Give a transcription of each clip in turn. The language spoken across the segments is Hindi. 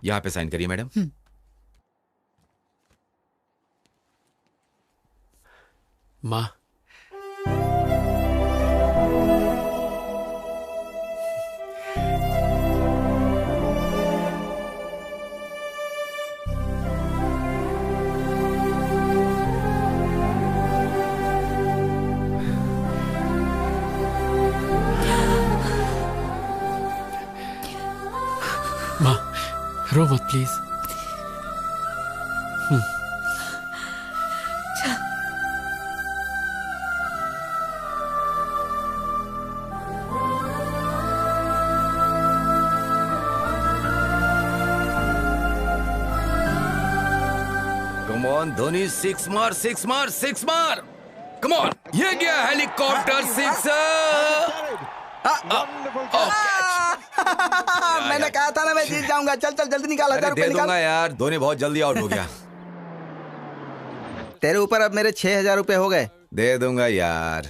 यहाँ पे साइन करिए मैडम। माँ, माँ रो मत please. Come on Dhoni, six मार, सिक्स मार, सिक्स मार। कम ऑन, ये गया हेलीकॉप्टर सिक्स। मैंने कहा था ना मैं जीत जाऊंगा। चल चल जल्दी निकाल, 1000 रुपए दे दूंगा निकाल। यार, धोनी बहुत जल्दी आउट हो गया। तेरे ऊपर अब मेरे 6000 रुपए हो गए। दे दूंगा यार।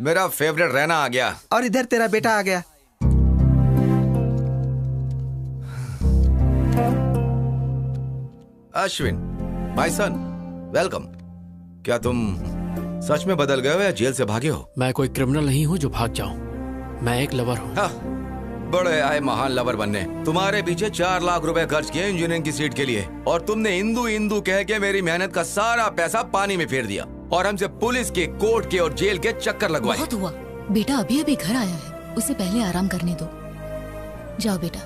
मेरा फेवरेट रैना आ गया। और इधर तेरा बेटा आ गया। Ashwin, my son, welcome. क्या तुम सच में बदल गए हो या जेल से भागे हो? मैं कोई क्रिमिनल नहीं हूँ जो भाग जाऊं। मैं एक लवर हूँ। बड़े आए महान लवर बनने। तुम्हारे पीछे 4 लाख रुपए खर्च किए इंजीनियरिंग की सीट के लिए, और तुमने हिंदू हिंदू कह के मेरी मेहनत का सारा पैसा पानी में फेर दिया, और हमसे पुलिस के, कोर्ट के और जेल के चक्कर लगवाए। बहुत हुआ। बेटा अभी अभी घर आया है, उसे पहले आराम करने दो। जाओ बेटा।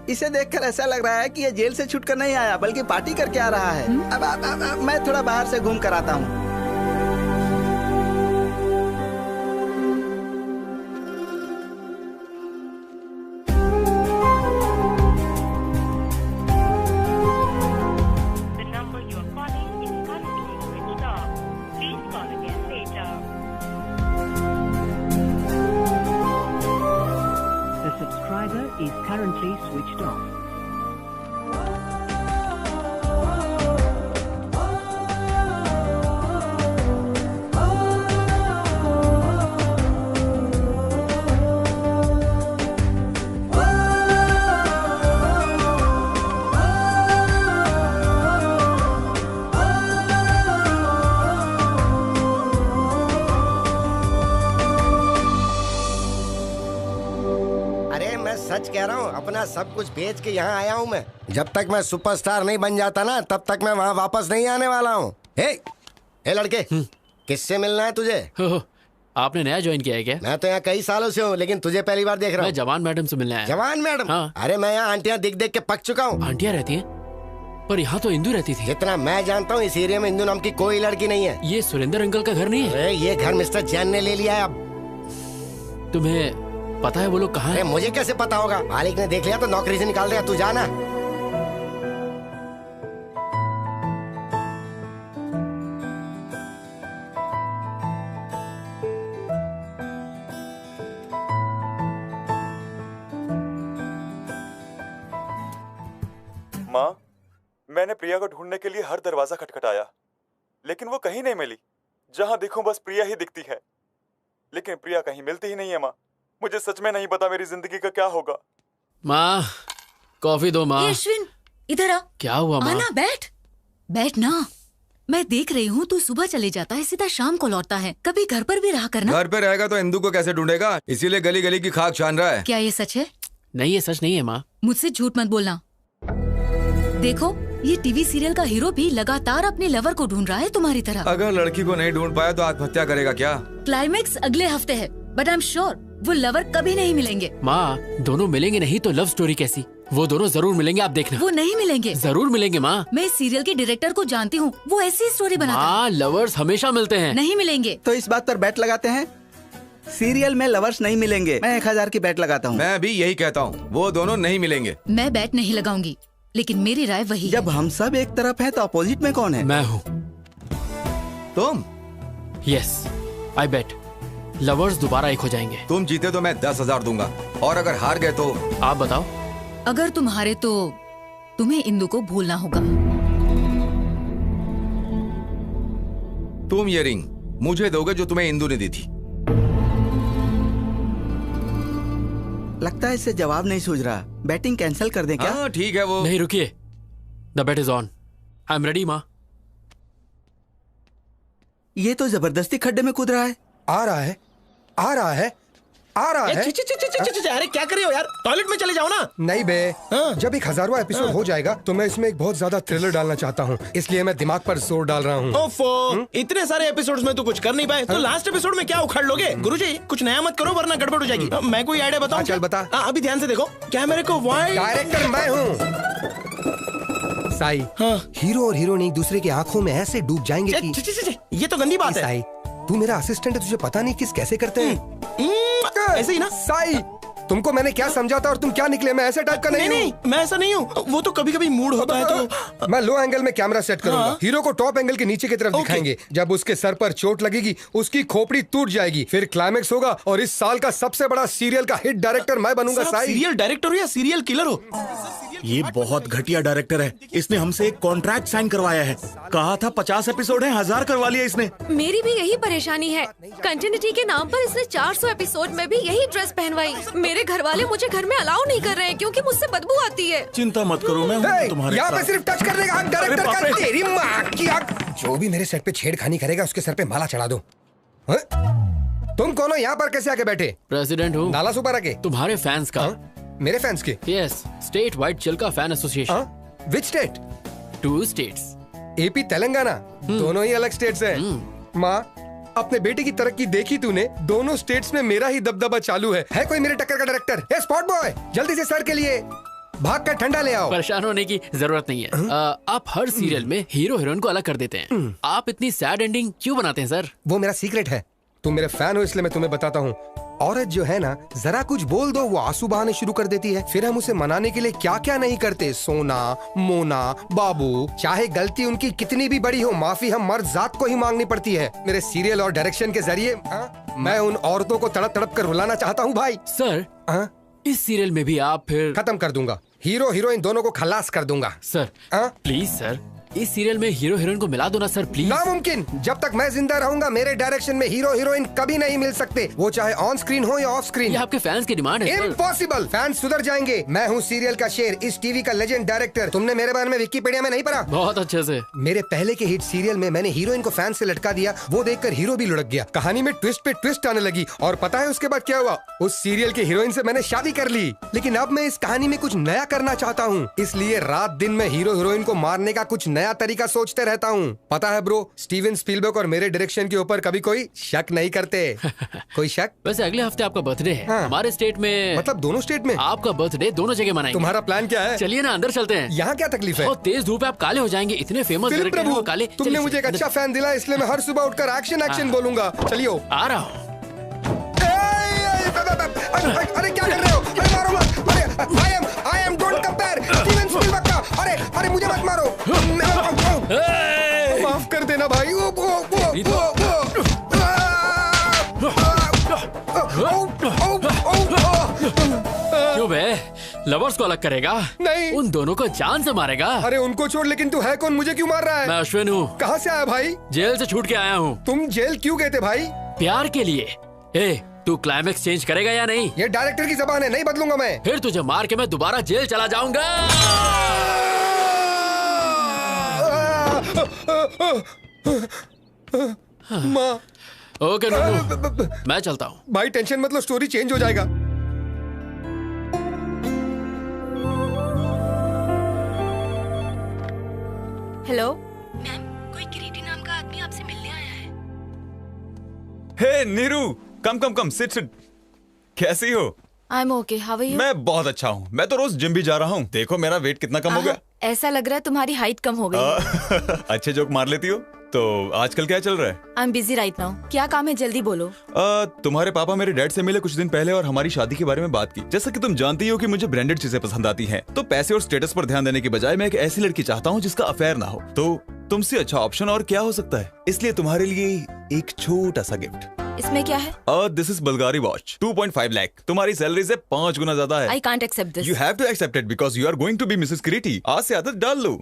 इसे देखकर ऐसा लग रहा है कि ये जेल से छूटकर नहीं आया बल्कि पार्टी करके आ रहा है। अब मैं थोड़ा बाहर से घूम कर आता हूँ। Is currently switched off. सच कह रहा हूँ, अपना सब कुछ बेच के यहाँ आया हूँ मैं। जब तक मैं सुपरस्टार नहीं बन जाता ना, तब तक मैं वहाँ वापस नहीं आने वाला हूँ। हे लड़के, किससे मिलना है तुझे? आपने नया ज्वाइन किया है क्या? मैं तो यहाँ कई सालों से हूँ, लेकिन तुझे पहली बार देख रहा हूँ। मैं जवान मैडम से मिलना है। जवान मैडम? हाँ। अरे मैं यहाँ आंटियाँ दिख देख के पक चुका हूँ। आंटियाँ रहती हैं? पर यहाँ तो इंदू रहती थी। जितना मैं जानता हूँ इस एरिया में इंदू नाम की कोई लड़की नहीं है। ये सुरेंद्र अंकल का घर नहीं है? ये घर मिस्टर जैन ने ले लिया है अब। तुम्हें पता है वो लोग कहाँ हैं? मुझे कैसे पता होगा? मालिक ने देख लिया तो नौकरी से निकाल देगा। तू जाना। माँ, मैंने प्रिया को ढूंढने के लिए हर दरवाजा खटखटाया, लेकिन वो कहीं नहीं मिली। जहाँ देखूं बस प्रिया ही दिखती है, लेकिन प्रिया कहीं मिलती ही नहीं है। माँ, मुझे सच में नहीं पता मेरी जिंदगी का क्या होगा। माँ, कॉफी दो माँ। अश्विन, इधर आ। क्या हुआ माँ? आना, बैठ। बैठ ना। मैं देख रही हूँ तू सुबह चले जाता है, सीधा शाम को लौटता है। कभी घर पर भी रहा करना। घर पे रहेगा तो इंदू को कैसे ढूंढेगा? इसीलिए गली गली की खाक छान रहा है। क्या ये सच है? नहीं, ये सच नहीं है माँ। मुझसे झूठ मत बोलना। देखो, ये टीवी सीरियल का हीरो भी लगातार अपने लवर को ढूंढ रहा है तुम्हारी तरह। अगर लड़की को नहीं ढूंढ पाया तो आत्महत्या करेगा क्या? क्लाइमेक्स अगले हफ्ते है, बट आई एम श्योर वो लवर कभी नहीं मिलेंगे। माँ, दोनों मिलेंगे नहीं तो लव स्टोरी कैसी? वो दोनों जरूर मिलेंगे, आप देखना। वो नहीं मिलेंगे। जरूर मिलेंगे माँ। मैं इस सीरियल के डायरेक्टर को जानती हूँ, वो ऐसी स्टोरी बनाता है। माँ, लवर्स हमेशा मिलते हैं। नहीं मिलेंगे। तो इस बात पर बैट लगाते हैं? सीरियल में लवर्स नहीं मिलेंगे। मैं 1000 की बैट लगाता हूँ। मैं भी यही कहता हूँ, वो दोनों नहीं मिलेंगे। मैं बैट नहीं लगाऊंगी, लेकिन मेरी राय वही जब हम सब एक तरफ हैं, तो अपोजिट में कौन है? मैं हूँ। तुम? यस, आई बेट लवर्स दोबारा एक हो जाएंगे। तुम जीते तो मैं 10,000 दूंगा, और अगर हार गए तो? आप बताओ। अगर तुम हारे तो तुम्हें इंदु को भूलना होगा। तुम ये रिंग मुझे दोगे जो तुम्हें इंदु ने दी थी। लगता है इससे जवाब नहीं सूझ रहा। बैटिंग कैंसिल कर दें क्या? हाँ ठीक है वो। नहीं रुकिए, the bet is on, I am ready माँ। ये तो जबरदस्ती खड्डे में कूद रहा है। आ रहा है, आ रहा है, आ रहा है। अरे क्या कर रहे हो यार, टॉयलेट में चले जाओ ना। नहीं बे, जब 1000वां एपिसोड हो जाएगा तो मैं इसमें एक बहुत ज्यादा थ्रिलर डालना चाहता हूँ, इसलिए मैं दिमाग पर जोर डाल रहा हूँ। ओफो, इतने सारे एपिसोड्स में तो कुछ कर नहीं पाए, तो लास्ट एपिसोड में क्या उखाड़ लोगे? गुरुजी कुछ नया मत करो वरना गड़बड़ हो जाएगी। मैं कोई आइडिया बताऊं? चल बता। अभी ध्यान से देखो, कैमरे को वाइड। डायरेक्टर मैं हूँ साई। हीरो और हीरोइन एक दूसरे की आंखों में ऐसे डूब जाएंगे कि ये तो गंदी बात है। साई, तू मेरा असिस्टेंट है, तुझे पता नहीं किस कैसे करते हैं। ऐसे ही ना साई, तुमको मैंने क्या समझाता और तुम क्या निकले? मैं ऐसे टाइप का नहीं नहीं, मैं ऐसा नहीं हूँ। वो तो कभी कभी मूड होता है तो मैं लो एंगल में कैमरा सेट करूंगा। हीरो को टॉप एंगल के नीचे की तरफ दिखाएंगे। जब उसके सर पर चोट लगेगी उसकी खोपड़ी टूट जाएगी, फिर क्लाइमेक्स होगा और इस साल का सबसे बड़ा सीरियल का हिट डायरेक्टर मैं बनूंगा। साई, सीरियल डायरेक्टर हो या सीरियल किलर हो? ये बहुत घटिया डायरेक्टर है। इसने हमसे एक कॉन्ट्रैक्ट साइन करवाया है। कहा था 50 एपिसोड है, 1000 करवा लिया इसने। मेरी भी यही परेशानी है। कंटिन्यूटी के नाम पर इसने 400 एपिसोड में भी यही ड्रेस पहनवाई। मेरे घर वाले मुझे घर में अलाउ नहीं कर रहे हैं क्योंकि मुझसे बदबू आती है। चिंता मत करो, मैं हूं तुम्हारे यहाँ पे साथ। सिर्फ टच करने का हक डायरेक्टर का। तेरी माँ की आग। जो भी मेरे सेट पे छेड़खानी करेगा उसके सर पे माला चढ़ा दो। तुम कौन हो? यहाँ पर कैसे आके बैठे? प्रेसिडेंट हूँ नाला सुपर आके। तुम्हारे फैंस का। मेरे फैंस के? Yes, state wide Chilka fan association. Which state? 2 states, AP Telangana, दोनों ही अलग स्टेट्स हैं। माँ, अपने बेटे की तरक्की देखी तूने? दोनों स्टेट्स में मेरा ही दबदबा चालू है कोई मेरे टक्कर का डायरेक्टर? ए स्पॉट बॉय, जल्दी से सर के लिए भाग कर ठंडा ले आओ। परेशान होने की जरूरत नहीं है। आप हर सीरियल में हीरो हीरोइन को अलग कर देते हैं। आप इतनी सैड एंडिंग क्यों बनाते हैं सर? वो मेरा सीक्रेट है। तुम मेरे फैन हो इसलिए मैं तुम्हें बताता हूँ। औरत जो है ना, जरा कुछ बोल दो वो आंसू बहाने शुरू कर देती है। फिर हम उसे मनाने के लिए क्या क्या नहीं करते। सोना, मोना, बाबू, चाहे गलती उनकी कितनी भी बड़ी हो, माफी हम मर्द जात को ही मांगनी पड़ती है। मेरे सीरियल और डायरेक्शन के जरिए मैं उन औरतों को तड़प तड़प कर रुलाना चाहता हूँ भाई। सर, इस सीरियल में भी आप फिर खत्म कर दूंगा। हीरो हीरोइन दोनों को खलास कर दूंगा। सर प्लीज सर, इस सीरियल में हीरो हीरोइन को मिला दो ना सर प्लीज। नामुमकिन। जब तक मैं जिंदा रहूंगा मेरे डायरेक्शन में हीरो हीरोइन कभी नहीं मिल सकते, वो चाहे ऑन स्क्रीन हो या ऑफ स्क्रीन। ये आपके फैंस की डिमांड है। इम्पॉसिबल। फैंस सुधर जाएंगे। मैं हूँ सीरियल का शेर, इस टीवी का लेजेंड डायरेक्टर। तुमने मेरे बारे में विकिपीडिया में नहीं पढ़ा? बहुत अच्छे से। मेरे पहले के हिट सीरियल में मैंने हीरोइन को फैन से लटका दिया, वो देखकर हीरो भी लुढ़क गया। कहानी में ट्विस्ट पे ट्विस्ट आने लगी और पता है उसके बाद क्या हुआ? उस सीरियल के हीरोइन से मैंने शादी कर ली। लेकिन अब मैं इस कहानी में कुछ नया करना चाहता हूँ, इसलिए रात दिन में हीरो हीरोइन को मारने का कुछ नया तरीका सोचते रहता हूँ। पता है ब्रो, स्टीवन स्पीलबर्ग और मेरे डायरेक्शन के ऊपर कभी कोई शक नहीं करते। कोई शक? वैसे अगले हफ्ते आपका बर्थडे है। हमारे स्टेट में, मतलब दोनों स्टेट में आपका बर्थडे दोनों जगह मनाएंगे। तुम्हारा प्लान क्या है? चलिए ना अंदर चलते हैं। यहाँ क्या तकलीफ है? और तेज धूप है, आप काले हो जाएंगे। इतने फेमस डायरेक्टर हैं वो काले। तुमने मुझे एक अच्छा फैन दिला, इसलिए मैं हर सुबह उठकर एक्शन एक्शन बोलूंगा। चलिए आ रहा हूँ। अरे क्या कर रहे हो? अरे मारो मत। अरे I am don't compare Steven Spielberg का। अरे मुझे मत मारो। माफ कर देना भाई। क्यों बे? लवर्स को अलग करेगा? नहीं, उन दोनों को जान से मारेगा। अरे उनको छोड़, लेकिन तू है कौन? मुझे क्यों मार रहा है? मैं अश्विन हूँ। कहाँ से आया भाई? जेल से छूट के आया हूँ। तुम जेल क्यों गए थे भाई? प्यार के लिए। तू क्लाइमेक्स चेंज करेगा या नहीं? ये डायरेक्टर की जबान है, नहीं बदलूंगा मैं। फिर तुझे मार के मैं दोबारा जेल चला जाऊंगा। माँ। ओके नन्नू, मैं चलता हूँ। भाई टेंशन मत लो, स्टोरी चेंज हो जाएगा। हेलो मैम, कोई किरीटी नाम का आदमी आपसे मिलने आया है। Hey Neeru, come sit. कैसी हो? I am okay, how are you? मैं बहुत अच्छा हूँ। मैं तो रोज जिम भी जा रहा हूँ। देखो मेरा वेट कितना कम हो गया। ऐसा लग रहा है तुम्हारी हाइट कम हो गई। अच्छे जोक मार लेती हो। तो आजकल क्या चल रहा है? I am busy right now. क्या काम है, जल्दी बोलो। तुम्हारे पापा मेरे डैड से मिले कुछ दिन पहले और हमारी शादी के बारे में बात की। जैसा कि तुम जानती हो कि मुझे ब्रांडेड चीजें पसंद आती हैं, तो पैसे और स्टेटस पर ध्यान देने के बजाय मैं एक ऐसी लड़की चाहता हूँ जिसका अफेयर ना हो। तो तुमसे अच्छा ऑप्शन और क्या हो सकता है? इसलिए तुम्हारे लिए एक छोटा सा गिफ्ट। इसमें क्या है? This is Bulgari watch, 2.5 lakh. तुम्हारी सैलरी से 5 गुना ज्यादा है। I can't accept this. You have to accept it because you are going to be Mrs Kiriti. आज से आदत डाल लो।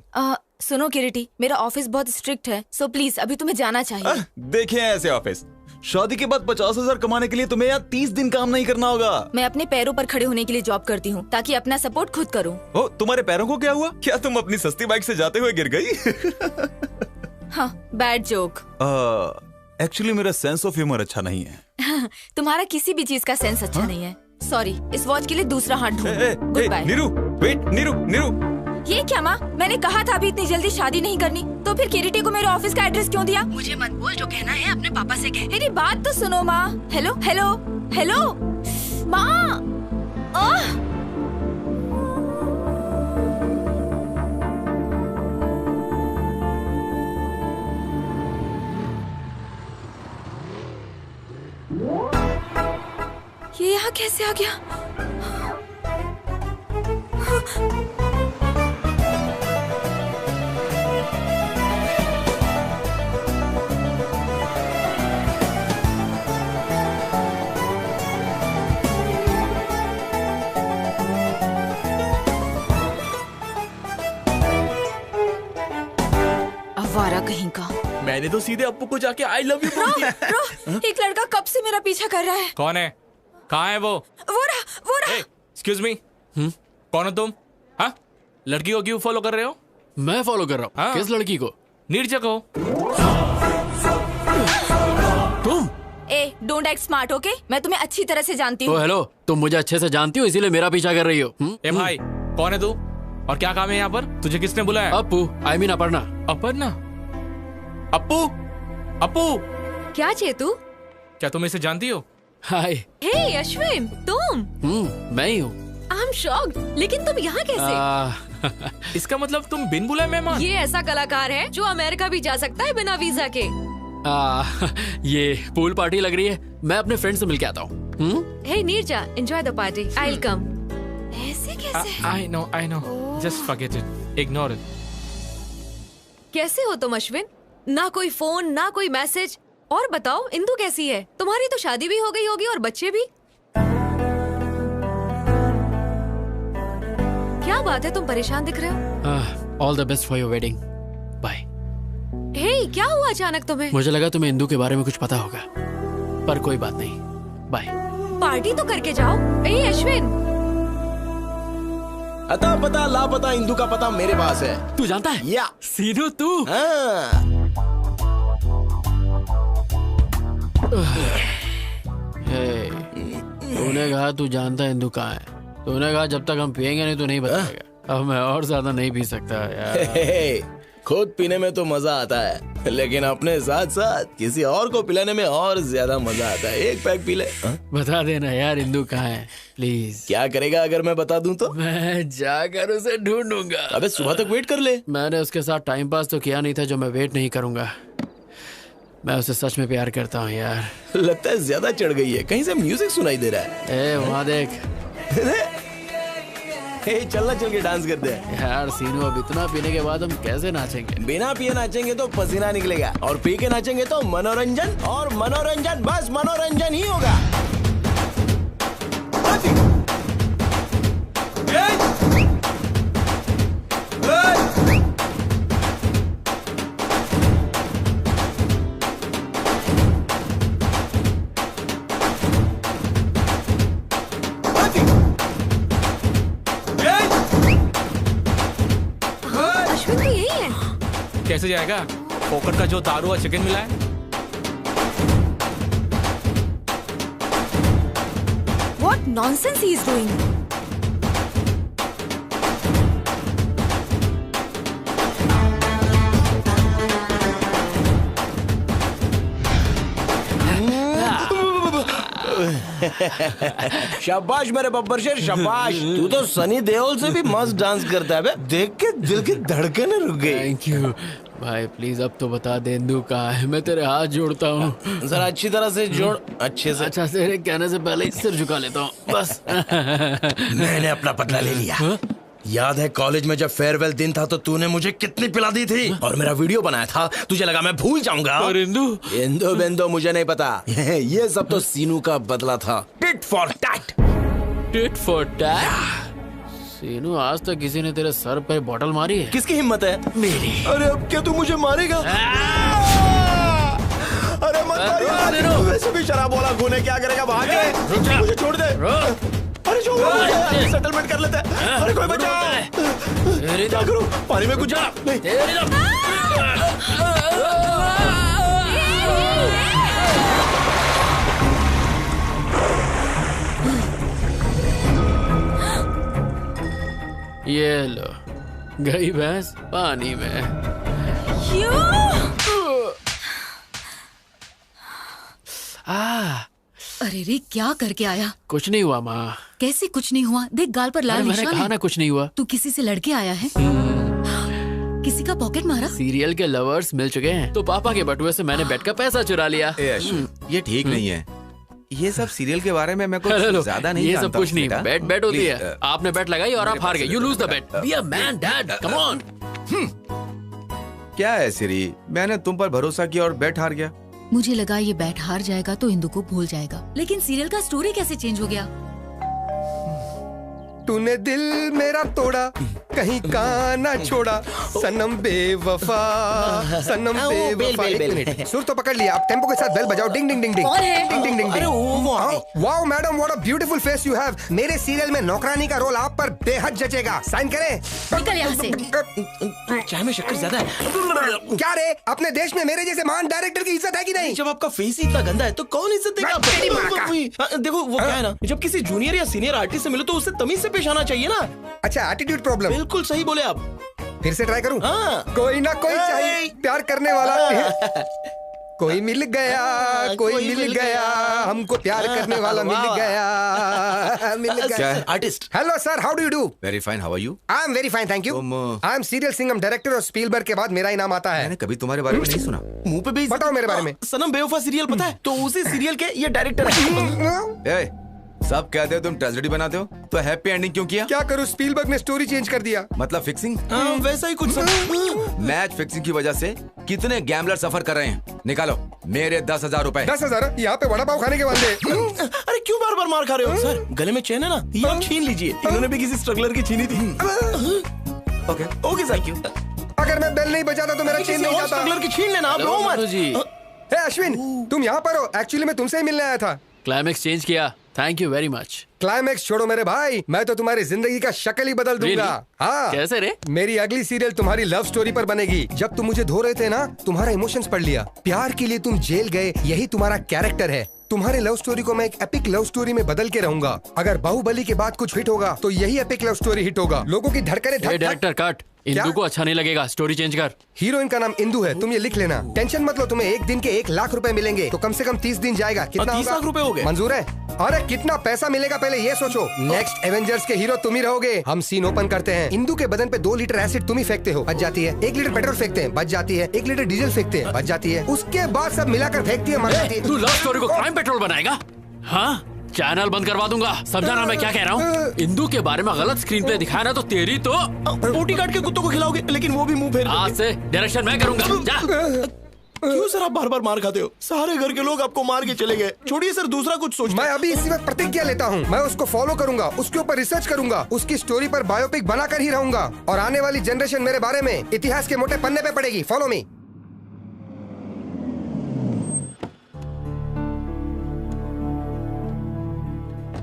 सुनो किरीटी, मेरा ऑफिस बहुत स्ट्रिक्ट है, सो प्लीज अभी तुम्हें जाना चाहिए। देखिए ऐसे ऑफिस शादी के बाद 50,000 कमाने के लिए तुम्हें यहाँ 30 दिन काम नहीं करना होगा। मैं अपने पैरों पर खड़े होने के लिए जॉब करती हूँ ताकि अपना सपोर्ट खुद करूँ। ओ, तुम्हारे पैरों को क्या हुआ? क्या तुम अपनी सस्ती बाइक से जाते हुए गिर गई? हाँ, बैड जोक। एक्चुअली मेरा सेंस ऑफ ह्यूमर अच्छा नहीं है। तुम्हारा किसी भी चीज का सेंस अच्छा नहीं है। सॉरी, इस वॉच के लिए दूसरा हाथ ढूंढो। Goodbye. Neeru, wait, Neeru. ये क्या माँ? मैंने कहा था अभी इतनी जल्दी शादी नहीं करनी, तो फिर किरीटी को मेरे ऑफिस का एड्रेस क्यों दिया? मुझे मत बोल, जो कहना है अपने पापा से कह। मेरी बात तो सुनो माँ। हेलो माँ। ये यहाँ कैसे आ गया? अवारा कहीं का। मैंने तो सीधे अप्पू को जाके आई लव यू बोल दिया। एक लड़का कब से मेरा पीछा कर रहा है। कौन है? कहाँ है वो रहा। एक्सक्यूज मी, कौन हो तुम? हाँ, लड़की को क्यों फॉलो कर रहे हो? मैं फॉलो कर रहा हूँ। किस लड़की को? नीरजा को। तुम? Don't act smart, okay? मैं तुम्हें अच्छी तरह से जानती हूँ। हेलो, तुम मुझे अच्छे से जानती हो, इसीलिए मेरा पीछा कर रही हो। ए भाई, कौन है तू और क्या काम है यहाँ पर? तुझे किसने बुलाया? Appu, I mean Aparna. अपर्णा? अप्पू। क्या चेतू? क्या तुम इसे जानती हो? हाय। हे अश्विन, तुम? मैं ही हूँ। आई एम शॉक्ड, लेकिन तुम यहाँ कैसे? इसका मतलब तुम बिन बुलाए मेहमान? ये ऐसा कलाकार है जो अमेरिका भी जा सकता है बिना वीजा के। ये पूल पार्टी लग रही है, मैं अपने फ्रेंड से मिलके आता हूँ। Hey Neerja, enjoy the party, I will come. ऐसे कैसे? I know, just forget it, ignore it. कैसे हो तुम अश्विन? ना कोई फोन, ना कोई मैसेज। और बताओ, इंदु कैसी है? तुम्हारी तो शादी भी हो गई होगी और बच्चे भी। क्या बात है, तुम परेशान दिख रहे हो? All the best for your wedding. Bye. Hey, क्या हुआ अचानक तुम्हें? मुझे लगा तुम्हें इंदु के बारे में कुछ पता होगा, पर कोई बात नहीं। बाय। पार्टी तो करके जाओ। ए अश्विन। अता पता लापता इंदु का पता मेरे पास है। तू जानता है? या सीनू तू? तूने कहा तू जानता है इंदु कहाँ है। तूने कहा जब तक हम पियेंगे नहीं तो नहीं बताएगा। अब मैं और ज्यादा नहीं पी सकता यार। खुद पीने में तो मजा आता है, लेकिन अपने साथ साथ किसी और को पिलाने में और ज्यादा मजा आता है। एक पैक पी ले। बता देना यार इंदु कहाँ है प्लीज। क्या करेगा अगर मैं बता दूं तो? मैं जाकर उसे ढूंढूंगा। अबे सुबह तक वेट कर ले। मैंने उसके साथ टाइम पास तो किया नहीं था जो मैं वेट नहीं करूंगा। मैं उसे सच में प्यार करता हूँ यार। लगता है ज्यादा चढ़ गई है, कहीं से म्यूजिक सुनाई दे रहा है। वहाँ देख। चलना, चल के डांस करते हैं। यार सीनू, अब इतना पीने के बाद हम कैसे नाचेंगे? बिना पिए नाचेंगे तो पसीना निकलेगा, और पी के नाचेंगे तो मनोरंजन, और मनोरंजन बस मनोरंजन ही होगा। कैसे जाएगा? पोकर का जो दारू और चिकन मिला है। What nonsense he is doing? शाबाश मेरे बब्बर शेर, शाबाश। तू तो सनी देओल से भी मस्त डांस करता है बे। देख के दिल की धड़कनें रुक गई। थैंक यू भाई, प्लीज अब तो बता दे इंदु कहाँ है। मैं तेरे हाथ जोड़ता हूँ। जरा अच्छी तरह से जोड़, अच्छे से। अच्छा, तेरे कहने से पहले ही सिर झुका लेता हूँ बस। मैंने अपना बदला ले लिया। याद है कॉलेज में जब फेयरवेल दिन था तो तूने मुझे कितनी पिला दी थी, और मेरा वीडियो बनाया था। तुझे लगा मैं भूल जाऊंगा? और इंदु बेंदो मुझे नहीं पता। ये सब तो सीनू का बदला था। Tit for tat. Tit for tat? Seenu, आज तक किसी ने तेरे सर पे बॉटल मारी है? किसकी हिम्मत है? मेरी। अरे अब क्या तू मुझे मारेगा? अरे मत वैसे भी शराब वाला खून क्या करेगा, भागे, मुझे छोड़ दे। अरे छोड़, सेटलमेंट कर लेते हैं। अरे कोई बचाओ, क्या करूं, पानी में कुछ जा नहीं। ये लो, गई भैंस पानी में। अरे रे, क्या करके आया? कुछ नहीं हुआ माँ। कैसे कुछ नहीं हुआ? देख गाल पर लाल निशान है। मैंने कहा ना कुछ नहीं हुआ। तू किसी से लड़के आया है? किसी का पॉकेट मारा? सीरियल के लवर्स मिल चुके हैं, तो पापा के बटुए से मैंने बेड का पैसा चुरा लिया। ये ठीक नहीं है। ये सब सीरियल के बारे में मैं कुछ ज्यादा नहीं जानता। ये सब कुछ नहीं, बेट होती है। आपने बेट लगाई और आप हार गए। You lose the bet. Be a man dad, come on. क्या है सिरी, मैंने तुम पर भरोसा किया और बेट हार गया। मुझे लगा ये बैट हार जाएगा तो इंदु को भूल जाएगा, लेकिन सीरियल का स्टोरी कैसे चेंज हो गया? तूने दिल मेरा तोड़ा, कहीं का ना छोड़ा, सनम बेवफा, सनम बेवफा। एक मिनट, सुर तो पकड़ लिया, अब टेम्पो के साथ बेल बजाओ। Ding ding ding ding ding ding ding ding. Wow madam, what a beautiful face you have. मेरे सीरियल में नौकरानी का रोल आप पर बेहद जचेगा। साइन करें। निकल यहाँ से। चाय में शक्कर ज्यादा है। क्या रे, अपने देश में मेरे जैसे महान डायरेक्टर की इज्जत है कि नहीं? जब आपका फेस ही इतना गंदा है तो कौन इज्जत देगा? देखो वो क्या है ना, जब किसी जूनियर या सीनियर आर्टिस्ट से मिलो तो उससे तमीज से पेश आना चाहिए ना। अच्छा, एटीट्यूड प्रॉब्लम। बिल्कुल सही बोले आप। फिर से ट्राई करूं? हाँ। कोई ना कोई चाहिए प्यार करने वाला। कोई मिल गया, कोई मिल गया, हमको प्यार करने वाला मिल गया, मिल गया। Artist. Hello sir, how do you do? Very fine, how are you? I am very fine, thank you. I am serial Singham director और स्पीलबर्ग के बाद मेरा ही नाम आता है। मैंने कभी तुम्हारे बारे में नहीं सुना। मुंह पे भी बताओ मेरे बारे में। सनम बेवफा सीरियल पता है? तो उसी सीरियल के ये डायरेक्टर है। सब कहते हो तुम ट्रेजेडी बनाते हो, तो हैप्पी एंडिंग क्यों किया? क्या करूं, स्पीलबर्ग ने स्टोरी चेंज कर दिया। मतलब फिक्सिंग? वैसा ही कुछ। मैच फिक्सिंग की वजह से कितने गैम्बलर सफर कर रहे हैं। निकालो मेरे 10,000 रुपए। 10,000? यहाँ पे वड़ा पाव खाने के वादे। अरे क्यों बार बार मार खा रहे हो? सर गले में चेन है ना, ये आप छीन लीजिए। इन्होंने भी किसी स्ट्रगलर की छीनी थी। Okay thank you. अगर मैं बेल नहीं बजाता तो मेरा चेन नहीं जाता। स्ट्रगलर की छीन लेना आप। रो मत। अश्विन, तुम यहाँ पर हो? एक्चुअली मैं तुमसे ही मिलने आया था। क्लाइमेक्स चेंज किया, thank you very much. Climax छोड़ो मेरे भाई, मैं तो तुम्हारी जिंदगी का शक्ल ही बदल दूंगा। हाँ। कैसे रे? मेरी अगली सीरियल तुम्हारी लव स्टोरी पर बनेगी। जब तुम मुझे धो रहे थे ना, तुम्हारा इमोशंस पढ़ लिया। प्यार के लिए तुम जेल गए, यही तुम्हारा कैरेक्टर है। तुम्हारे लव स्टोरी को मैं एक एपिक लव स्टोरी में बदल के रहूंगा। अगर बाहुबली के बाद कुछ हिट होगा तो यही एपिक लव स्टोरी हिट होगा। लोगों की धड़कने डायरेक्टर कट, इंदु को अच्छा नहीं लगेगा, स्टोरी चेंज कर। हीरोइन का नाम इंदु है, तुम ये लिख लेना। टेंशन मत लो, तुम्हें एक दिन के 1 लाख रुपए मिलेंगे, तो कम से कम 30 दिन जाएगा। कितना 30 लाख रुपए हो गए? मंजूर है? अरे कितना पैसा मिलेगा पहले ये सोचो। नेक्स्ट एवेंजर्स के हीरो तुम ही रहोगे। हम सीन ओपन करते हैं। इंदु के बदन पे 2 लीटर एसिड तुम ही फेंकते हो, बच जाती है। 1 लीटर पेट्रोल फेंकते हैं, बच जाती है। 1 लीटर डीजल फेंकते हैं, बच जाती है। उसके बाद सब मिलाकर फेंकती है, मर जाती है। तू लव स्टोरी को क्राइम पेट्रोल बनाएगा? हाँ, चैनल बंद करवा दूंगा। समझा ना मैं क्या कह रहा हूँ? इंदु के बारे में गलत स्क्रीन प्ले दिखाया ना तो तेरी तो बोटी काट के कुत्तों को खिलाओगे, लेकिन वो भी मुंह फेर। आज से डायरेक्शन मैं करूंगा। जा। क्यों सर आप बार बार मार खाते हो? सारे घर के लोग आपको मार के चले गए। छोड़िए सर, दूसरा कुछ सोच। मैं अभी इसी वक्त प्रतिज्ञा लेता हूँ, मैं उसको फॉलो करूंगा, उसके ऊपर रिसर्च करूंगा, उसकी स्टोरी पर बायोपिक बनाकर ही रहूंगा, और आने वाली जनरेशन मेरे बारे में इतिहास के मोटे पन्ने पे पड़ेगी। Follow me.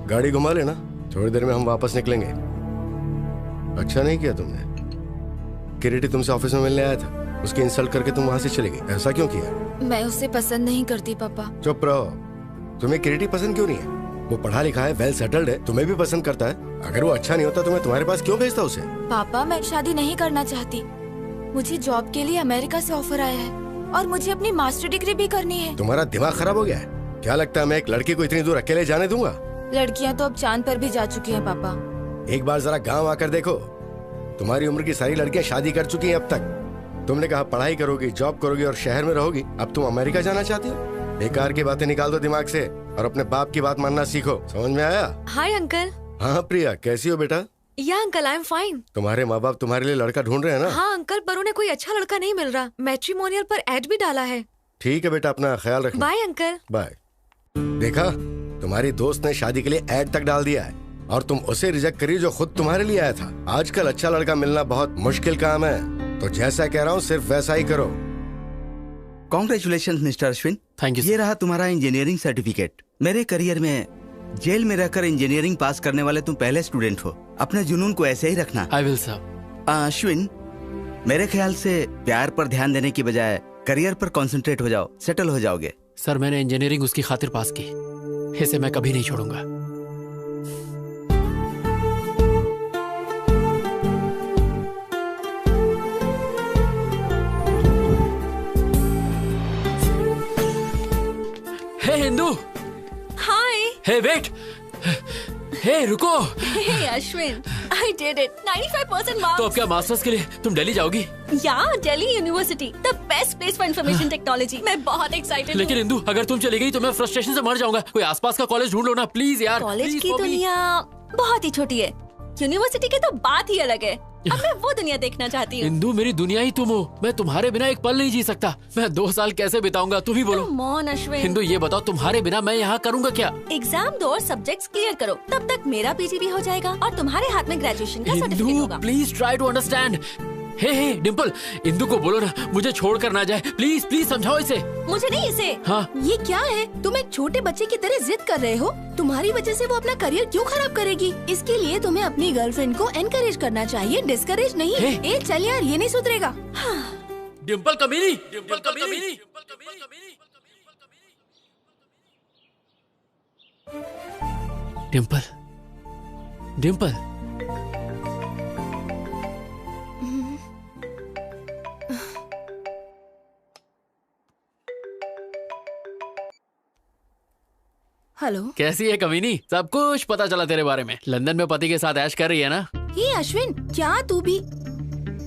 गाड़ी घुमा लेना, थोड़ी देर में हम वापस निकलेंगे। अच्छा नहीं किया तुमने। किरीटी तुमसे ऑफिस में मिलने आया था, उसकी इंसल्ट करके तुम वहां से चली गई। ऐसा क्यों किया? मैं उसे पसंद नहीं करती पापा। चुप रहो। तुम्हें किरीटी पसंद क्यों नहीं है? वो पढ़ा लिखा है, वेल सेटल्ड है, तुम्हें भी पसंद करता है। अगर वो अच्छा नहीं होता तो मैं तुम्हारे पास क्यों भेजता उसे? पापा मैं शादी नहीं करना चाहती। मुझे जॉब के लिए अमेरिका से ऑफर आया है और मुझे अपनी मास्टर डिग्री भी करनी है। तुम्हारा दिमाग खराब हो गया है क्या? लगता है मैं एक लड़की को इतनी दूर अकेले जाने दूंगा? लड़कियां तो अब चांद पर भी जा चुकी हैं पापा। एक बार जरा गांव आकर देखो, तुम्हारी उम्र की सारी लड़कियां शादी कर चुकी हैं अब तक। तुमने कहा पढ़ाई करोगी, जॉब करोगी और शहर में रहोगी। अब तुम अमेरिका जाना चाहती हो? बेकार की बातें निकाल दो दिमाग से और अपने बाप की बात मानना सीखो। समझ में आया? Hi uncle. हाँ प्रिया, कैसी हो बेटा? या अंकल आई एम फाइन। तुम्हारे माँ बाप तुम्हारे लिए लड़का ढूंढ रहे हैं ना? हाँ अंकल, पर उन्हें कोई अच्छा लड़का नहीं मिल रहा। मैट्रिमोनियल पर एड भी डाला है। ठीक है बेटा, अपना ख्याल रखना। Bye uncle. बाय। देखा, तुम्हारी दोस्त ने शादी के लिए एड तक डाल दिया है और तुम उसे रिजेक्ट करी जो खुद तुम्हारे लिए आया था। आजकल अच्छा लड़का मिलना बहुत मुश्किल काम है, तो जैसा कह रहा हूँ सिर्फ वैसा ही करो। Congratulation mister Ashwin, thank you. ये रहा तुम्हारा इंजीनियरिंग सर्टिफिकेट। मेरे करियर में जेल में रहकर इंजीनियरिंग पास करने वाले तुम पहले स्टूडेंट हो। अपने जुनून को ऐसे ही रखना। I will sir. अश्विन, मेरे ख्याल से प्यार पर ध्यान देने की बजाय करियर पर कंसंट्रेट हो जाओ, सेटल हो जाओगे। सर मैंने इंजीनियरिंग उसकी खातिर पास की, इसे मैं कभी नहीं छोड़ूंगा। हे हिंदू। हाय। हे वेट। हे रुको। हे Ashwin, I did it. 95% marks. तो अब क्या मास्टर्स के लिए तुम दिल्ली जाओगी? या Delhi university, the best place for information technology. मैं बहुत एक्साइटेड हूँ। लेकिन इंदु, अगर तुम चली गई तो मैं फ्रस्ट्रेशन से मर जाऊंगा। कोई आसपास का कॉलेज ढूंढ लो ना प्लीज यार। कॉलेज की दुनिया बहुत ही छोटी है, यूनिवर्सिटी की तो बात ही अलग है। अब मैं वो दुनिया देखना चाहती हूँ। इंदु, मेरी दुनिया ही तुम हो। मैं तुम्हारे बिना एक पल नहीं जी सकता। मैं 2 साल कैसे बिताऊंगा, तुम ही बोलो। Come on, Ashwin. इंदु ये बताओ, तुम्हारे बिना मैं यहाँ करूँगा क्या? एग्जाम दो और सब्जेक्ट्स क्लियर करो, तब तक मेरा पीजी भी हो जाएगा और तुम्हारे हाथ में ग्रेजुएशन का सर्टिफिकेट इंदु होगा। Please try to understand. Hey Dimple, Indu को बोलो ना मुझे छोड़ कर ना जाए। प्लीज प्लीज समझाओ इसे। मुझे नहीं, इसे। हाँ। ये क्या है? तुम एक छोटे बच्चे की तरह जिद कर रहे हो। तुम्हारी वजह से वो अपना करियर क्यों खराब करेगी? इसके लिए तुम्हें अपनी गर्लफ्रेंड को एनकरेज करना चाहिए, डिस्करेज नहीं। ए चल यार, ये नहीं सुधरेगा। डिम्पल कमीनी, डिम्पल कमीनी। डिम्पल, डिम्पल। हेलो। कैसी है कमीनी? सब कुछ पता चला तेरे बारे में। लंदन में पति के साथ ऐश कर रही है ना? ये अश्विन, क्या तू भी?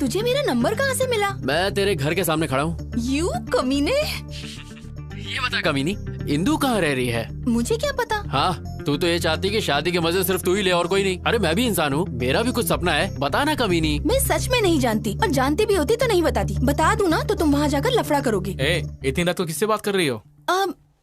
तुझे मेरा नंबर कहाँ से मिला? मैं तेरे घर के सामने खड़ा हूँ। यू कमीने। ये बता कमीनी, इंदु कहाँ रह रही है? मुझे क्या पता। हाँ, तू तो ये चाहती कि शादी के मजे सिर्फ तू ही ले और कोई नहीं। अरे मैं भी इंसान हूँ, मेरा भी कुछ सपना है। बता ना कमीनी। मैं सच में नहीं जानती, और जानती भी होती तो नहीं बताती। बता दूँ ना तो तुम वहाँ जाकर लफड़ा करोगे। इतनी रात को किससे बात कर रही हो?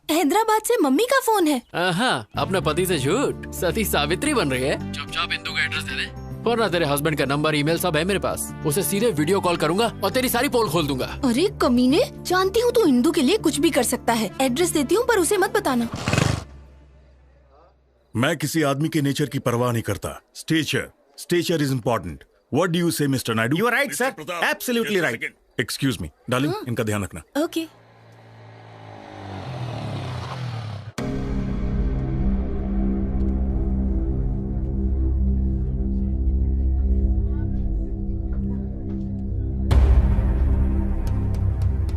हैदराबाद से मम्मी का फोन है। हाँ, अपने पति से झूठ। सती सावित्री बन रही है। चुपचाप इंदु का एड्रेस दे दे, वरना तेरे हस्बैंड का नंबर, ईमेल सब है मेरे पास। उसे सीधे वीडियो कॉल करूंगा और तेरी सारी पोल खोल दूंगा। अरे कमीने, जानती हूँ तू इंदु के लिए कुछ भी कर सकता है। एड्रेस देती हूँ पर उसे मत बताना। मैं किसी आदमी के नेचर की परवाह नहीं करता। Stature is important. What do you say mister Naidu? You are right sir, absolutely right. Excuse me darling, इनका ध्यान रखना। ओके।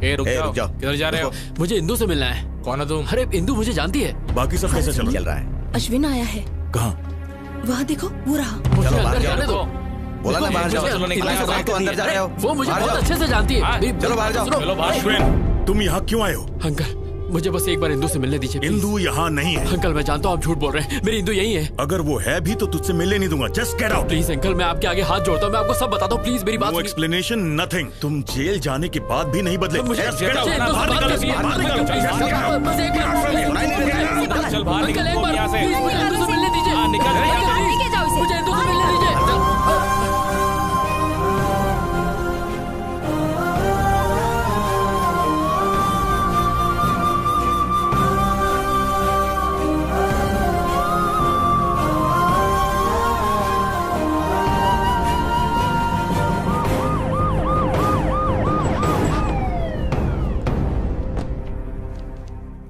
रुक जाओ। किधर जा रहे हो? मुझे इंदु से मिलना है। कौन है तुम? अरे इंदु मुझे जानती है। बाकी सब कैसे चल रहा है? अश्विन आया है। कहाँ? वहाँ देखो, वो रहा। चलो बाहर जाने दो। बोला ना बाहर जाओ। तो अंदर जा रहे हो। वो मुझे बहुत अच्छे से जानती है। चलो बाहर जाओ। चलो बाहर। अश्विन, तुम यहाँ क्यों आए हो? अंकल, मुझे बस एक बार इंदु से मिलने दीजिए। इंदु यहाँ नहीं है। अंकल मैं जानता हूँ आप झूठ बोल रहे हैं, मेरी इंदु यही है। अगर वो है भी तो तुझसे मिलने नहीं दूंगा। Just get out. Please uncle, मैं आपके आगे हाथ जोड़ता हूँ, मैं आपको सब बताता हूँ। प्लीज मेरी बात। No explanation, nothing. तुम जेल जाने के बाद भी नहीं बदले। मुझे चल बाहर निकल यहाँ से। इंदु से मिलने दीजिए। निकल मुझे इंदु से मिलने दीजिए।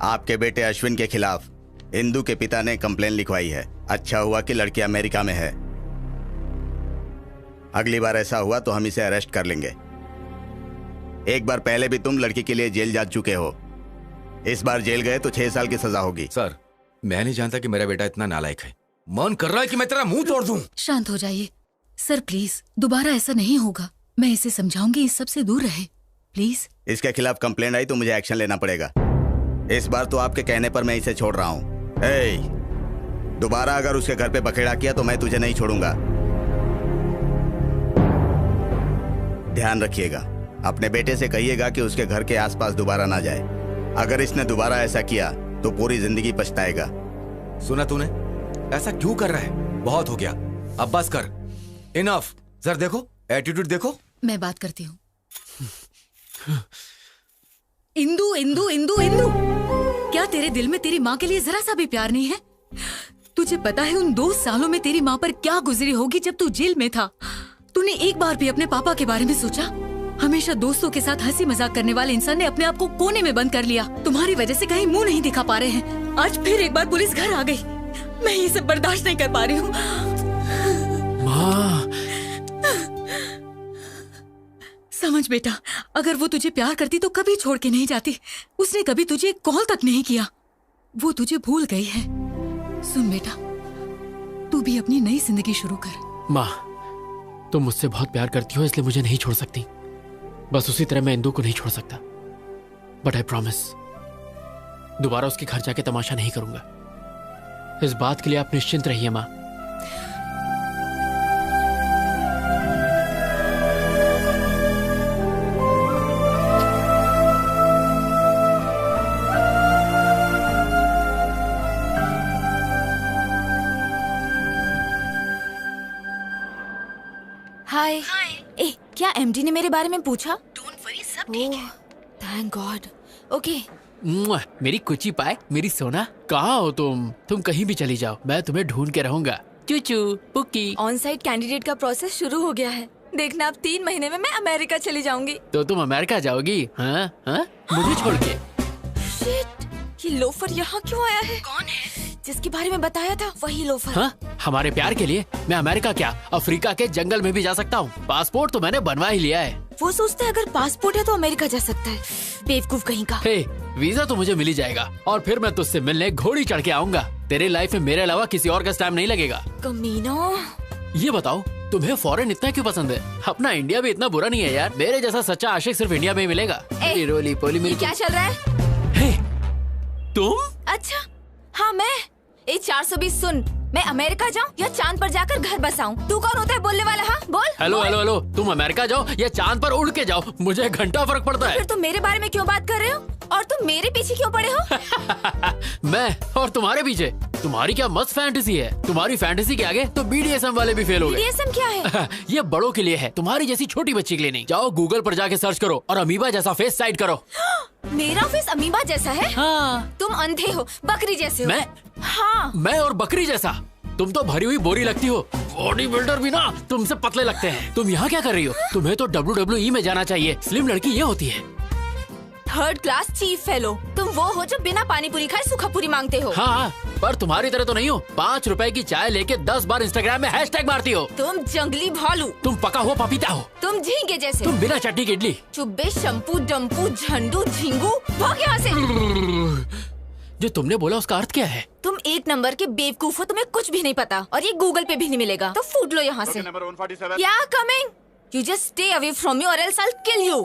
आपके बेटे अश्विन के खिलाफ इंदु के पिता ने कंप्लेन लिखवाई है। अच्छा हुआ कि लड़की अमेरिका में है। अगली बार ऐसा हुआ तो हम इसे अरेस्ट कर लेंगे। एक बार पहले भी तुम लड़की के लिए जेल जा चुके हो। इस बार जेल गए तो 6 साल की सजा होगी। सर, मैं नहीं जानता कि मेरा बेटा इतना नालायक है। मन कर रहा है कि मैं तेरा मुंह तोड़ दूं। शांत हो जाइए सर, प्लीज। दोबारा ऐसा नहीं होगा। मैं इसे समझाऊंगी, इस सब से दूर रहे प्लीज। इसके खिलाफ कंप्लेंट आई तो मुझे एक्शन लेना पड़ेगा। इस बार तो आपके कहने पर मैं इसे छोड़ रहा हूँ। दोबारा अगर उसके घर पे बखेड़ा किया तो मैं तुझे नहीं छोड़ूंगा। ध्यान रखिएगा। अपने बेटे से कहिएगा कि उसके घर के आसपास दोबारा ना जाए। अगर इसने दोबारा ऐसा किया तो पूरी जिंदगी पछताएगा। सुना तूने? ऐसा क्यों कर रहा है? बहुत हो गया, अब बस कर। इनफ। सर देखो, एटीट्यूड देखो। मैं बात करती हूँ। इंदु इंदु इंदु इंदु क्या तेरे दिल में तेरी माँ के लिए जरा सा भी प्यार नहीं है? तुझे पता है उन 2 सालों में तेरी माँ पर क्या गुजरी होगी जब तू जेल में था? तूने एक बार भी अपने पापा के बारे में सोचा? हमेशा दोस्तों के साथ हंसी मजाक करने वाले इंसान ने अपने आप को कोने में बंद कर लिया। तुम्हारी वजह से कहीं मुंह नहीं दिखा पा रहे हैं। आज फिर एक बार पुलिस घर आ गई। मैं ये सब बर्दाश्त नहीं कर पा रही हूँ। माँ, समझ बेटा, अगर वो तुझे प्यार करती तो कभी छोड़ के नहीं जाती। उसने कभी तुझे कॉल तक नहीं किया। वो तुझे भूल गई है। सुन बेटा, तू भी अपनी नई जिंदगी शुरू कर। माँ, तुम मुझसे बहुत प्यार करती हो इसलिए मुझे नहीं छोड़ सकती। बस उसी तरह मैं इंदु को नहीं छोड़ सकता। बट आई प्रॉमिस, दोबारा उसके घर जाके तमाशा नहीं करूंगा। इस बात के लिए आप निश्चिंत रहिए माँ। हाय। ए, क्या एमडी ने मेरे बारे में पूछा? डोंट वरी, सब ठीक है। Thank God. ओके। मेरी कुची पाए, मेरी सोना, कहाँ हो तुम? तुम कहीं भी चली जाओ, मैं तुम्हें ढूंढ के रहूंगा। चूचू पुक्की। ऑन साइट कैंडिडेट का प्रोसेस शुरू हो गया है। देखना, अब 3 महीने में मैं अमेरिका चली जाऊंगी। तो तुम अमेरिका जाओगी? हाँ हाँ, मुझे छोड़ के। शिट, ये लोफर यहाँ क्यों आया है? कौन है? जिसके बारे में बताया था वही लोफर। हाँ, हमारे प्यार के लिए मैं अमेरिका क्या, अफ्रीका के जंगल में भी जा सकता हूँ। पासपोर्ट तो मैंने बनवा ही लिया है। वो सोचता है अगर पासपोर्ट है तो अमेरिका जा सकता है। बेवकूफ कहीं का। हे, वीजा तो मुझे मिल ही जाएगा और फिर मैं तुझसे मिलने घोड़ी चढ़ के आऊंगा। तेरे लाइफ में मेरे अलावा किसी और का स्टैम्प नहीं लगेगा। कमीना। ये बताओ, तुम्हें फॉरेन इतना क्यों पसंद है? अपना इंडिया भी इतना बुरा नहीं है यार। मेरे जैसा सच्चा आशिक सिर्फ इंडिया में ही मिलेगा। रोली पोली मिल। क्या चल रहा है? तुम? अच्छा, हाँ मैं। 420 सुन, मैं अमेरिका जाऊँ या चांद पर जाकर घर बसाऊं? तू कौन होता है बोलने वाला? हाँ बोल। हेलो हेलो हेलो, तुम अमेरिका जाओ या चांद पर उड़ के जाओ, मुझे घंटा फर्क पड़ता है। फिर तुम मेरे बारे में क्यों बात कर रहे हो? और तुम मेरे पीछे क्यों पड़े हो? मैं और तुम्हारे पीछे? तुम्हारी क्या मस्त फैंटेसी है। तुम्हारी फैंटेसी के आगे तो BDSM वाले भी फेल हो गए। BDSM क्या है? ये बड़ों के लिए है, तुम्हारी जैसी छोटी बच्ची के लिए नहीं। जाओ गूगल पर जाके सर्च करो और अमीबा जैसा फेस साइड करो। मेरा फेस अमीबा जैसा है? हाँ। तुम अंधे हो, बकरी जैसे हो। मैं? हाँ। मैं और बकरी जैसा? तुम तो भरी हुई बोरी लगती हो। बॉडी बिल्डर भी ना तुमसे पतले लगते हैं। तुम यहाँ क्या कर रही हो? तुम्हें तो WWE में जाना चाहिए। स्लिम लड़की ये होती है। 3rd class chief fellow. तुम वो हो जो बिना पानी पूरी खाए सूखा पूरी मांगते हो। हाँ, पर तुम्हारी तरह तो नहीं हो। 5 रुपए की चाय लेके 10 बार इंस्टाग्राम में हैशटैग मारती हो। तुम जंगली भालू। तुम पका हुआ पपीता हो। तुम झींगे जैसे। तुम बिना चटनी की इडली। चुब्बे, शंपू, डम्पू, झंडू, झिंगू, भाग यहाँ से। जो तुमने बोला उसका अर्थ क्या है? तुम 1 नंबर के बेवकूफ हो, तुम्हें कुछ भी नहीं पता और ये गूगल पे भी नहीं मिलेगा, तो फूट लो यहाँ से। या coming, you just stay away from me और else I will kill you.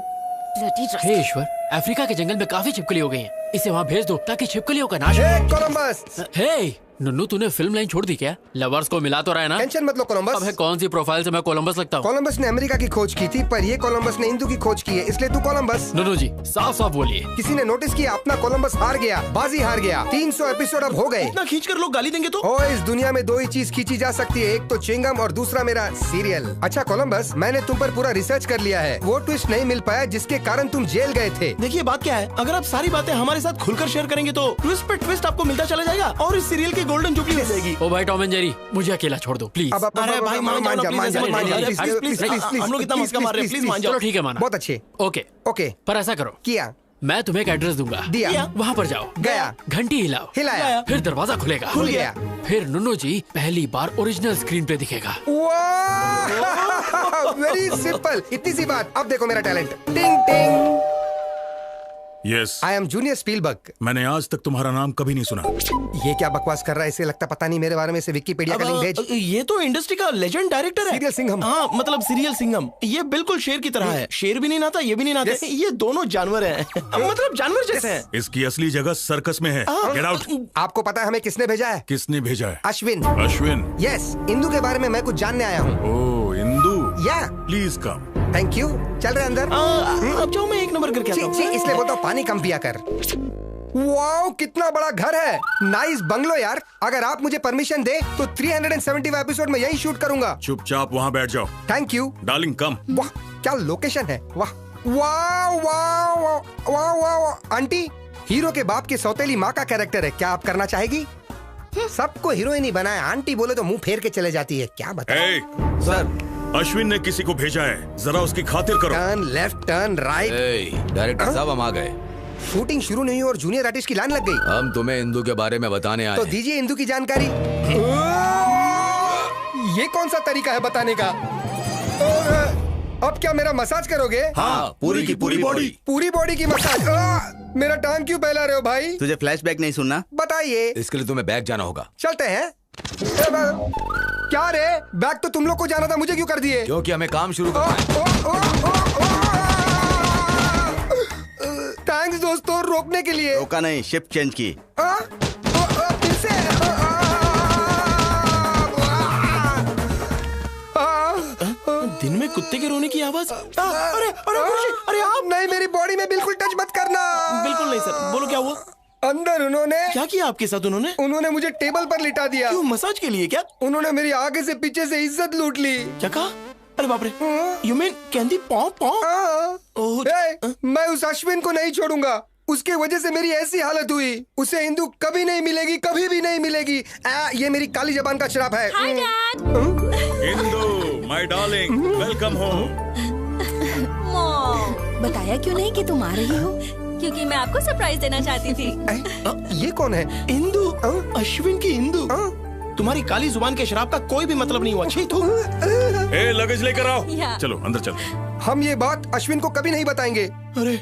हे ईश्वर, अफ्रीका के जंगल में काफी छिपकली हो गई हैं। इसे वहाँ भेज दो ताकि छिपकलियों का नाश हो। कोलंबस। हे नन्नू, तूने फिल्म लाइन छोड़ दी क्या? लवर्स को मिला तो रहा है ना? टेंशन मत लो कोलंबस। अब कौन सी प्रोफाइल से मैं कोलंबस लगता हूँ? कोलंबस ने अमेरिका की खोज की थी, पर ये कोलंबस ने हिंदू की खोज की है, इसलिए तू कोलंबस। नन्नू जी, साफ साफ बोलिए। किसी ने नोटिस किया अपना कोलंबस हार गया, बाजी हार गया। 300 एपिसोड अब हो गए। इतना खींच कर लोग गाली देंगे तो? ओ, इस दुनिया में 2 ही चीज खींची जा सकती है, एक तो च्युइंगम और दूसरा मेरा सीरियल। अच्छा कोलंबस, मैंने तुम पर पूरा रिसर्च कर लिया है। वो ट्विस्ट नहीं मिल पाया जिसके कारण तुम जेल गए थे। देखिए बात क्या है, अगर आप सारी बातें हमारे साथ खुलकर शेयर करेंगे तो ट्विस्ट पे ट्विस्ट आपको मिलता चला जाएगा और इस सीरियल की गोल्डन जुबली हो जाएगी। ओ भाई टॉम एंड जेरी, मुझे अकेला छोड़ दो प्लीज। अरे भाई मान जाओ प्लीज, हम लोग इतना मस्का मार रहे हैं, प्लीज मान जाओ। चलो ठीक है, माना। बहुत अच्छे। ओके ओके, पर ऐसा करो, किया। मैं तुम्हें एक एड्रेस दूंगा। दिया। वहाँ पर जाओ। गया। घंटी हिलाओ। हिलाया। फिर दरवाजा खुलेगा। खुल गया। फिर नुन्नू जी पहली बार ओरिजिनल स्क्रीन पे दिखेगा। वेरी सिंपल, इतनी सी बात। अब देखो मेरा टैलेंट। टिंग टिंग। Yes, I am junior Spielberg. मैंने आज तक तुम्हारा नाम कभी नहीं सुना। ये क्या बकवास कर रहा है? इसे लगता पता नहीं मेरे बारे में। से विकिपीडिया का लिंक भेज। ये तो इंडस्ट्री का लेजेंड डायरेक्टर है, सीरियल सिंघम। हाँ मतलब सीरियल सिंघम। ये बिल्कुल शेर की तरह है। शेर भी नहीं नाता, ये भी नहीं नाते। ये दोनों जानवर हैं। मतलब जानवर जैसे हैं। इसकी असली जगह सर्कस में है। Get out. आपको पता है हमें किसने भेजा है? किसने भेजा है? अश्विन। अश्विन? यस, इंदू के बारे में मैं कुछ जानने आया हूँ। ओह इंदू, या प्लीज कम। Thank you. चल रहे अंदर। अब जाओ, मैं 1 नंबर करके आता हूँ। इसलिए बोलता हूँ पानी कम पिया कर। वाओ, कितना बड़ा घर है। नाइस बंगलो यार। अगर आप मुझे परमिशन दे तो 375 एपिसोड में यही शूट करूंगा। चुपचाप वहाँ बैठ जाओ। थैंक यू डार्लिंग, कम। वाह क्या लोकेशन है। वाह वाह वाह वाह वाह। आंटी हीरो के बाप की सौतेली माँ का कैरेक्टर है, क्या आप करना चाहेगी? सबको हीरोइन ही बनाए, आंटी बोले तो मुंह फेर के चले जाती है, क्या बताएं? सर, अश्विन ने किसी को भेजा है, जरा उसकी खातिर करो। Turn left, turn right. Director साहब हम आ गए। शूटिंग शुरू नहीं हुई और जूनियर आर्टिस्ट की लाइन लग गई। हम तुम्हें इंदू के बारे में बताने आए तो हैं। दीजिए इंदू की जानकारी। ये कौन सा तरीका है बताने का? अब क्या मेरा मसाज करोगे? हाँ, पूरी की पूरी बॉडी। पूरी बॉडी की मसाज। मेरा टांग क्यों फैला रहे हो भाई? तुझे फ्लैशबैक नहीं सुनना? बताइए। इसके लिए तुम्हें बैग जाना होगा। चलते हैं। क्या रे, बैग तो तुम लोग को जाना था, मुझे क्यों कर दिए? क्योंकि हमें काम शुरू करना है। थैंक्स दोस्तों, रोकने के लिए। रोका नहीं, शिफ्ट चेंज की। फिर से। दिन में कुत्ते के रोने की आवाज। अरे अरे अरे आप नहीं, मेरी बॉडी में बिल्कुल टच मत करना। बिल्कुल नहीं सर, बोलो क्या हुआ? अंदर उन्होंने क्या किया आपके साथ? उन्होंने मुझे टेबल पर लिटा दिया। क्यों, मसाज के लिए क्या? उन्होंने मेरी आगे से पीछे से इज्जत लूट ली। क्या कहा? अरे बाप रे, यू मीन कैंडी पॉ पॉ? मैं उस अश्विन को नहीं छोड़ूंगा, उसके वजह से मेरी ऐसी हालत हुई। उसे इंदू कभी नहीं मिलेगी, कभी भी नहीं मिलेगी। ये मेरी काली जबान का श्राप है। Hi dad. Indu my darling, welcome home. बताया क्यों नहीं कि तुम आ रही हो? क्योंकि मैं आपको सरप्राइज देना चाहती थी। ये कौन है? इंदू, अश्विन की इंदू। तुम्हारी काली जुबान के शराब का कोई भी मतलब नहीं हुआ। छी तू। ए, लगेज लेकर आओ। चलो अंदर चलो। हम ये बात अश्विन को कभी नहीं बताएंगे। अरे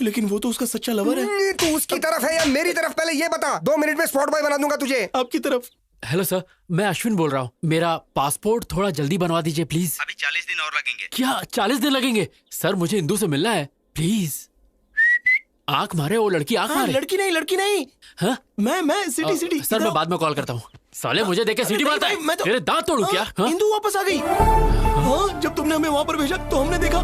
लेकिन वो तो उसका सच्चा लवर है। तू उसकी तरफ है या मेरी तरफ, पहले ये बता। 2 मिनट में स्पॉट बॉय बना दूंगा तुझे। आपकी तरफ। हेलो सर, मैं अश्विन बोल रहा हूँ। मेरा पासपोर्ट थोड़ा जल्दी बनवा दीजिए प्लीज। अभी 40 दिन और लगेंगे। क्या 40 दिन लगेंगे? सर मुझे इंदू से मिलना है प्लीज। आंख मारे वो लड़की, आंख मारे। लड़की नहीं। हाँ? मैं सिटी सर मैं बाद में कॉल करता हूँ। साले मुझे देख के सीटी मारता है। तेरे दांत तोड़ू क्या? इंदू वापस आ गई। हाँ, जब तुमने हमें वहाँ पर भेजा तो हमने देखा।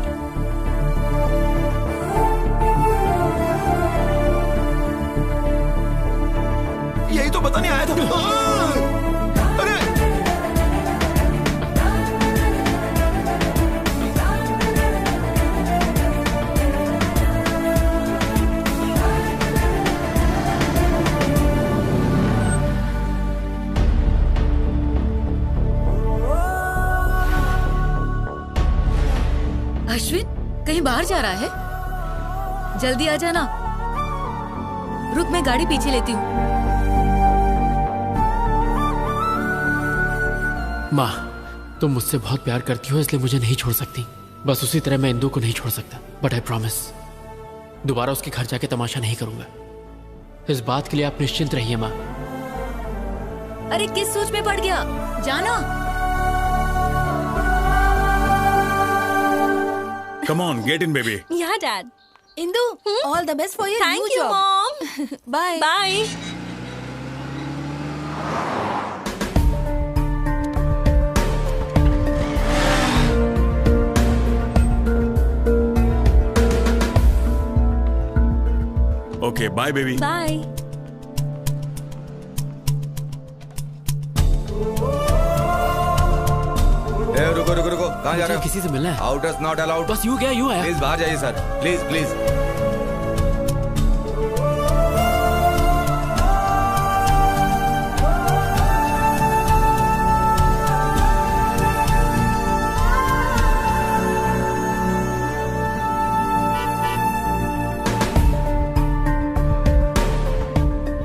यही तो बताने आया था। अरे अश्विन कहीं बाहर जा रहा है? जल्दी आ जाना। रुक, मैं गाड़ी पीछे लेती हूँ। माँ, तुम मुझसे बहुत प्यार करती हो, इसलिए मुझे नहीं छोड़ सकती। बस उसी तरह मैं इंदू को नहीं छोड़ सकता। बट आई प्रॉमिस, दोबारा उसके घर जाके तमाशा नहीं करूंगा। इस बात के लिए आप निश्चिंत रहिए माँ। अरे किस सोच में पड़ गया? जाना। Come on, get in, baby. Yeah, Dad. Indu, all the best for your Thank new you, job. Mom. Bye. Bye. Okay, bye, baby. Bye. रुको रुको रुको, कहाँ जा रहे हो? किसी से मिलना है। Outers not allowed. बस यूं क्या, यूं आया। प्लीज बाहर जाइए sir, please please.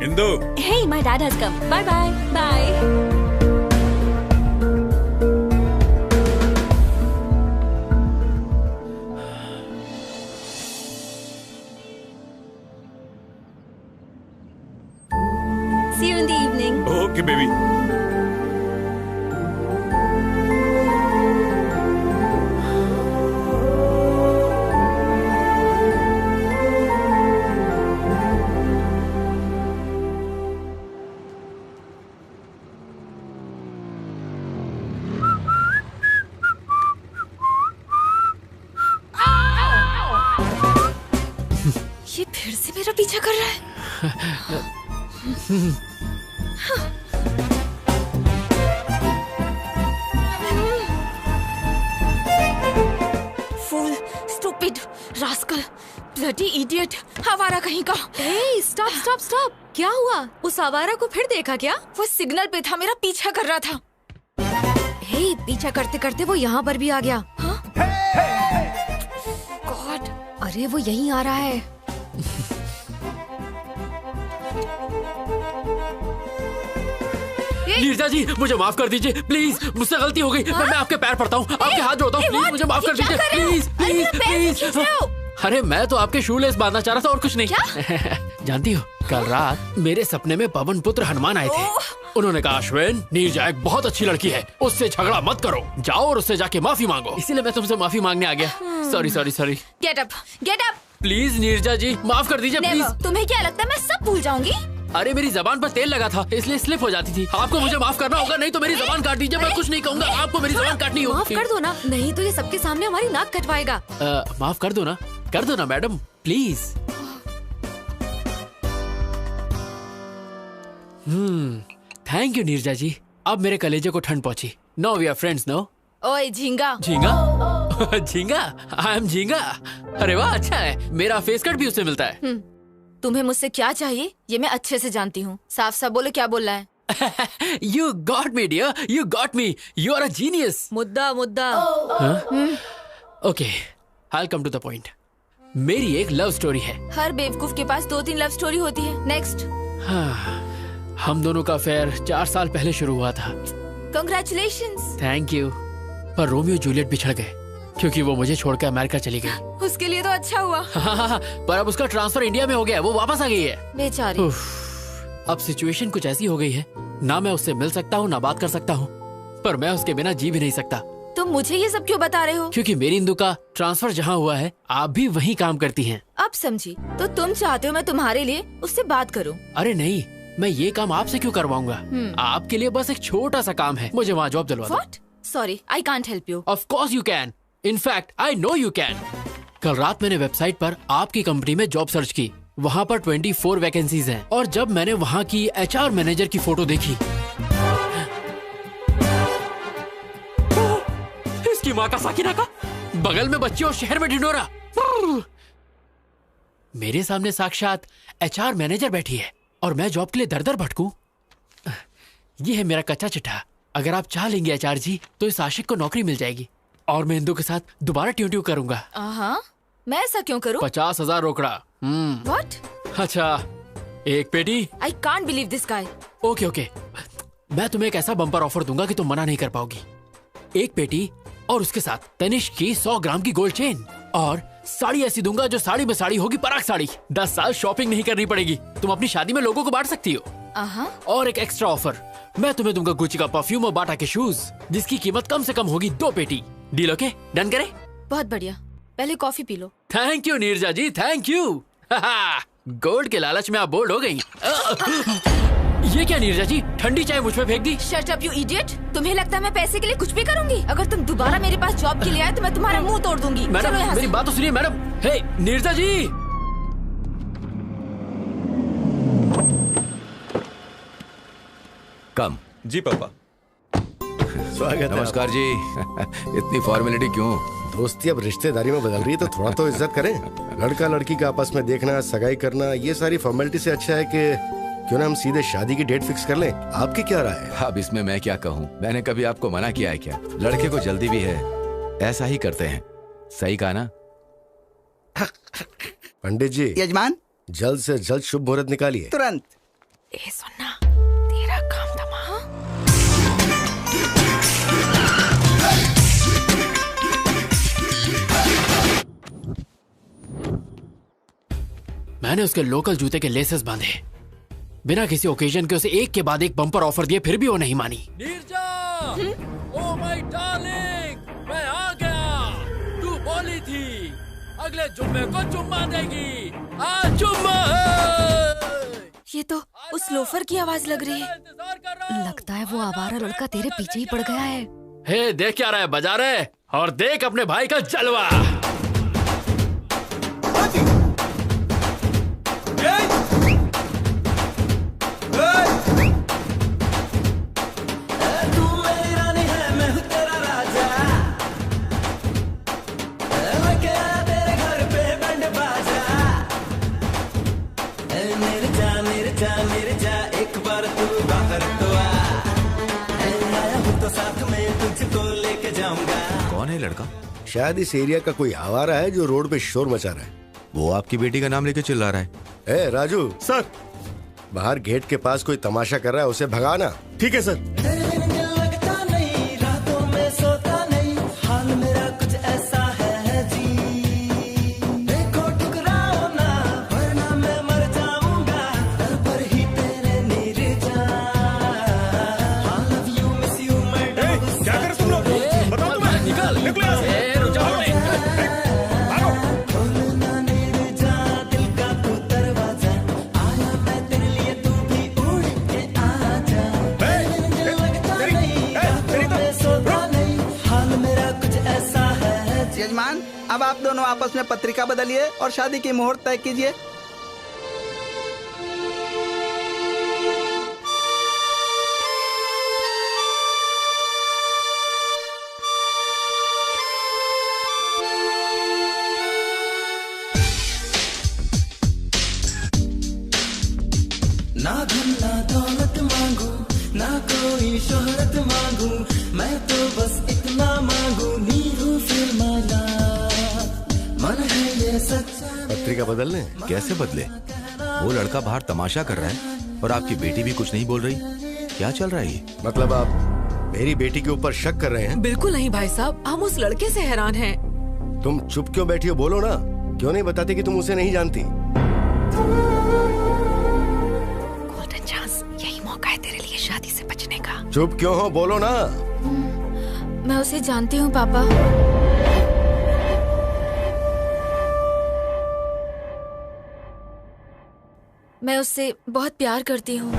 Indu. Hey, my dad has come. Bye bye. Bye. See you in the evening. Okay, baby. ये फिर से मेरा पीछा कर रहा है। Fool, stupid, rascal, bloody idiot, आवारा कहीं का। स्टॉप स्टॉप स्टॉप, क्या हुआ? उस आवारा को फिर देखा क्या? वो सिग्नल पे था, मेरा पीछा कर रहा था। हे, पीछा करते करते वो यहाँ पर भी आ गया। गॉड, अरे वो यहीं आ रहा है। नीरजा जी, मुझे माफ कर दीजिए प्लीज, मुझसे गलती हो गई। मैं आपके पैर पड़ता हूँ, आपके हाथ जोड़ता हूँ, प्लीज मुझे माफ कर दीजिए, प्लीज प्लीज प्लीज। अरे मैं तो आपके शूलेस बांधना चाह रहा था और कुछ नहीं। जानती हो, कल रात मेरे सपने में पवन पुत्र हनुमान आए थे। उन्होंने कहा, अश्विन, नीरजा एक बहुत अच्छी लड़की है, उससे झगड़ा मत करो, जाओ और उससे जाके माफी मांगो। इसीलिए मैं तुमसे माफी मांगने आ गया। Sorry sorry sorry. Get up, get up. Please Neerja ji, माफ कर दीजिए प्लीज। तुम्हें क्या लगता है मैं सब भूल जाऊंगी? अरे मेरी जबान पर तेल लगा था, इसलिए स्लिप हो जाती थी। आपको मुझे माफ करना होगा, नहीं तो मेरी जबान काट दीजिए। मैं कुछ नहीं कहूँगा, आपको मेरी जबान काटनी होगी। माफ कर दो ना, नहीं तो ये सबके सामने हमारी नाक कटवाएगा। माफ कर दो ना madam, please. Thank you Neerja ji, अब मेरे कलेजे को ठंड पहुंची। No we are friends no. ओए झींगा। झींगा? झींगा? आई एम झींगा। अरे वाह, अच्छा है, मेरा फेस कट भी उससे मिलता है। तुम्हें मुझसे क्या चाहिए ये मैं अच्छे से जानती हूँ। साफ साफ बोलो, क्या बोलना है? You got me dear, you got me, you are a genius. मुद्दा। Okay, I'll come to the point. मेरी एक लव स्टोरी है। हर बेवकूफ के पास 2-3 लव स्टोरी होती है। नेक्स्ट। हम दोनों का अफेयर 4 साल पहले शुरू हुआ था। Congratulations. Thank you. पर रोमियो जूलियट बिछड़ गए क्योंकि वो मुझे छोड़कर अमेरिका चली गई। उसके लिए तो अच्छा हुआ। पर अब उसका ट्रांसफर इंडिया में हो गया, वो वापस आ गई है। बेचारी। अब सिचुएशन कुछ ऐसी हो गई है, ना मैं उससे मिल सकता हूँ ना बात कर सकता हूँ, पर मैं उसके बिना जी भी नहीं सकता। तुम मुझे ये सब क्यों बता रहे हो? क्योंकि मेरी इंदु का ट्रांसफर जहाँ हुआ है, आप भी वहीं काम करती हैं। अब समझी, तो तुम चाहते हो मैं तुम्हारे लिए उससे बात करूँ? अरे नहीं, मैं ये काम आपसे क्यों करवाऊंगा? आपके लिए बस एक छोटा सा काम है, मुझे वहाँ जॉब दिलवा दो। What? Sorry, I can't help you. Of course you can. In fact, I know you can. कल रात मैंने वेबसाइट पर आपकी कंपनी में जॉब सर्च की, वहाँ पर 24 वैकेंसीज हैं, और जब मैंने वहाँ की HR मैनेजर की फोटो देखी, इसकी माँ का साकिना का, बगल में बच्ची और शहर में ढिंडोरा। मेरे सामने साक्षात HR मैनेजर बैठी है और मैं जॉब के लिए दर दर भटकूं। ये है मेरा कच्चा चिट्ठा। अगर आप चाह लेंगे HR जी, तो इस आशिक को नौकरी मिल जाएगी और मैं इंदु के साथ दोबारा ट्यून करूंगा। मैं ऐसा क्यों करूं? 50,000 रोकड़ा। What? अच्छा, एक पेटी। I can't believe this guy. Okay, मैं तुम्हें एक ऐसा बम्पर ऑफर दूंगा कि तुम मना नहीं कर पाओगी। एक पेटी और उसके साथ तनिष्क की 100 ग्राम की गोल्ड चेन, और साड़ी ऐसी दूंगा जो साड़ी में साड़ी होगी, पराग साड़ी। 10 साल शॉपिंग नहीं करनी पड़ेगी, तुम अपनी शादी में लोगों को बांट सकती हो। और एक एक्स्ट्रा ऑफर, मैं तुम्हें दूंगा गुची का परफ्यूम और बाटा के शूज, जिसकी कीमत कम से कम होगी 2 पेटी। Deal okay? डन करें? बहुत बढ़िया, पहले कॉफी पी लो। Thank you Neerja ji, thank you. Gold के लालच में आप बोल्ड हो गई। ये क्या नीरजा जी, ठंडी चाय मुझ पे फेंक दी? Shut up you idiot. तुम्हें लगता है मैं पैसे के लिए कुछ भी करूंगी? अगर तुम दोबारा मेरे पास जॉब के लिए आए तो मैं तुम्हारा मुंह तोड़ दूंगी। मैडम, मेरी बात तो सुनिए मैडम। हे नीरजा जी। कम। जी पापा। स्वागत है। नमस्कार जी। इतनी फॉर्मेलिटी क्यों? दोस्ती अब रिश्तेदारी में बदल रही है, तो थोड़ा तो इज्जत करें। लड़का लड़की का आपस में देखना, सगाई करना, ये सारी फॉर्मेलिटी से अच्छा है कि क्यों ना हम सीधे शादी की डेट फिक्स कर लें। आपकी क्या राय है? अब इसमें मैं क्या कहूँ, मैंने कभी आपको मना किया है क्या? लड़के को जल्दी भी है, ऐसा ही करते हैं। सही कहा ना? पंडित जी। यजमान, जल्द से जल्द शुभ मुहूर्त निकालिए। तुरंत। सुनना, तेरा काम तमाम। मैंने उसके लोकल जूते के लेसेस बांधे, बिना किसी ओकेजन के उसे एक के बाद एक बम्पर ऑफर दिए, फिर भी वो नहीं मानी। नीरजा, ओ माय डार्लिंग, मैं आ गया। तू बोली थी अगले जुम्मे को चुम्मा देगी, आज जुम्मा है। ये तो उस लोफर की आवाज लग रही है। लगता है वो आवारा लड़का तेरे पीछे ही पड़ गया है। हे देख क्या रहा है, बजा रहे, और देख अपने भाई का जलवा। मेरे जा एक बार तू बाहर तो आ, आया हूँ तो साथ में तुझको लेके जाऊंगा। कौन है लड़का? शायद इस एरिया का कोई आवारा है जो रोड पे शोर मचा रहा है। वो आपकी बेटी का नाम लेके चिल्ला रहा है। ए राजू सर, बाहर गेट के पास कोई तमाशा कर रहा है, उसे भगाना। ठीक है सर। लगता नहीं, रातों में सोता नहीं, हाल मेरा कुछ ऐसा है जी। देखो टुकराओ ना, वरना मैं मर जाऊंगा, दर पर ही तेरे Nirja. I love you, miss you, मैं क्या कर तुम लोग? बताओ तुम्हें। निकल यहाँ से। खोलना निर्जा दिल का तू दरवाजा, आया मैं तेरे लिए, तू भी उड़ के आजा। लगता नहीं, रातों में सोता नहीं, हाल मेरा कुछ ऐसा है जी। यजमान, अब आप दोनों आपस में पत्रिका बदलिए और शादी की मुहूर्त तय कीजिए। ना धन ना दौलत मांगू, ना कोई शोहरत मांगू, मैं तो बस इतना मांगू, नीरू फिर माला, मन है ये सच्चा। पत्रिका बदलने? कैसे बदले? वो लड़का बाहर तमाशा कर रहा है और आपकी बेटी भी कुछ नहीं बोल रही। क्या चल रहा है ये? मतलब आप मेरी बेटी के ऊपर शक कर रहे हैं? बिल्कुल नहीं भाई साहब, हम उस लड़के से हैरान हैं। तुम चुप क्यों बैठी हो? बोलो ना, क्यों नहीं बताते कि तुम उसे नहीं जानती? गोल्डन चांस, यही मौका है तेरे लिए शादी से बचने का। चुप क्यों हो? बोलो ना। मैं उसे जानती हूँ पापा। मैं उससे बहुत प्यार करती हूँ।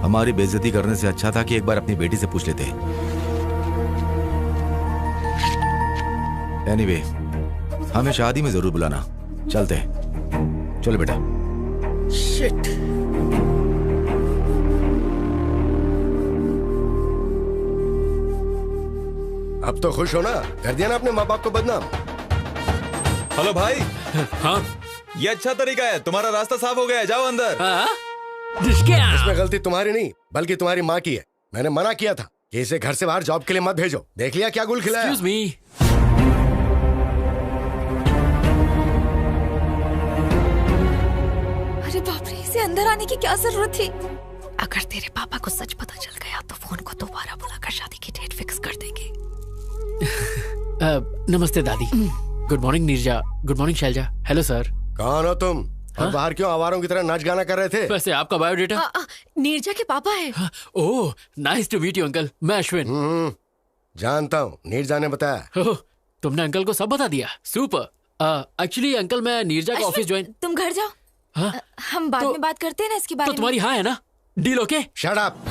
हमारी बेइज्जती करने से अच्छा था कि एक बार अपनी बेटी से पूछ लेते। एनीवे, हमें शादी में जरूर बुलाना। चलते हैं। चलो बेटा। शिट। अब तो खुश हो ना? कर दिया ना अपने माँ बाप को बदनाम। हेलो भाई। हाँ, ये अच्छा तरीका है, तुम्हारा रास्ता साफ हो गया है, जाओ अंदर। इसमें गलती तुम्हारी नहीं बल्कि तुम्हारी माँ की है। मैंने मना किया था कि इसे घर से बाहर जॉब के लिए मत भेजो। देख लिया क्या गुल खिलाया? Excuse me. अरे बाप रे, इसे अंदर आने की क्या जरूरत थी? अगर तेरे पापा को सच पता चल गया तो फोन को दोबारा बुलाकर शादी की डेट फिक्स कर देंगे। नमस्ते दादी। Good morning Neerja. Good morning Shailja. Hello sir. कौन हो तुम? और बाहर क्यों आवारों की तरह नाच गाना कर रहे थे? वैसे आपका बायोडेटा? नीरजा के पापा है। Oh, nice to meet you uncle. मैं अश्विन। जानता हूँ, नीरजा ने बताया। ओह, तुमने अंकल को सब बता दिया। सुपर। एक्चुअली अंकल, मैं नीरजा का ऑफिस ज्वाइन। तुम घर जाओ। हम बाद में बात करते हैं ना इसके बारे में। तो तुम्हारी हाँ है ना? Deal okay? Shut up.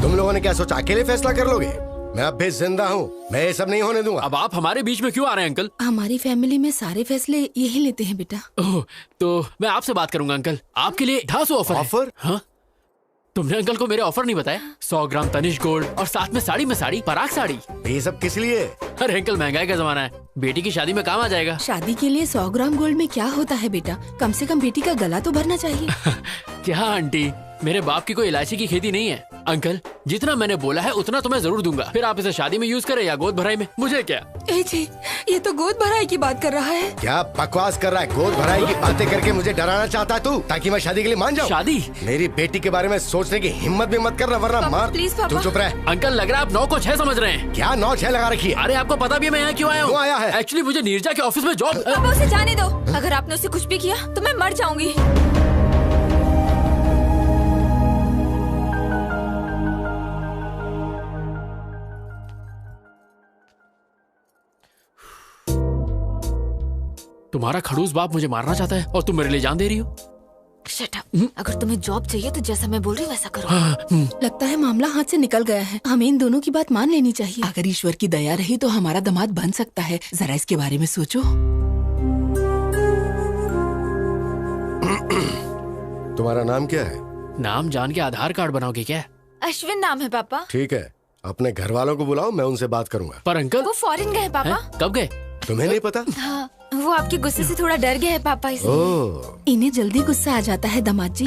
तुम लोगों ने क्या सोचा अकेले फैसला कर लोगे? मैं अब भी जिंदा हूँ, मैं ये सब नहीं होने दूंगा। अब आप हमारे बीच में क्यों आ रहे हैं अंकल? हमारी फैमिली में सारे फैसले यही लेते हैं बेटा। ओह, तो मैं आपसे बात करूंगा अंकल। आपके लिए 250 ऑफर। ऑफर? हाँ, तुमने अंकल को मेरे ऑफर नहीं बताया? 100 ग्राम तनिष्क गोल्ड और साथ में साड़ी में साड़ी, पराग साड़ी। ये सब किस लिए? अरे अंकल, महंगाई का जमाना है, बेटी की शादी में काम आ जाएगा। शादी के लिए 100 ग्राम गोल्ड में क्या होता है बेटा? कम से कम बेटी का गला तो भरना चाहिए। क्या आंटी, मेरे बाप की कोई इलायची की खेती नहीं है। अंकल, जितना मैंने बोला है उतना तो मैं जरूर दूंगा। फिर आप इसे शादी में यूज करें या गोद भराई में, मुझे क्या। ए जी, ये तो गोद भराई की बात कर रहा है। क्या बकवास कर रहा है? गोद भराई की बातें करके मुझे डराना चाहता है तू, ताकि मैं शादी के लिए मान जाऊं? शादी? मेरी बेटी के बारे में सोचने की हिम्मत भी मत करना, वरना मार। प्लीज पापा। तू चुप रह। अंकल, लग रहा है आप 9 को 6 समझ रहे हैं। क्या 9-6 लगा रखी है? अरे आपको पता भी है मैं यहाँ क्यों आया हूँ? क्यों आया है? एक्चुअली मुझे नीरजा के ऑफिस में जॉब। पापा, उसे जाने दो। अगर आपने उसे कुछ भी किया तो मैं मर जाऊंगी। तुम्हारा खड़ूस बाप मुझे मारना चाहता है और तुम मेरे लिए जान दे रही हो। Shut up. अगर तुम्हें जॉब चाहिए तो जैसा मैं बोल रही हूँ वैसा करो। लगता है मामला हाथ से निकल गया है। हमें इन दोनों की बात मान लेनी चाहिए। अगर ईश्वर की दया रही तो हमारा दामाद बन सकता है। जरा इसके बारे में सोचो। तुम्हारा नाम क्या है? नाम जान के आधार कार्ड बनाओगे क्या? अश्विन नाम है पापा। ठीक है, अपने घर वालों को बुलाओ, मैं उनसे बात करूंगा। पर अंकल, वो फॉरेन गए पापा। कब गए? तुम्हें नहीं पता? हाँ। वो आपके गुस्से से थोड़ा डर गया है पापा, इसलिए। इन्हें जल्दी गुस्सा आ जाता है दामाद जी।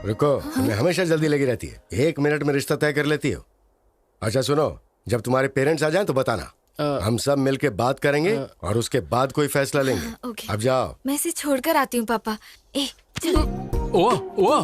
रुको, तुम्हें हमेशा जल्दी लगी रहती है, 1 मिनट में रिश्ता तय कर लेती हो। अच्छा सुनो, जब तुम्हारे पेरेंट्स आ जाएं तो बताना, हम सब मिलके बात करेंगे और उसके बाद कोई फैसला लेंगे। अब जाओ। मैं इसे छोड़कर आती हूँ पापा। चलो। ओ,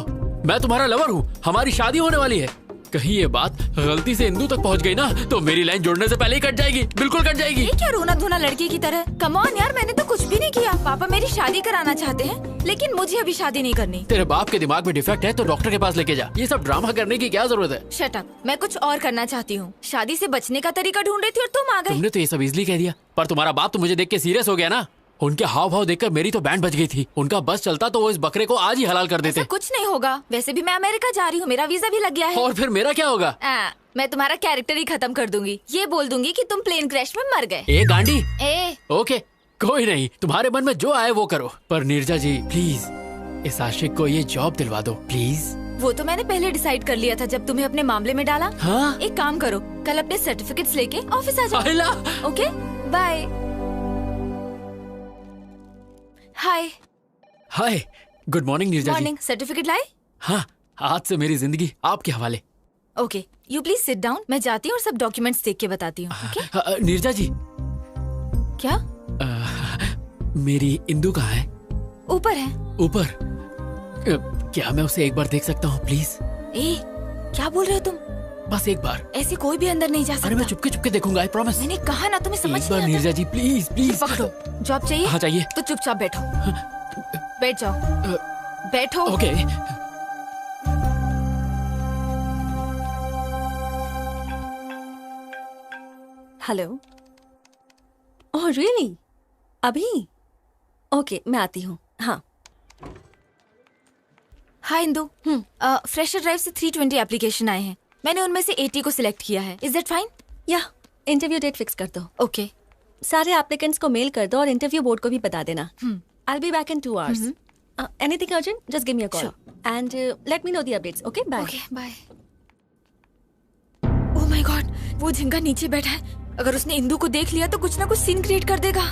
मैं तुम्हारा लवर हूँ, हमारी शादी होने वाली है। कहीं ये बात गलती से इंदू तक पहुंच गई ना तो मेरी लाइन जोड़ने से पहले ही कट जाएगी, बिल्कुल कट जाएगी। ये क्या रोना धोना लड़की की तरह? कम ऑन यार, मैंने तो कुछ भी नहीं किया। पापा मेरी शादी कराना चाहते हैं, लेकिन मुझे अभी शादी नहीं करनी। तेरे बाप के दिमाग में डिफेक्ट है तो डॉक्टर के पास लेके जा। ये सब ड्रामा करने की क्या जरूरत है? शट अप, मैं कुछ और करना चाहती हूँ। शादी से बचने का तरीका ढूंढ रही थी और तुम आ गए। तुमने तो ये सब इजली कह दिया, पर तुम्हारा बाप तो मुझे देख के सीरियस हो गया ना। उनके हाव भाव देखकर मेरी तो बैंड बज गई थी। उनका बस चलता तो वो इस बकरे को आज ही हलाल कर देते। कुछ नहीं होगा, वैसे भी मैं अमेरिका जा रही हूँ, मेरा वीजा भी लग गया है। और फिर मेरा क्या होगा? मैं तुम्हारा कैरेक्टर ही खत्म कर दूंगी। ये बोल दूंगी कि तुम प्लेन क्रैश में मर गए। ए गांडी। ओके, कोई नहीं, तुम्हारे मन में जो आए वो करो, पर नीरजा जी प्लीज इस आशिक को ये जॉब दिलवा दो प्लीज। वो तो मैंने पहले डिसाइड कर लिया था जब तुम्हें अपने मामले में डाला। हाँ? एक काम करो, कल अपने सर्टिफिकेट्स लेके ऑफिस आ जाओ। Okay bye. Hi, good morning Neerja ji. Morning. Certificate लाए? हाँ, आज से मेरी जिंदगी आपके हवाले। Okay, you please sit down. मैं जाती हूँ और सब डॉक्यूमेंट्स देख के बताती हूँ। ओके? नीरजा जी। क्या? मेरी इंदू कहाँ है? ऊपर है। ऊपर? क्या मैं उसे एक बार देख सकता हूँ प्लीज? क्या बोल रहे हो तुम? बस एक बार। ऐसे कोई भी अंदर नहीं जा सकता। अरे मैं चुपके चुपके देखूंगा, आई प्रॉमिस। मैंने कहा ना, तुम्हें समझ नहीं आता। नीरजा जी प्लीज प्लीज। पकड़ो। जॉब चाहिए? हाँ चाहिए। तो चुपचाप बैठो। बैठ जाओ। बैठो। ओके। हेलो। Oh really? अभी? ओके, मैं आती हूँ। हाँ। हाय इंदू। फ्रेशर ड्राइव से 320 एप्लीकेशन आए हैं। मैंने उनमें से 80 को सिलेक्ट किया है। Is that fine? या इंटरव्यू डेट फिक्स कर दो। ओके। सारे एप्लीकेंट्स को मेल कर दो और इंटरव्यू बोर्ड को भी बता देना। आई will be back in 2 hours. Anything urgent? Just give me a call. Sure. And let me know the updates. Okay? Bye. Okay, bye. Oh my God, वो झिंगा नीचे बैठा है। अगर उसने इंदू को देख लिया तो कुछ ना कुछ सीन क्रिएट कर देगा।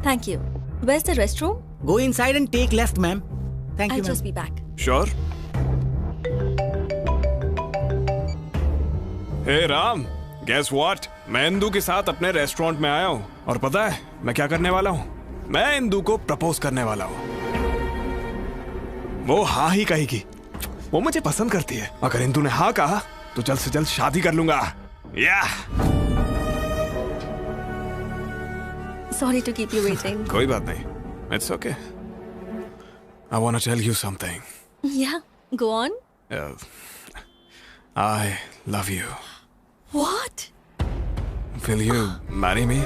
Thank you. Where's the restroom? Go inside and take left, ma'am. Thank you, I'll ma'am. just be back. Sure. Hey Ram, Guess what? मैं इंदू के साथ अपने रेस्टोरेंट में आया हूँ और पता है मैं क्या करने वाला हूँ? मैं इंदू को प्रपोज करने वाला हूँ। वो हाँ ही कहेगी। वो मुझे पसंद करती है। अगर इंदू ने हाँ कहा तो जल्द से जल्द शादी कर लूंगा। Sorry to keep you waiting. कोई बात नहीं। It's okay. I want to tell you something. Yeah, go on. I love you. What? Will you marry me?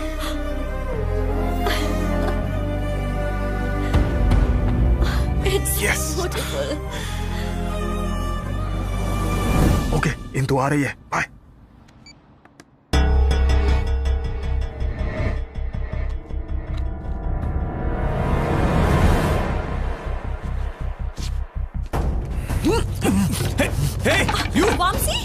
It's beautiful. Okay, Indu आ रही है। Bye. Hey, you! Vamsi?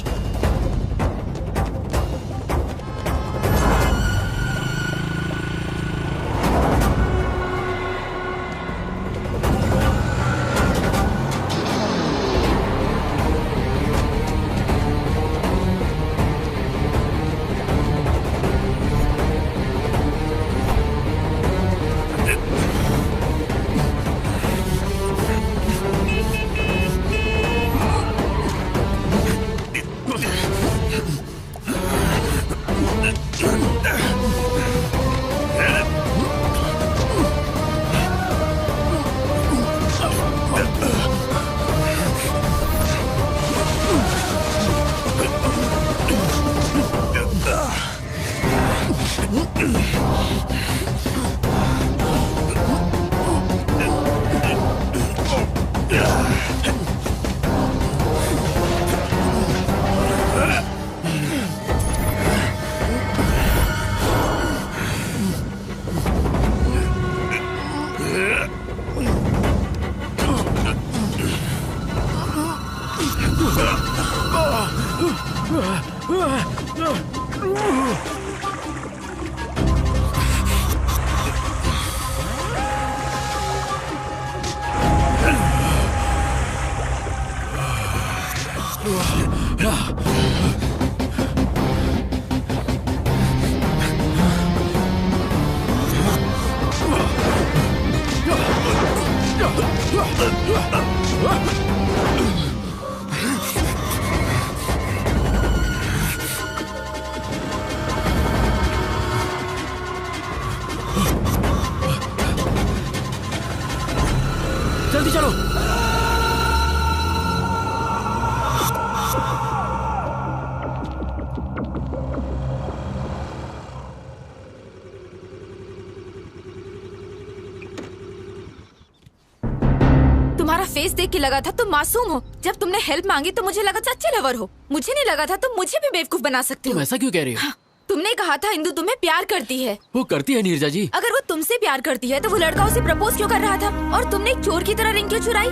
जल्दी चलो। तुम्हारा फेस देख के लगा था तुम मासूम हो। जब तुमने हेल्प मांगी तो मुझे लगा था अच्छे लवर हो। मुझे नहीं लगा था तुम मुझे भी बेवकूफ बना सकते हो। तुम ऐसा क्यों कह रही हो? हाँ, तुमने कहा था इंदू तुम्हें प्यार करती है। वो करती है नीरजा जी। अगर वो तुमसे प्यार करती है तो वो लड़का उसे प्रपोज क्यों कर रहा था? और तुमने एक चोर की तरह रिंग क्यों चुराई?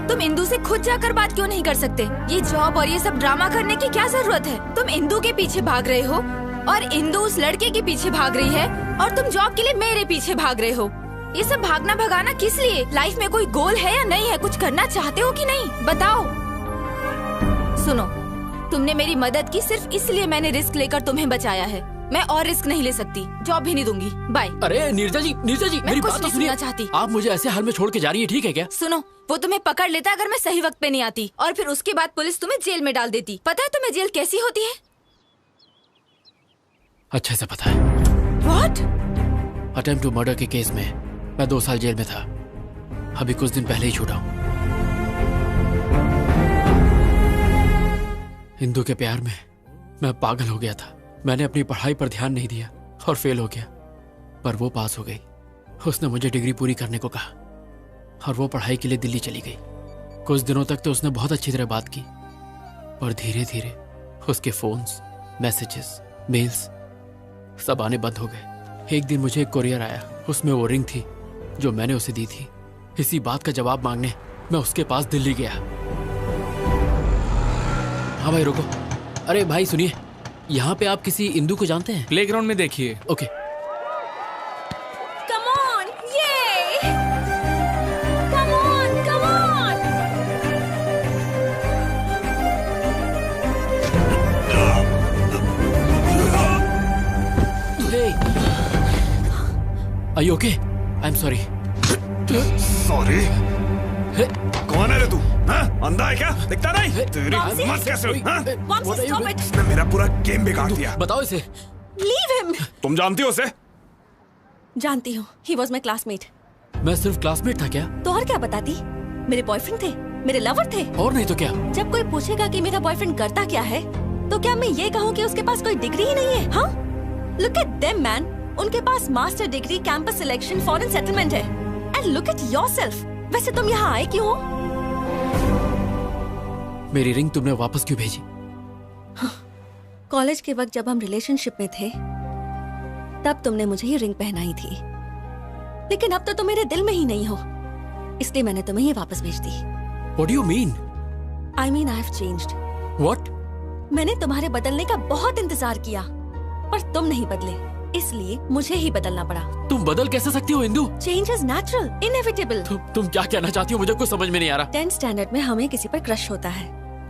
तुम इंदू से खुद जाकर बात क्यों नहीं कर सकते? ये जॉब और ये सब ड्रामा करने की क्या जरूरत है? तुम इंदू के पीछे भाग रहे हो और इंदू उस लड़के के पीछे भाग रही है और तुम जॉब के लिए मेरे पीछे भाग रहे हो। ये सब भागना भगाना किस लिए? लाइफ में कोई गोल है या नहीं है? कुछ करना चाहते हो कि नहीं? बताओ। सुनो, तुमने मेरी मदद की सिर्फ इसलिए मैंने रिस्क लेकर तुम्हें बचाया है। मैं और रिस्क नहीं ले सकती। जॉब भी नहीं दूंगी। बाय। अरे नीरजा जी मेरी बात तो सुनिए। चाहती आप मुझे ऐसे हाल में छोड़ के जा रही है, ठीक है क्या? सुनो, वो तुम्हें पकड़ लेता अगर मैं सही वक्त पे नहीं आती, और फिर उसके बाद पुलिस तुम्हें जेल में डाल देती। पता है तुम्हें जेल कैसी होती है? अच्छे से पता है। What? अटेम्प्ट टू मर्डर के केस में मैं 2 साल जेल में था। अभी कुछ दिन पहले ही छूटा हूं। हिंदू के प्यार में मैं पागल हो गया था। मैंने अपनी पढ़ाई पर ध्यान नहीं दिया और फेल हो गया, पर वो पास हो गई। उसने मुझे डिग्री पूरी करने को कहा और वो पढ़ाई के लिए दिल्ली चली गई। कुछ दिनों तक तो उसने बहुत अच्छी तरह बात की, पर धीरे धीरे उसके फोन्स, मैसेजेस, मेल्स सब आने बंद हो गए। एक दिन मुझे एक कोरियर आया, उसमें वो रिंग थी जो मैंने उसे दी थी। इसी बात का जवाब मांगने मैं उसके पास दिल्ली गया। हाँ भाई रुको। अरे भाई सुनिए, यहाँ पे आप किसी इंदू को जानते हैं? प्लेग्राउंड में देखिए। Okay. Come on, yay! Come on, come on! Are you okay? I'm sorry. Sorry. कौन है रे तू? हाँ? अंधा है क्या? दिखता नहीं? तेरी हिम्मत कैसे हुई? हाँ? इसने मेरा पूरा गेम बिगाड़ दिया। बताओ इसे। Leave him. तुम जानती हो उसे? जानती हूँ। He was my classmate. मैं सिर्फ क्लासमेट था क्या? तो और क्या बताती? मेरे बॉयफ्रेंड थे, मेरे लवर थे। और नहीं तो क्या? जब कोई पूछेगा कि मेरा बॉयफ्रेंड करता क्या है, तो क्या मैं ये कहूँ कि उसके पास कोई डिग्री ही नहीं है? हाँ? Look at them, man. उनके पास master degree, campus selection, foreign settlement है। And look at yourself. वैसे तुम यहाँ आए क्यों? मेरी रिंग तुमने वापस क्यों भेजी? कॉलेज के वक्त जब हम रिलेशनशिप में थे, तब तुमने मुझे ये रिंग पहनाई थी। लेकिन अब तो तुम मेरे दिल में ही नहीं हो, इसलिए मैंने तुम्हें ये वापस भेज दी। What do you mean? I mean I have changed. What? मैंने तुम्हारे बदलने का बहुत इंतजार किया, पर तुम नहीं बदले, इसलिए मुझे ही बदलना पड़ा। तुम बदल कैसे सकती हो Indu? Change is natural, inevitable. तुम क्या कहना चाहती हो? मुझे कुछ समझ में नहीं आ रहा। 10th स्टैंडर्ड में हमें किसी पर क्रश होता है,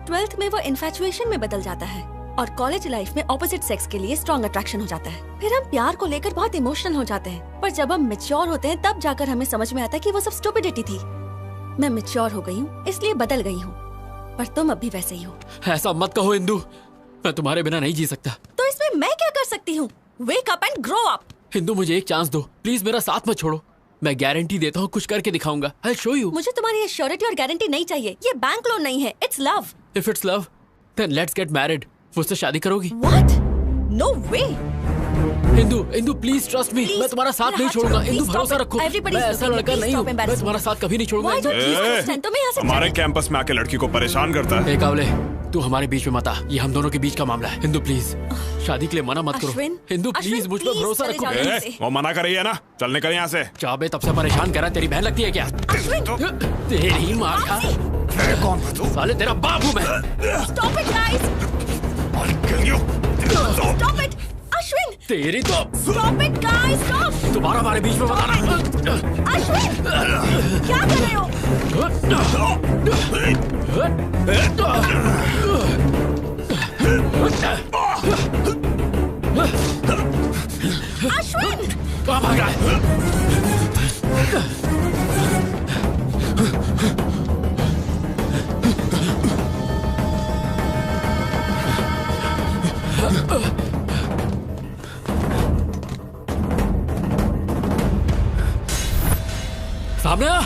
12th में वो इन्फैचुएशन में बदल जाता है, और कॉलेज लाइफ में ऑपोजिट सेक्स के लिए स्ट्रॉन्ग अट्रैक्शन हो जाता है। फिर हम प्यार को लेकर बहुत इमोशनल हो जाते हैं, पर जब हम मैच्योर होते हैं तब जाकर हमें समझ में आता है कि वो सब स्टुपिडिटी थी। मैं मैच्योर हो गई हूँ, इसलिए बदल गई हूँ, पर तुम अब भी वैसे ही हो। ऐसा मत कहो इंदु, मैं तुम्हारे बिना नहीं जी सकता। तो इसमें मैं क्या कर सकती हूँ? Wake up and grow up. Indu मुझे एक चांस दो, प्लीज मेरा साथ मत छोड़ो। मैं गारंटी देता हूँ, कुछ करके दिखाऊंगा। I'll show you. मुझे तुम्हारी ये श्योरिटी और गारंटी नहीं चाहिए, ये बैंक लोन नहीं है, it's love. If it's love, then let's get married. मुझसे शादी करोगी? What? No way. Indu please trust me, मैं तुम्हारा साथ नहीं छोड़ूंगा। इंदु भरोसा रखो, मैं ऐसा लड़का नहीं हूँ, मैं तुम्हारा साथ कभी नहीं छोड़ूंगा। हमारे कैंपस में आके लड़की को परेशान करता है। कावले, तू हमारे बीच में मत आ, ये हम दोनों के बीच का मामला है। इंदु प्लीज, शादी के लिए मना मत करो। इंदु प्लीज, मुझ पर भरोसा रखो। वो मना कर रही है ना, चल निकल यहाँ से। चाबे तब से परेशान कर रहा है, तेरी बहन लगती है क्या? तेरी माँ का कौन है तू? साले तेरा बाप हूँ मैं। Stop it, guys. Stop it. Ashwin! तेरी तो Stop it, guys! Stop! दोबारा हमारे बीच में बताना। अश्विन! क्या कर रहे हो? अश्विन! कहाँ भाग रहा है? सामने आ।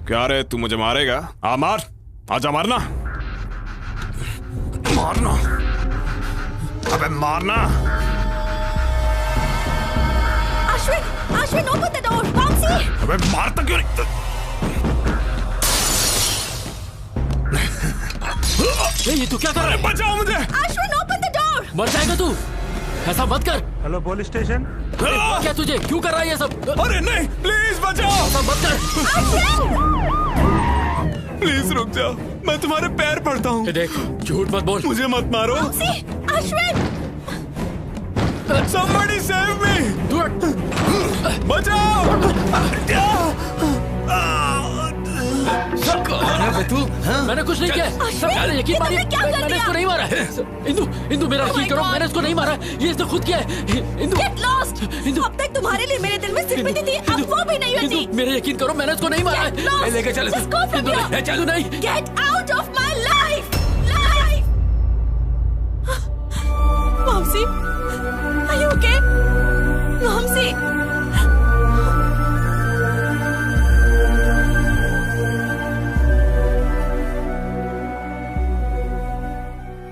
क्या रे, तू मुझे मारेगा? आ मार, आजा मारना, मारना, अबे मारना। Ashwin, open the door, Vamsi! अबे मारता क्यों नहीं? ये तू क्या कर रहा है? बचाओ मुझे! Ashwin, open the door! मर जाएगा तू, ऐसा मत कर। Hello police station. क्या तुझे क्यों कर रहा है ये सब? अरे नहीं, प्लीज बचाओ! ऐसा मत कर। प्लीज रुक जाओ, मैं तुम्हारे पैर पड़ता हूँ। देख, झूठ मत बोल। मुझे मत मारो। अश्विन! Somebody save me! बचाओ! कौन है तू? मैंने कुछ नहीं किया। मैंने यकीन मानिए, मैंने इसको नहीं मारा। इंदु मेरा यकीन करो, मैंने इसको नहीं मारा, ये इसने खुद किया है। Indu Get lost! अब तक तुम्हारे लिए मेरे दिल में सिंपैथी थी, अब वो भी नहीं होती। मेरे यकीन करो, मैंने इसको नहीं मारा। लेके चल, Just go from here. चलो नहीं। Get out of my life! Vamsi, are you okay? Vamsi!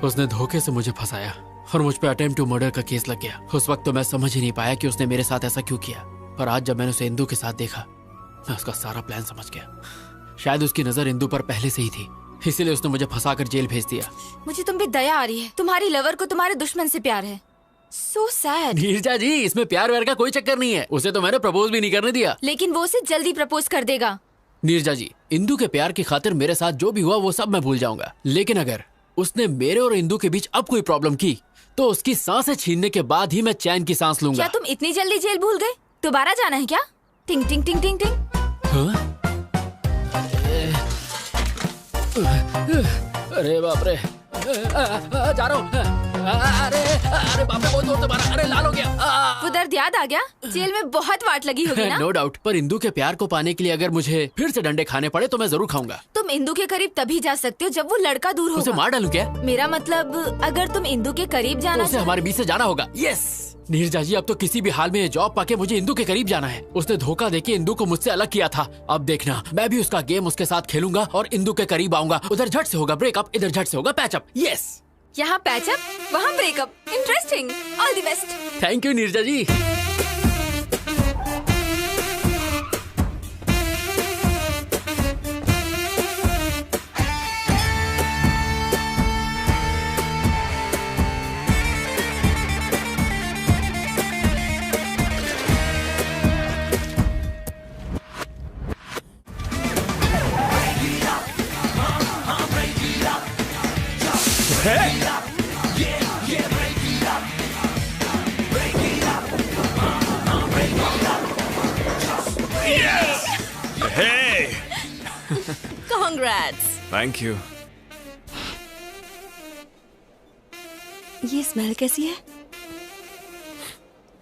उसने धोखे से मुझे फंसाया और मुझ पे अटेम्प्ट टू मर्डर का केस लग गया। उस वक्त तो मैं समझ ही नहीं पाया कि उसने मेरे साथ ऐसा क्यों किया, पर आज जब मैंने उसे इंदु के साथ देखा, मैं उसका सारा प्लान समझ गया। शायद उसकी नजर इंदु पर पहले से ही थी, इसीलिए उसने मुझे फंसाकर जेल भेज दिया। मुझे तुम पे दया आ रही है, तुम्हारी लवर को तुम्हारे दुश्मन से प्यार है। So sad. नीरजा जी, इसमें प्यार व्यार का कोई चक्कर नहीं है, उसे तो मैंने प्रपोज भी नहीं करने दिया। लेकिन वो उसे जल्दी प्रपोज कर देगा। नीरजा जी, इंदु के प्यार की खातिर मेरे साथ जो भी हुआ वो सब मैं भूल जाऊंगा, लेकिन अगर उसने मेरे और इंदु के बीच अब कोई प्रॉब्लम की तो उसकी सांसें छीनने के बाद ही मैं चैन की सांस लूंगा। क्या तुम इतनी जल्दी जेल भूल गए? दोबारा जाना है क्या? टिंग टिंग टिंग टिंग टिंग। अरे बाप रे, जा रहा हूँ। अरे अरे बाप रे, बहुत जोर से मारा, अरे लाल हो गया। वो दर्द याद आ गया? जेल में बहुत वाट लगी होगी ना? नो डाउट, पर इंदू के प्यार को पाने के लिए अगर मुझे फिर से डंडे खाने पड़े तो मैं जरूर खाऊंगा। तुम इंदू के करीब तभी जा सकते हो जब वो लड़का दूर होगा। उसे मार डालूं क्या? मेरा मतलब अगर तुम इंदू के करीब जाना तो उसे हमारे बीच से जाना होगा। यस नीरजा जी, अब तो किसी भी हाल में ये जॉब पाके मुझे इंदू के करीब जाना है। उसने धोखा देके इंदू को मुझसे अलग किया था। अब देखना, मैं भी उसका गेम उसके साथ खेलूंगा और इंदू के करीब आऊंगा। उधर झट से होगा ब्रेकअप, इधर झट से होगा पैचअप। यस, यहाँ पैचअप, वहाँ breakup. Interesting. All the best. Thank you Neerja ji. Congrats. Thank you. ये स्मेल कैसी है?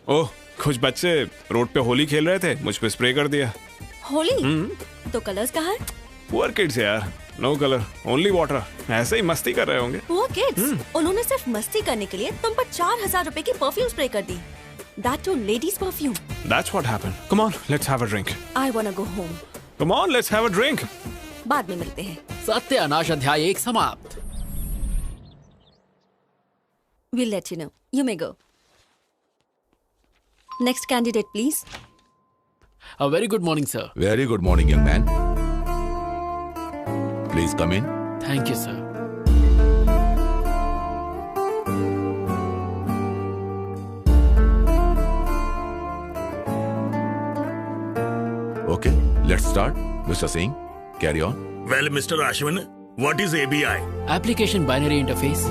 ओह, कुछ बच्चे रोड पे होली खेल रहे थे, मुझ पे स्प्रे कर दिया। होली? तो कलर्स कहाँ हैं? पुअर किड्स यार, नो कलर, ओनली वाटर। ऐसे ही मस्ती कर रहे होंगे। Poor kids? उन्होंने सिर्फ मस्ती करने के लिए तुम पर 4000 रुपए की परफ्यूम स्प्रे कर दी। That too ladies perfume. That's what happened. Come on, let's have a drink. I wanna go home. Come on, let's have a drink. बाद में मिलते हैं। सत्यानाश अध्याय 1 समाप्त। We'll let you know. You may go. Next candidate, please. A very good morning, sir. Very good morning, young man. Please come in. Thank you, sir. Okay, let's start. Mr. Singh, carry on. Well, Mr. Ashwin, what is ABI? Application Binary Interface.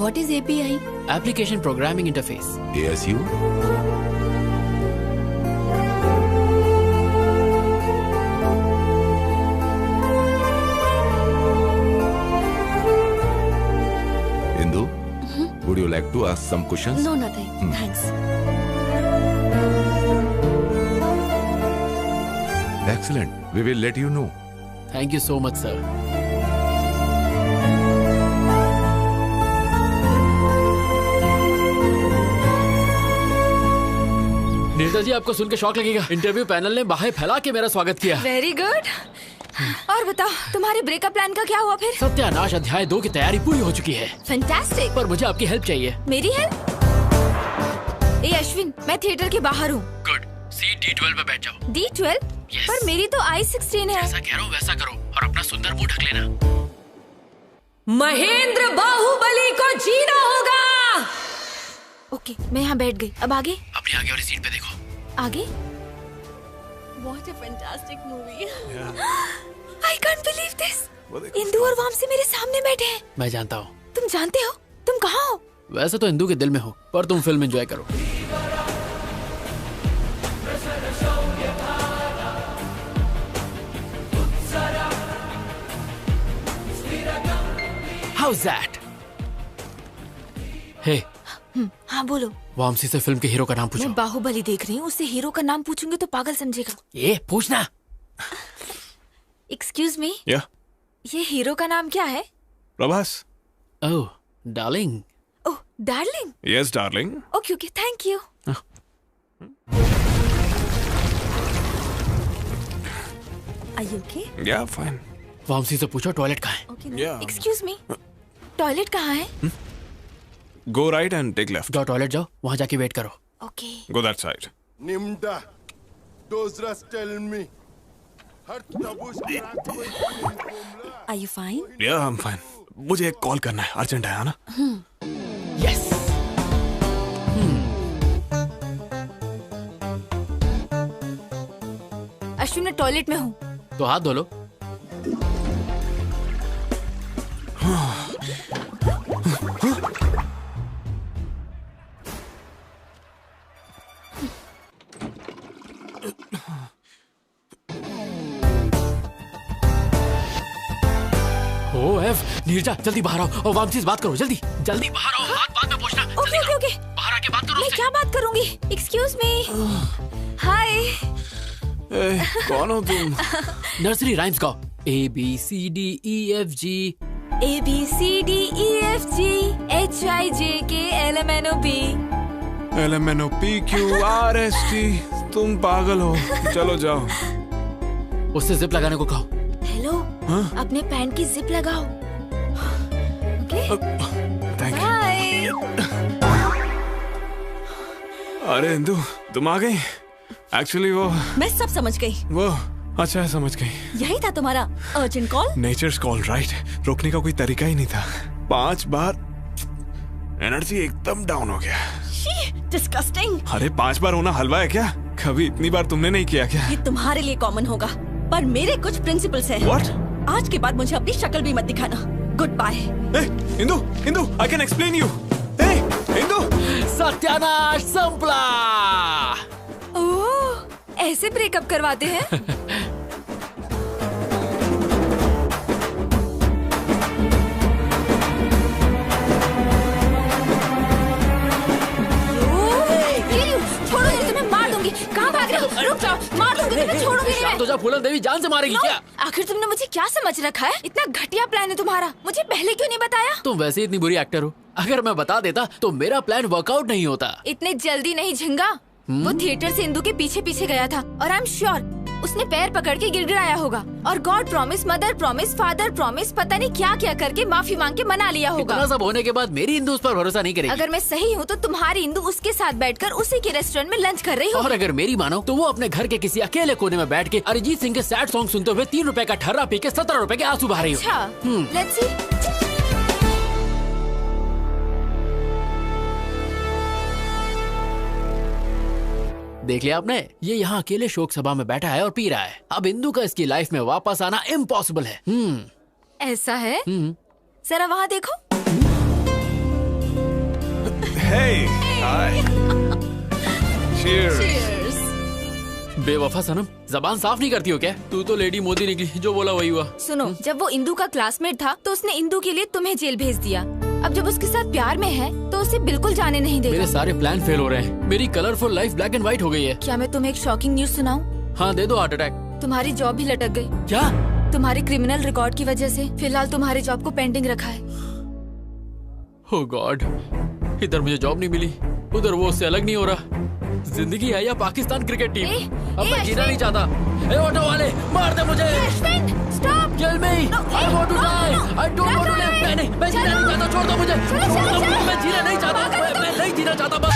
What is API? Application Programming Interface. ASU. Indu, would you like to ask some questions? No, nothing. Thanks. Excellent. We will let you know. Thank you so much, sir. Neerja जी, आपको सुन के शौक लगेगा। इंटरव्यू पैनल ने बाहें फैला के मेरा स्वागत किया। Very good. और बताओ, तुम्हारे ब्रेकअप प्लान का क्या हुआ फिर? सत्यानाश अध्याय 2 की तैयारी पूरी हो चुकी है। फैंटास्टिक। पर मुझे आपकी हेल्प चाहिए। मेरी हेल्प? ए अश्विन, मैं थिएटर के बाहर हूँ। गुड। सीट D12 पे बैठ जाओ। D12? Yes. पर मेरी तो I16 है। जैसा कह रहा हूँ वैसा करो और अपना सुंदर मुंह ढक लेना। महेंद्र बाहुबली को जीना होगा। ओके, मैं यहाँ बैठ गई। अब आगे? अपनी आगे वाली सीट पे देखो। आगे? What a fantastic movie. I can't believe this. Indu और वामसी मेरे सामने बैठे हैं। मैं जानता हूँ। तुम जानते हो? तुम कहाँ हो? वैसे तो इंदू के दिल में हो, पर तुम फिल्म एंजॉय करो। How's that? Hey. हाँ बोलो। वामसी से फिल्म के हीरो का नाम पूछो। मैं बाहुबली देख रही हूँ, उससे हीरो का नाम पूछूंगी तो पागल समझेगा। ये पूछना। Excuse me. या। ये हीरो का नाम क्या है? Prabhas. Oh, darling. Oh, darling. Yes darling. Okay okay, thank you. Are you okay? Yeah fine. Vamsi से पूछो टॉयलेट कहाँ है। Yeah. एक्सक्यूज मी, टॉयलेट कहाँ है? Go right and take left. जाओ टॉयलेट जाओ, वहाँ जाके वेट करो। Okay. Go that side. Nimda, those rest tell me. Are you fine? Yeah, I'm fine. मुझे एक कॉल करना है, अर्जेंट है ना? Yes. अश्विन, मैं टॉयलेट में हूँ। तो हाथ धो लो। ओ एफ, नीरजा जल्दी बाहर आओ और वामसी से बात करो, जल्दी जल्दी बाहर आओ, बात बाद में पूछना। ओके ओके ओके, बाहर आके बात करो। मैं क्या बात करूंगी? Excuse me. हाय। कौन हो तुम? नर्सरी राइम्स गाओ। ABCDEFG ABCDEFG HIJK LMNOP LMNOPQRST। तुम पागल हो, चलो जाओ। उससे जिप लगाने को कहो। हेलो, अपने पैंट की जिप लगाओ। Okay, thank you. बाय। अरे इंदु, तुम आ गई? एक्चुअली वो मैं सब समझ गई। वो अच्छा है, समझ गई। यही था तुम्हारा urgent call? Nature's call, right. रोकने का कोई तरीका ही नहीं था। 5 बार एनर्जी एकदम डाउन हो गया। डिस्गस्टिंग। अरे 5 बार होना हलवा है क्या? कभी इतनी बार तुमने नहीं किया क्या? ये तुम्हारे लिए कॉमन होगा, पर मेरे कुछ प्रिंसिपल्स हैं। What? आज के बाद मुझे अपनी शक्ल भी मत दिखाना। Goodbye. Indu, Indu, I can explain you. Indu, सत्यानाश संपला। ओह, ऐसे ब्रेकअप करवाते हैं? छोड़ो, तुम्हें मार दूंगी। कहाँ भाग रहे हो? रुक जाओ, मार दूंगी तुम्हें, छोड़ूंगी नहीं मैं। तो जा, फूलन देवी जान से मारेगी क्या? आखिर तुमने मुझे क्या समझ रखा है? इतना घटिया प्लान है तुम्हारा, मुझे पहले क्यों नहीं बताया? तुम वैसे इतनी बुरी एक्टर हो, अगर मैं बता देता तो मेरा प्लान वर्कआउट नहीं होता। इतने जल्दी नहीं झिंगा। वो थिएटर से इंदु के पीछे पीछे गया था और आई एम श्योर उसने पैर पकड़ के गिड़गिड़ाया होगा और God promise, mother promise, father promise, पता नहीं क्या क्या करके माफी मांग के मना लिया होगा। इतना सब होने के बाद मेरी इंदु उस पर भरोसा नहीं करेगी। अगर मैं सही हूँ तो तुम्हारी इंदु उसके साथ बैठकर उसी के रेस्टोरेंट में लंच कर रही हो। और अगर मेरी मानो तो वो अपने घर के किसी अकेले कोने में बैठ के अरिजीत सिंह के सैड सॉन्ग सुनते हुए 3 रुपए का ठर्रा पी के 17 रुपए के आंसू बहा रही हो। अच्छा, लेट्स सी। देख लिया आपने, ये यहाँ अकेले शोक सभा में बैठा है और पी रहा है। अब इंदु का इसकी लाइफ में वापस आना इम्पॉसिबल है। ऐसा है? जरा वहाँ देखो। Hey, hi. Cheers. बेवफा सनम, जबान साफ नहीं करती हो क्या? तू तो लेडी मोदी निकली, जो बोला वही हुआ। सुनो, जब वो इंदु का क्लासमेट था तो उसने इंदु के लिए तुम्हें जेल भेज दिया। अब जब उसके साथ प्यार में है तो उसे बिल्कुल जाने नहीं देगा। मेरे सारे प्लान फेल हो रहे हैं। मेरी colourful life black and white हो गई है। क्या मैं तुम्हें एक शॉकिंग न्यूज सुनाऊं? हाँ दे दो, हार्ट अटैक। तुम्हारी जॉब भी लटक गई। क्या? तुम्हारे क्रिमिनल रिकॉर्ड की वजह से फिलहाल तुम्हारे जॉब को पेंडिंग रखा है। ओह गॉड, इधर मुझे जॉब नहीं मिली, उधर वो उससे अलग नहीं हो रहा। जिंदगी है या पाकिस्तान क्रिकेट टीम? अब मैं जीना नहीं चाहता। ए ऑटो वाले, मार दे मुझे। Stop, kill me, I want to die, I don't want to live. मैं जीना नहीं चाहता, छोड़ दो मुझे। मैं जीना नहीं चाहता, मैं नहीं जीना चाहता बस।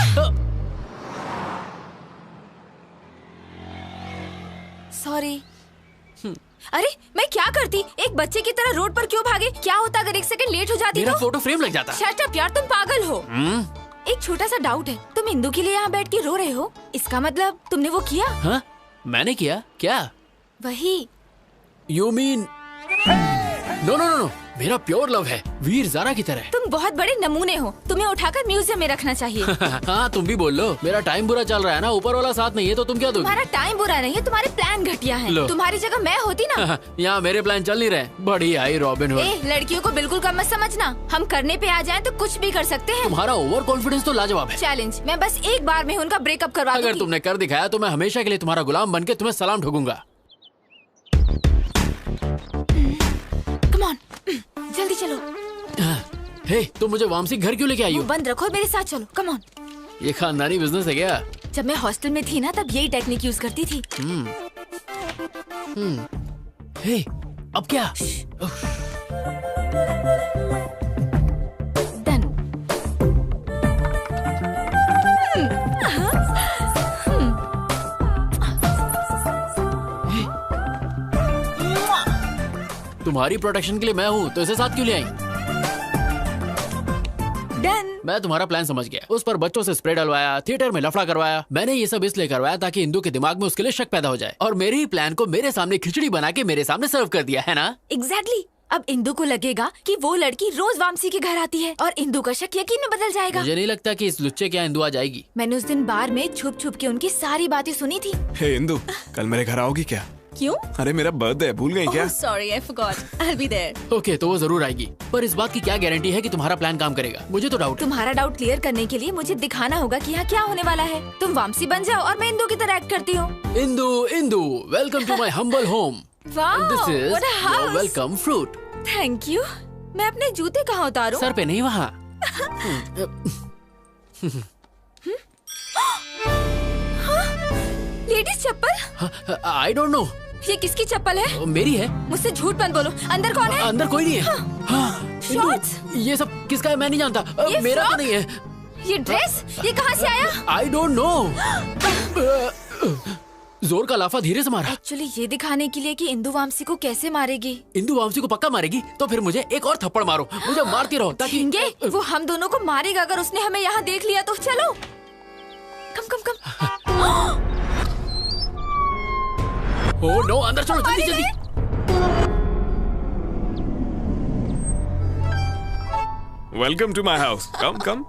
सॉरी। अरे मैं क्या करती? एक बच्चे की तरह रोड पर क्यों भागे? क्या होता अगर 1 सेकंड लेट हो जाती? मेरा फोटो फ्रेम लग जाता। शट अप यार, तुम पागल हो। एक छोटा सा डाउट है, तुम इंदु के लिए यहाँ बैठ के रो रहे हो, इसका मतलब तुमने वो किया? हाँ, मैंने किया क्या? वही। You mean? No no no, मेरा प्योर लव है, वीर ज़ारा की तरह। तुम बहुत बड़े नमूने हो, तुम्हें उठाकर म्यूजियम में रखना चाहिए। हाँ तुम भी बोल लो, मेरा टाइम बुरा चल रहा है ना, ऊपर वाला साथ नहीं है तो तुम क्या दोगे? तुम्हारा टाइम बुरा नहीं है, तुम्हारे प्लान घटिया हैं। तुम्हारी जगह मैं होती ना। यहाँ मेरे प्लान चल नहीं रहे। बड़ी आई रॉबिन हुड। लड़कियों को बिल्कुल कम मत समझना, हम करने पे आ जाएं तो कुछ भी कर सकते हैं। तुम्हारा ओवर कॉन्फिडेंस तो लाजवाब है। चैलेंज, मैं बस एक बार में उनका ब्रेकअप करवा दूंगी। अगर तुमने कर दिखाया तो मैं हमेशा के लिए तुम्हारा गुलाम बनके तुम्हें सलाम ठोकूंगा। कम ऑन, जल्दी चलो। हे, तुम मुझे वामसी घर क्यों लेके आई हो? बंद रखो, मेरे साथ चलो। Come on. ये खानदानी बिजनेस है क्या? जब मैं हॉस्टल में थी ना, तब यही टेक्निक यूज करती थी। हे, अब क्या? डन। तुम्हारी प्रोटेक्शन के लिए मैं हूँ तो इसे साथ क्यों ले आई? डन। मैं तुम्हारा प्लान समझ गया। उस पर बच्चों से स्प्रे डलवाया, थिएटर में लफड़ा करवाया। मैंने ये सब इसलिए करवाया ताकि इंदु के दिमाग में उसके लिए शक पैदा हो जाए, और मेरे ही प्लान को मेरे सामने खिचड़ी बना के मेरे सामने सर्व कर दिया है ना? एग्जैक्टली। अब इंदु को लगेगा कि वो लड़की रोज वामसी के घर आती है और इंदु का शक यकीन में बदल जाएगा। मुझे नहीं लगता कि इस लुच्चे के यहाँ इंदु आ जाएगी। मैंने उस दिन बार में छुप छुप के उनकी सारी बातें सुनी थी। हे इंदु, कल मेरे घर आओगी क्या? क्यों? अरे मेरा बर्थडे है, भूल गई क्या? Sorry, I forgot. I will be there. Okay, तो वो जरूर आएगी, पर इस बात की क्या गारंटी है कि तुम्हारा प्लान काम करेगा? मुझे तो डाउट है। तुम्हारा डाउट क्लियर करने के लिए मुझे दिखाना होगा कि यहाँ क्या होने वाला है। तुम वामसी बन जाओ और मैं इंदू की तरह एक्ट करती हूँ। Indu, welcome to my humble home. This is your welcome fruit. Thank you. मैं अपने जूते कहाँ उतारूं? सर पे नहीं, वहाँ। लेडीज चप्पल? I don't know. ये किसकी चप्पल है? मेरी है। मुझसे झूठ मत बोलो। अंदर कौन है? अंदर कोई नहीं है। शॉर्ट्स? ये सब किसका है मैं नहीं जानता। मेरा तो नहीं है। ये ड्रेस? ये कहाँ से आया? आई डोंट नो। जोर का लाफा धीरे से मारा। एक्चुअली ये दिखाने के लिए कि इंदू वामसी को कैसे मारेगी। इंदू वामसी को पक्का मारेगी तो फिर मुझे एक और थप्पड़ मारो, मुझे मारती रहो ताकि वो हम दोनों को मारेगा अगर उसने हमें यहाँ देख लिया तो। चलो कम। ओह नो, अंदर चलो जल्दी। Welcome to my house. Come.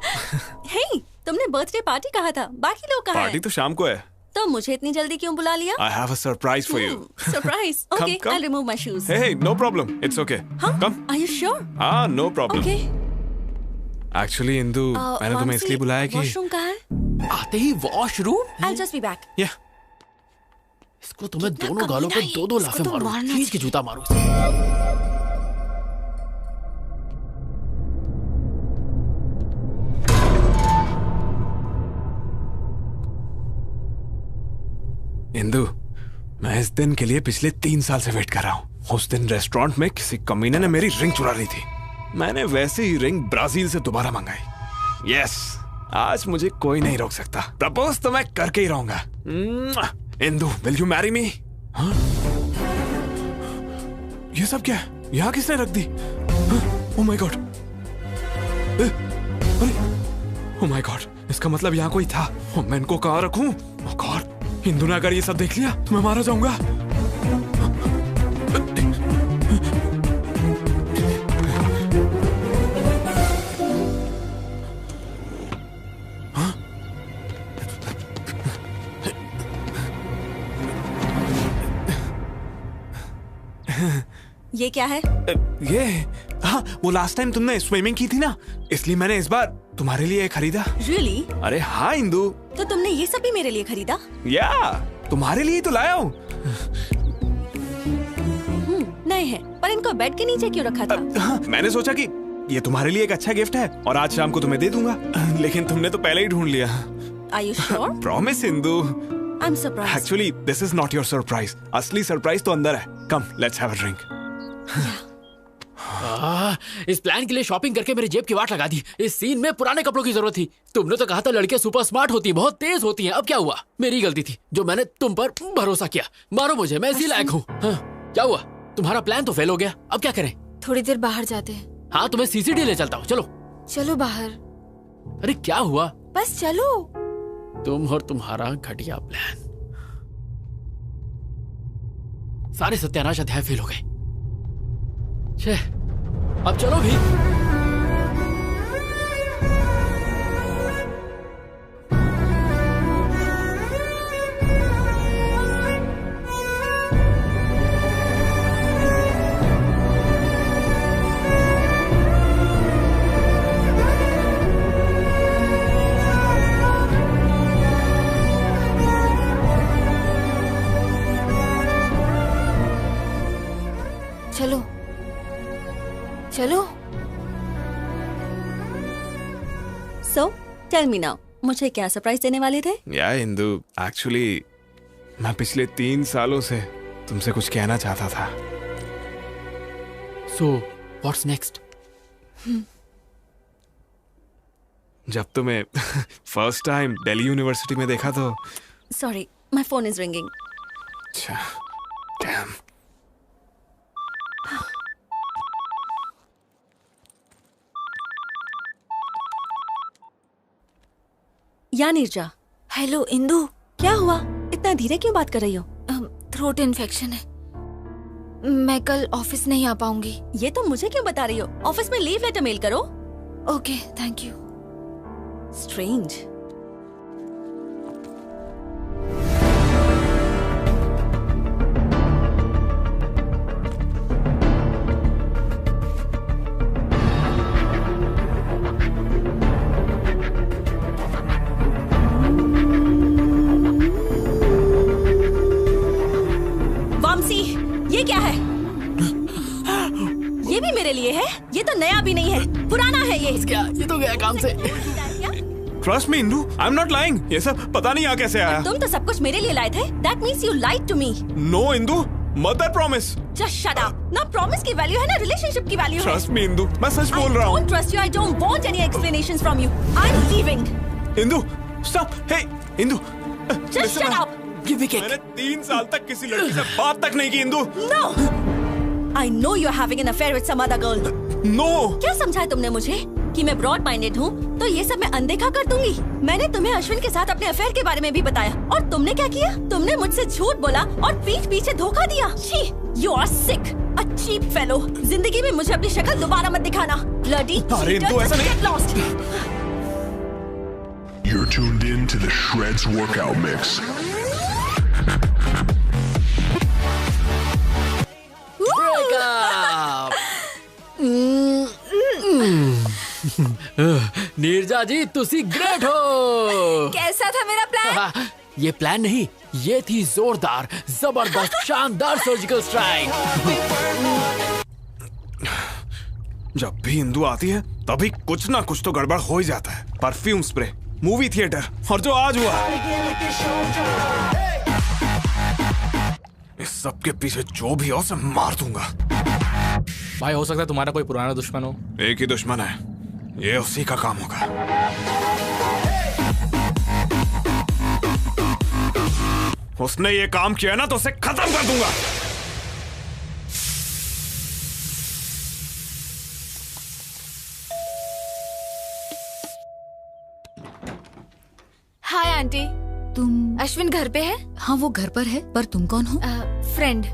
Hey, तुमने बर्थडे पार्टी कहा था, बाकी लोग कहाँ पार्टी हैं? तो शाम को है। तो मुझे इतनी जल्दी क्यों बुला लिया? I have a surprise for you. Surprise. Okay, I'll remove my shoes. Hey, no problem. It's okay. Come. Are you sure? No problem. Okay. Actually, Indu, मैंने तुम्हें इसलिए बुलाया कि वॉशरूम कहाँ है? आते ही washroom? I'll just be back. Yeah. इसको तुम्हें दोनों गालों पे दो लाफे मारो, खींच के जूता मारो। इंदू, मैं इस दिन के लिए पिछले 3 साल से वेट कर रहा हूँ। उस दिन रेस्टोरेंट में किसी कमीने ने मेरी रिंग चुरा ली थी। मैंने वैसे ही रिंग ब्राजील से दोबारा मंगाई। यस, आज मुझे कोई नहीं रोक सकता। प्रपोज तो मैं करके ही रहूंगा। Indu, will you marry me? ये सब क्या है? यहाँ किसने रख दी? Oh my God! Oh my God! इसका मतलब यहाँ कोई था। मैं इनको कहाँ रखूं? ओह गॉड! इंदू ने अगर ये सब देख लिया तो मैं मारा जाऊंगा। ये क्या है? ये हाँ, वो लास्ट टाइम तुमने स्विमिंग की थी ना, इसलिए मैंने इस बार तुम्हारे लिए खरीदा। Really? अरे हाँ इंदू। तो तुमने ये सब भी मेरे लिए खरीदा? या, तुम्हारे लिए तो लाया हूँ। नए हैं, पर इनको बेड के नीचे क्यों रखा था? हाँ, मैंने सोचा कि ये तुम्हारे लिए एक अच्छा गिफ्ट है और आज शाम को तुम्हें दे दूंगा। लेकिन तुमने तो पहले ही ढूंढ लिया। Are you sure? Promise Indu. I'm surprised. Actually, this is not your surprise. असली सरप्राइज तो अंदर है। Come, let's have a drink. इस प्लान के लिए शॉपिंग करके मेरी जेब की वाट लगा दी। इस सीन में पुराने कपड़ों की जरूरत थी। तुमने तो कहा था लड़कियां सुपर स्मार्ट होती, बहुत तेज होती हैं। अब क्या हुआ? मेरी गलती थी जो मैंने तुम पर भरोसा किया। मारो मुझे, मैं इसी लायक हूँ। हाँ, क्या हुआ? तुम्हारा प्लान तो फेल हो गया। अब क्या करें? थोड़ी देर बाहर जाते हैं। हाँ, तुम्हें सीसीडी ले चलता हूँ। चलो बाहर। अरे क्या हुआ? बस चलो। तुम और तुम्हारा घटिया प्लान। सारे सत्यानाश अध्याय फेल हो गए। अब चलो भी। चलो। So, tell me now, मुझे क्या सरप्राइज देने वाले थे? या इंदू, एक्चुअली मैं पिछले 3 सालों से तुमसे कुछ कहना चाहता था। So, what's next? जब तुम्हें फर्स्ट टाइम दिल्ली यूनिवर्सिटी में देखा तो Sorry, my phone is ringing. अच्छा, damn. या नीरजा। हेलो इंदू। क्या हुआ? इतना धीरे क्यों बात कर रही हो? थ्रोट इन्फेक्शन है, मैं कल ऑफिस नहीं आ पाऊंगी। ये तो मुझे क्यों बता रही हो? ऑफिस में लीव लेटर मेल करो। Okay, thank you. स्ट्रेंज। ये भी मेरे लिए है। ये तो नया भी नहीं है, पुराना है ये। क्या? ये तो गया काम से। Trust me Indu, I am not lying. ये सब पता नहीं यहाँ कैसे आया। तुम तो सब कुछ मेरे लिए लाए थे। That means you lied to me. No Indu, mother promise. Just shut up. ना प्रॉमिस की वैल्यू है ना रिलेशनशिप की वैल्यू है। ट्रस्ट मी इंदु, मैं सच बोल रहा हूँ। I don't trust you. I don't want any explanations from you. I'm leaving. Indu, stop. Hey, Indu. Just shut up. मैंने 3 साल तक किसी लड़की से बात तक नहीं की Indu. No. I know you're having an affair with some other girl. No. क्या समझा तुमने मुझे कि मैं ब्रॉड माइंडेड हूँ तो ये सब मैं अनदेखा कर दूंगी? मैंने तुम्हें अश्विन के साथ अपने अफेयर के बारे में भी बताया और तुमने क्या किया? तुमने मुझसे झूठ बोला और पीठ पीछे धोखा दिया। छी, you are sick, a cheap fellow. जिंदगी में मुझे अपनी शक्ल दोबारा मत दिखाना। Bloody अरे cheater, तो ऐसा नहीं। get lost. You're tuned in to the Shreds Workout Mix. Neerja जी तुसी ग्रेट हो। कैसा था मेरा प्लान? ये प्लान नहीं, ये थी जोरदार, जबरदस्त, शानदार सर्जिकल स्ट्राइक। जब भी इंदु आती है तभी कुछ ना कुछ तो गड़बड़ हो ही जाता है। परफ्यूम स्प्रे, मूवी थिएटर और जो आज हुआ, इस सब के पीछे जो भी हो उसे मार दूंगा। भाई हो सकता है तुम्हारा कोई पुराना दुश्मन हो। एक ही दुश्मन है, ये उसी का काम होगा। उसने ये काम किया ना तो उसे खत्म कर दूंगा। Hi aunty. तुम? अश्विन घर पे है? हाँ वो घर पर है, पर तुम कौन हो? फ्रेंड।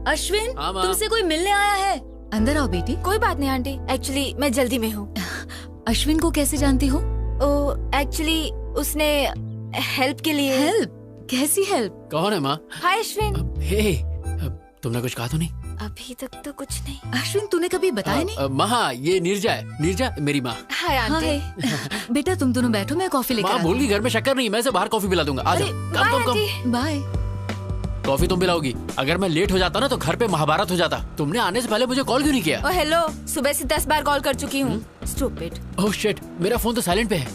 अश्विन, हाँ, माँ। तुमसे कोई मिलने आया है। अंदर आओ बेटी। कोई बात नहीं आंटी, एक्चुअली मैं जल्दी में हूँ। अश्विन को कैसे जानती हो? एक्चुअली उसने हेल्प के लिए। हेल्प? कैसी हेल्प? कौन है माँ? हाय अश्विन। हे, तुमने कुछ कहा तो नहीं? अभी तक तो कुछ नहीं। अश्विन तूने कभी बताया नहीं? माँ ये नीरजा है, नीरजा मेरी माँ। Hi aunty. बेटा तुम दोनों बैठो, मैं कॉफी लेकर माँ भूल गई घर में शक्कर नहीं, मैं से बाहर कॉफी पिला दूंगा। आ जाओ। कम। बाय। कॉफी तुम पिलाओगी? अगर मैं लेट हो जाता ना तो घर पे महाभारत हो जाता। तुमने आने से पहले मुझे कॉल क्यों नहीं किया? ओ हेलो, सुबह से 10 बार कॉल कर चुकी हूँ। स्टूपिड। ओह शिट, मेरा फोन तो साइलेंट पे है।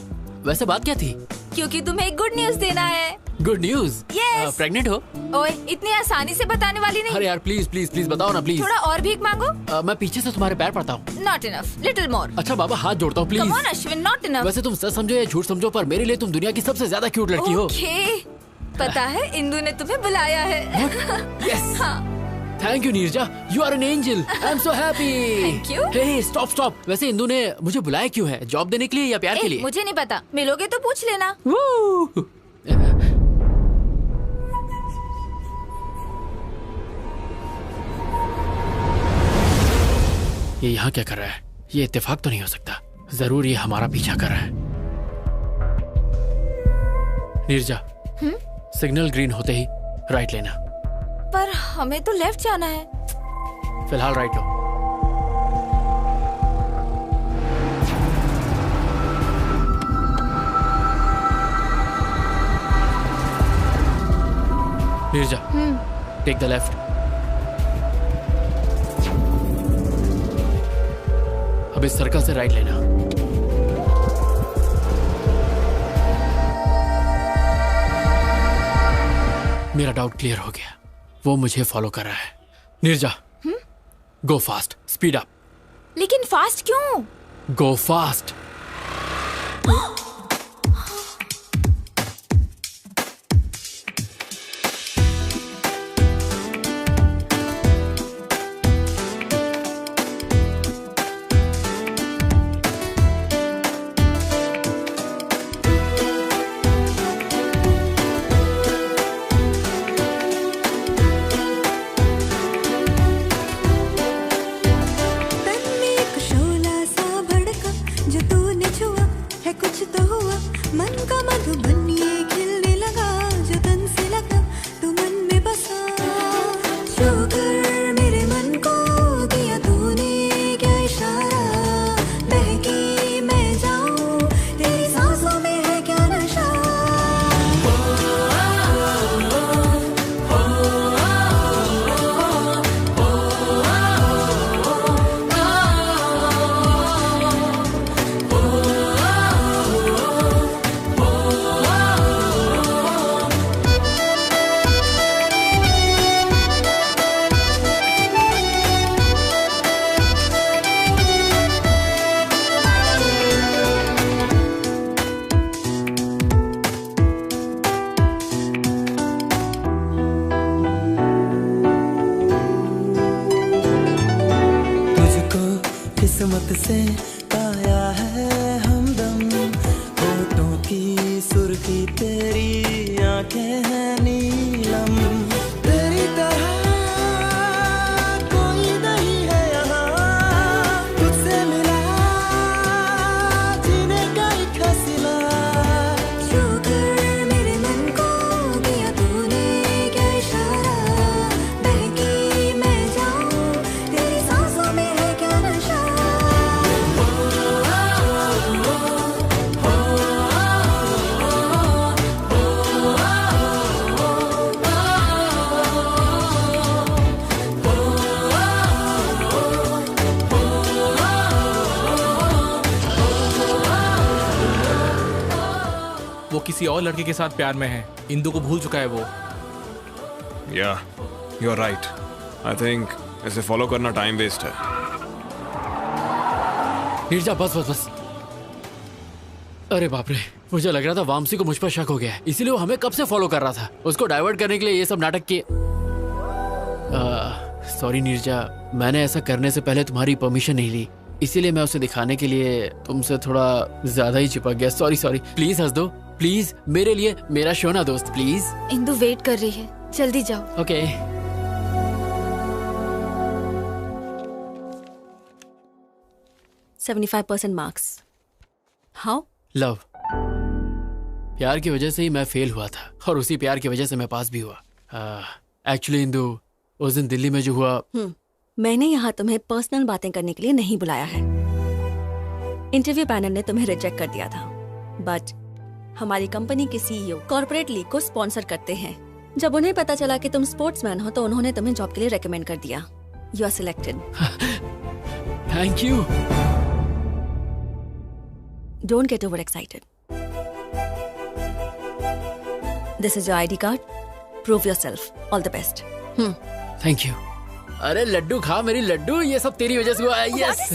वैसे बात क्या थी? क्योंकि तुम्हें एक गुड न्यूज देना है। Good news? Yes. प्रेग्नेंट हो? ओए इतनी आसानी से बताने वाली नहीं। अरे यार प्लीज प्लीज प्लीज बताओ ना प्लीज। थोड़ा और भीख मांगो। मैं पीछे से तुम्हारे पैर पड़ता हूँ। Not enough, little more. अच्छा बाबा हाथ जोड़ता हूँ please. Come on Ashwin, not enough. वैसे तुम सच समझो या झूठ समझो पर मेरे लिए तुम दुनिया की सबसे ज्यादा क्यूट लड़की हो। Okay. पता है इंदु ने तुम्हें बुलाया है। Yes. हाँ। Thank you Neerja, you are an angel. I am so happy. Thank you. Hey stop stop. वैसे इंदु ने मुझे बुलाया क्यों है? जॉब देने के लिए या प्यार के लिए? मुझे नहीं पता, मिलोगे तो पूछ लेना। ये यहाँ क्या कर रहा है? ये इत्तेफाक तो नहीं हो सकता। जरूर ये हमारा पीछा कर रहा है। नीरजा, सिग्नल ग्रीन होते ही राइट लेना। पर हमें तो लेफ्ट जाना है। फिलहाल राइट लो। Neerja, take the left. अब इस सर्कल से राइट लेना। मेरा डाउट क्लियर हो गया, वो मुझे फॉलो कर रहा है। नीरजा, गो फास्ट, स्पीड अप। लेकिन फास्ट क्यों? गो फास्ट। तन में एक शोला सा भड़का, जो तूने छुआ है कुछ किस्मत से पाया है हमदम, होठों की सुर्खी तेरी आंखें हैं नीलम, तेरी तरह कोई नहीं है यहाँ, तुझसे मिला जीने का एक हौसला। शुक्र मेरे मन को दिया तूने क्या इशारा, बहकी मैं जाऊं तेरी सांसों में है क्या नशा। वो किसी और लड़के के साथ प्यार में है, इंदु को भूल चुका है वो। या you are right. I think इसे फॉलो करना टाइम वेस्ट है। नीरजा बस बस बस। अरे बाप रे, मुझे लग रहा था वामसी को मुझ पर शक हो गया है, इसीलिए वो हमें कब से फॉलो कर रहा था। उसको डाइवर्ट करने के लिए ये सब नाटक किए। सॉरी नीरजा, मैंने ऐसा करने से पहले तुम्हारी परमिशन नहीं ली, इसीलिए मैं उसे दिखाने के लिए तुमसे थोड़ा ज्यादा ही चिपक गया। Sorry sorry. प्लीज हंस दो प्लीज, मेरे लिए, मेरा शोना दोस्त प्लीज। इंदु वेट कर रही है, जल्दी जाओ। ओके। 75% मार्क्स। हाउ? लव। प्यार की वजह से ही मैं फेल हुआ था और उसी प्यार की वजह से मैं पास भी हुआ। एक्चुअली इंदु, उस दिन दिल्ली में जो हुआ। मैंने यहाँ तुम्हें पर्सनल बातें करने के लिए नहीं बुलाया है। इंटरव्यू पैनल ने तुम्हें रिजेक्ट कर दिया था, बट हमारी कंपनी के सीईओ कॉर्पोरेट लीग को स्पॉन्सर करते हैं। जब उन्हें पता चला कि तुम स्पोर्ट्समैन हो तो उन्होंने तुम्हें जॉब के लिए रेकमेंड कर दिया। You are selected. Thank you. Don't get over excited. This is your ID card. Prove yourself. All the best. Thank you. अरे लड्डू खा मेरी लड्डू, ये सब तेरी वजह से हुआ है। यस।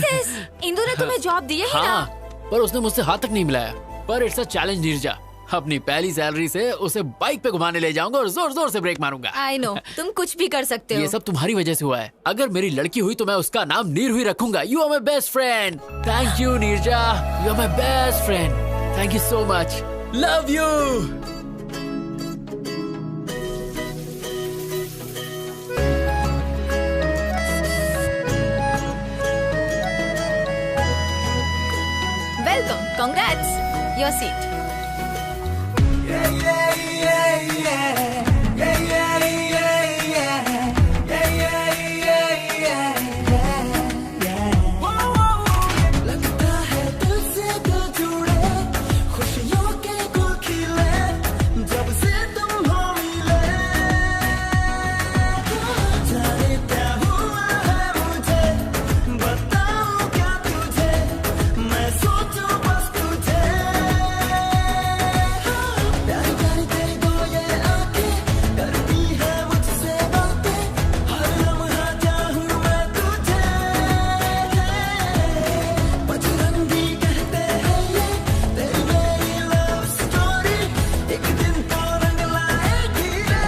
इंदु ने तुम्हें जॉब दी है ही हाँ, ना? पर उसने मुझसे हाथ तक नहीं मिलाया। पर इट्स अ चैलेंज नीरजा। अपनी पहली सैलरी से उसे बाइक पे घुमाने ले जाऊंगा और जोर जोर से ब्रेक मारूंगा। आई नो, तुम कुछ भी कर सकते हो। ये सब तुम्हारी वजह से हुआ है। अगर मेरी लड़की हुई तो मैं उसका नाम नीर ही रखूंगा। You are my best friend. Thank you Neerja, you are my best friend. Thank you so much. Love you. Welcome, congrats, your seat. लगता है दिल से दिल जुड़े, खुशियों के गुल खिले, जब से तुम हो मिले। जाने क्या हुआ है मुझे, बताऊं क्या तुझे, मैं सोचूं बस तुझे। प्यारी प्यारी तेरी दो ये आंखें करती है मुझसे बातें, हर लम्हा चाहूं मैं तुझे। बजरंगी कहते हैं ये तेरी मेरी लव स्टोरी, एक दिन तो रंग लाएगी रे।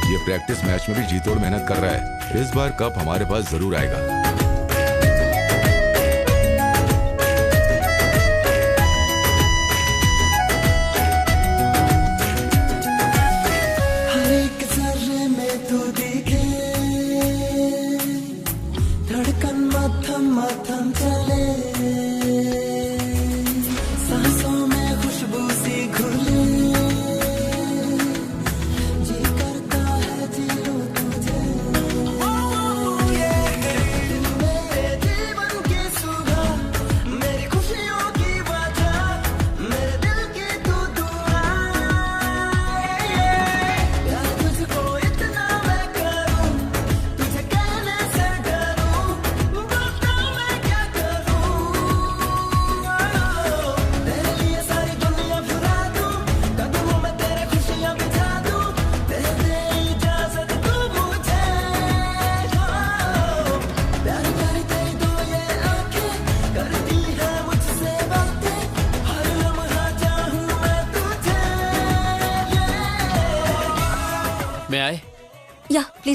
ये प्रैक्टिस मैच में भी जी तोड़ मेहनत कर रहा है। इस बार कप हमारे पास जरूर आएगा। हर एक जर्रे में तू दिखे, धड़कन मथम मथम चले, सांसों में खुशबू सी घुले, जी करता है जी लूं तुझे। दिल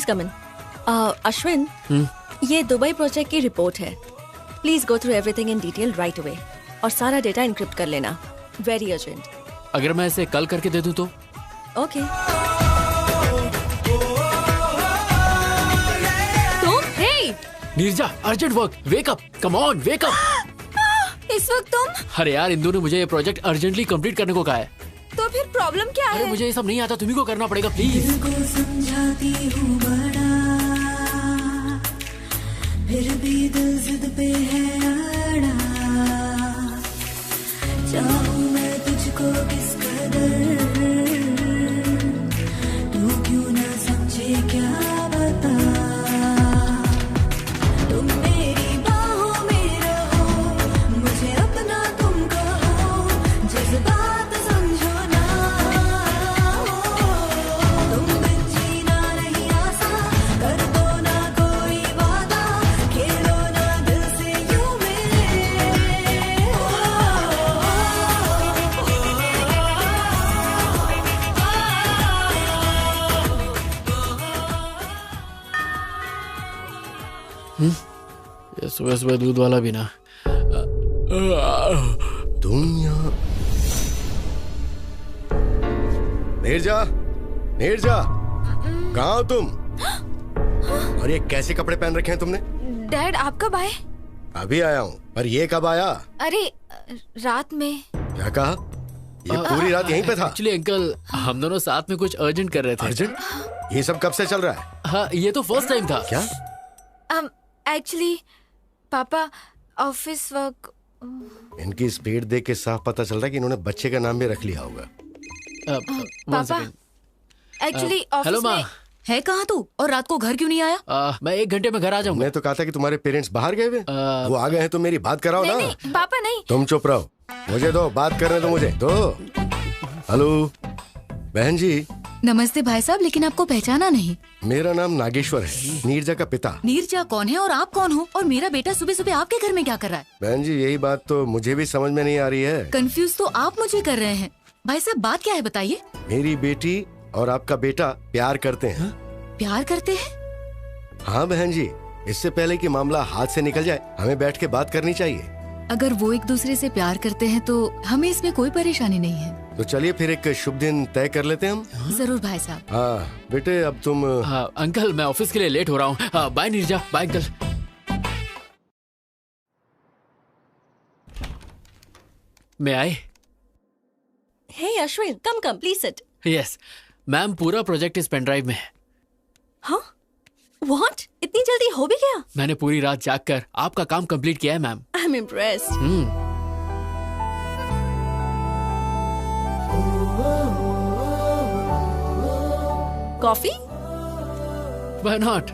प्लीज कम इन। अश्विन, ये दुबई प्रोजेक्ट की रिपोर्ट है। Please go through everything in detail right away और सारा डेटा इनक्रिप्ट कर लेना। Very urgent. अगर मैं इसे कल करके दे दूं तो? ओके। तुम? Hey Neerja, urgent work, wake up, come on, wake up. इस वक्त तुम? अरे यार, इंदु ने मुझे ये प्रोजेक्ट अर्जेंटली कंप्लीट करने को कहा है। तो फिर प्रॉब्लम क्या है? अरे मुझे ये सब नहीं आता, तुम्ही को करना पड़ेगा प्लीज। समझाती हूँ बड़ा, फिर भी दिल जिद पे है अड़ा। चाहूँ मैं तुझको किस कदर, तू क्यों ना समझे क्या बता। तुम मेरी बाहों में रहो, मुझे अपना तुम कहो, जज्बात समझो ना। तुम बिन जीना नहीं आसान, कर दो ना कोई वादा, खेलो ना दिल से यूं ये सुबह सुबह दूध वाला भी ना। तुम यहाँ? नीरजा, नीरजा, कहाँ हो तुम? और ये कैसे कपड़े पहन रखे हैं तुमने? डैड, आप कब आए? अभी आया हूँ, पर ये कब आया? अरे रात में। क्या कहा? ये पूरी रात यहीं पे था? एक्चुअली अंकल, हम दोनों साथ में कुछ अर्जेंट कर रहे थे। अर्जेंट? ये सब कब से चल रहा है? हाँ, ये तो फर्स्ट टाइम था। क्या? एक्चुअली पापा ऑफिस वर्क। इनकी स्पीड देख के साफ पता चल रहा है कि इन्होंने बच्चे का नाम भी रख लिया होगा। पापा एक्चुअली हेलो ऑफिस माँ, में। है कहाँ तू? और रात को घर क्यों नहीं आया? मैं 1 घंटे में घर आ जाऊंगा। मैं तो कहा था कि तुम्हारे पेरेंट्स बाहर गए हुए। वो आ गए हैं तो मेरी बात कराओ ना। नहीं, पापा नहीं। तुम चुप रहो, मुझे दो, बात करने दो मुझे। दो। हेलो बहन जी। नमस्ते भाई साहब, लेकिन आपको पहचाना नहीं। मेरा नाम नागेश्वर है, नीरजा का पिता। नीरजा कौन है और आप कौन हो? और मेरा बेटा सुबह सुबह आपके घर में क्या कर रहा है? बहन जी, यही बात तो मुझे भी समझ में नहीं आ रही है। कंफ्यूज तो आप मुझे कर रहे हैं। भाई साहब, बात क्या है बताइए। मेरी बेटी और आपका बेटा प्यार करते हैं। प्यार करते हैं? हाँ बहन जी, इससे पहले कि मामला हाथ से निकल जाए, हमें बैठ के बात करनी चाहिए। अगर वो एक दूसरे से प्यार करते हैं तो हमें इसमें कोई परेशानी नहीं है। तो चलिए फिर एक शुभ दिन तय कर लेते हैं हम। जरूर भाई साहब। हाँ बेटे, अब तुम। हाँ अंकल, मैं ऑफिस के लिए लेट हो रहा हूँ। Bye Neerja, bye uncle. मैं आए? Hey Ashwin, come please sit. Yes ma'am, पूरा प्रोजेक्ट इस पेन ड्राइव में है। हाँ? व्हाट? इतनी जल्दी हो भी गया? मैंने पूरी रात जागकर आपका काम कंप्लीट किया है ma'am. I am impressed. Coffee? Why not?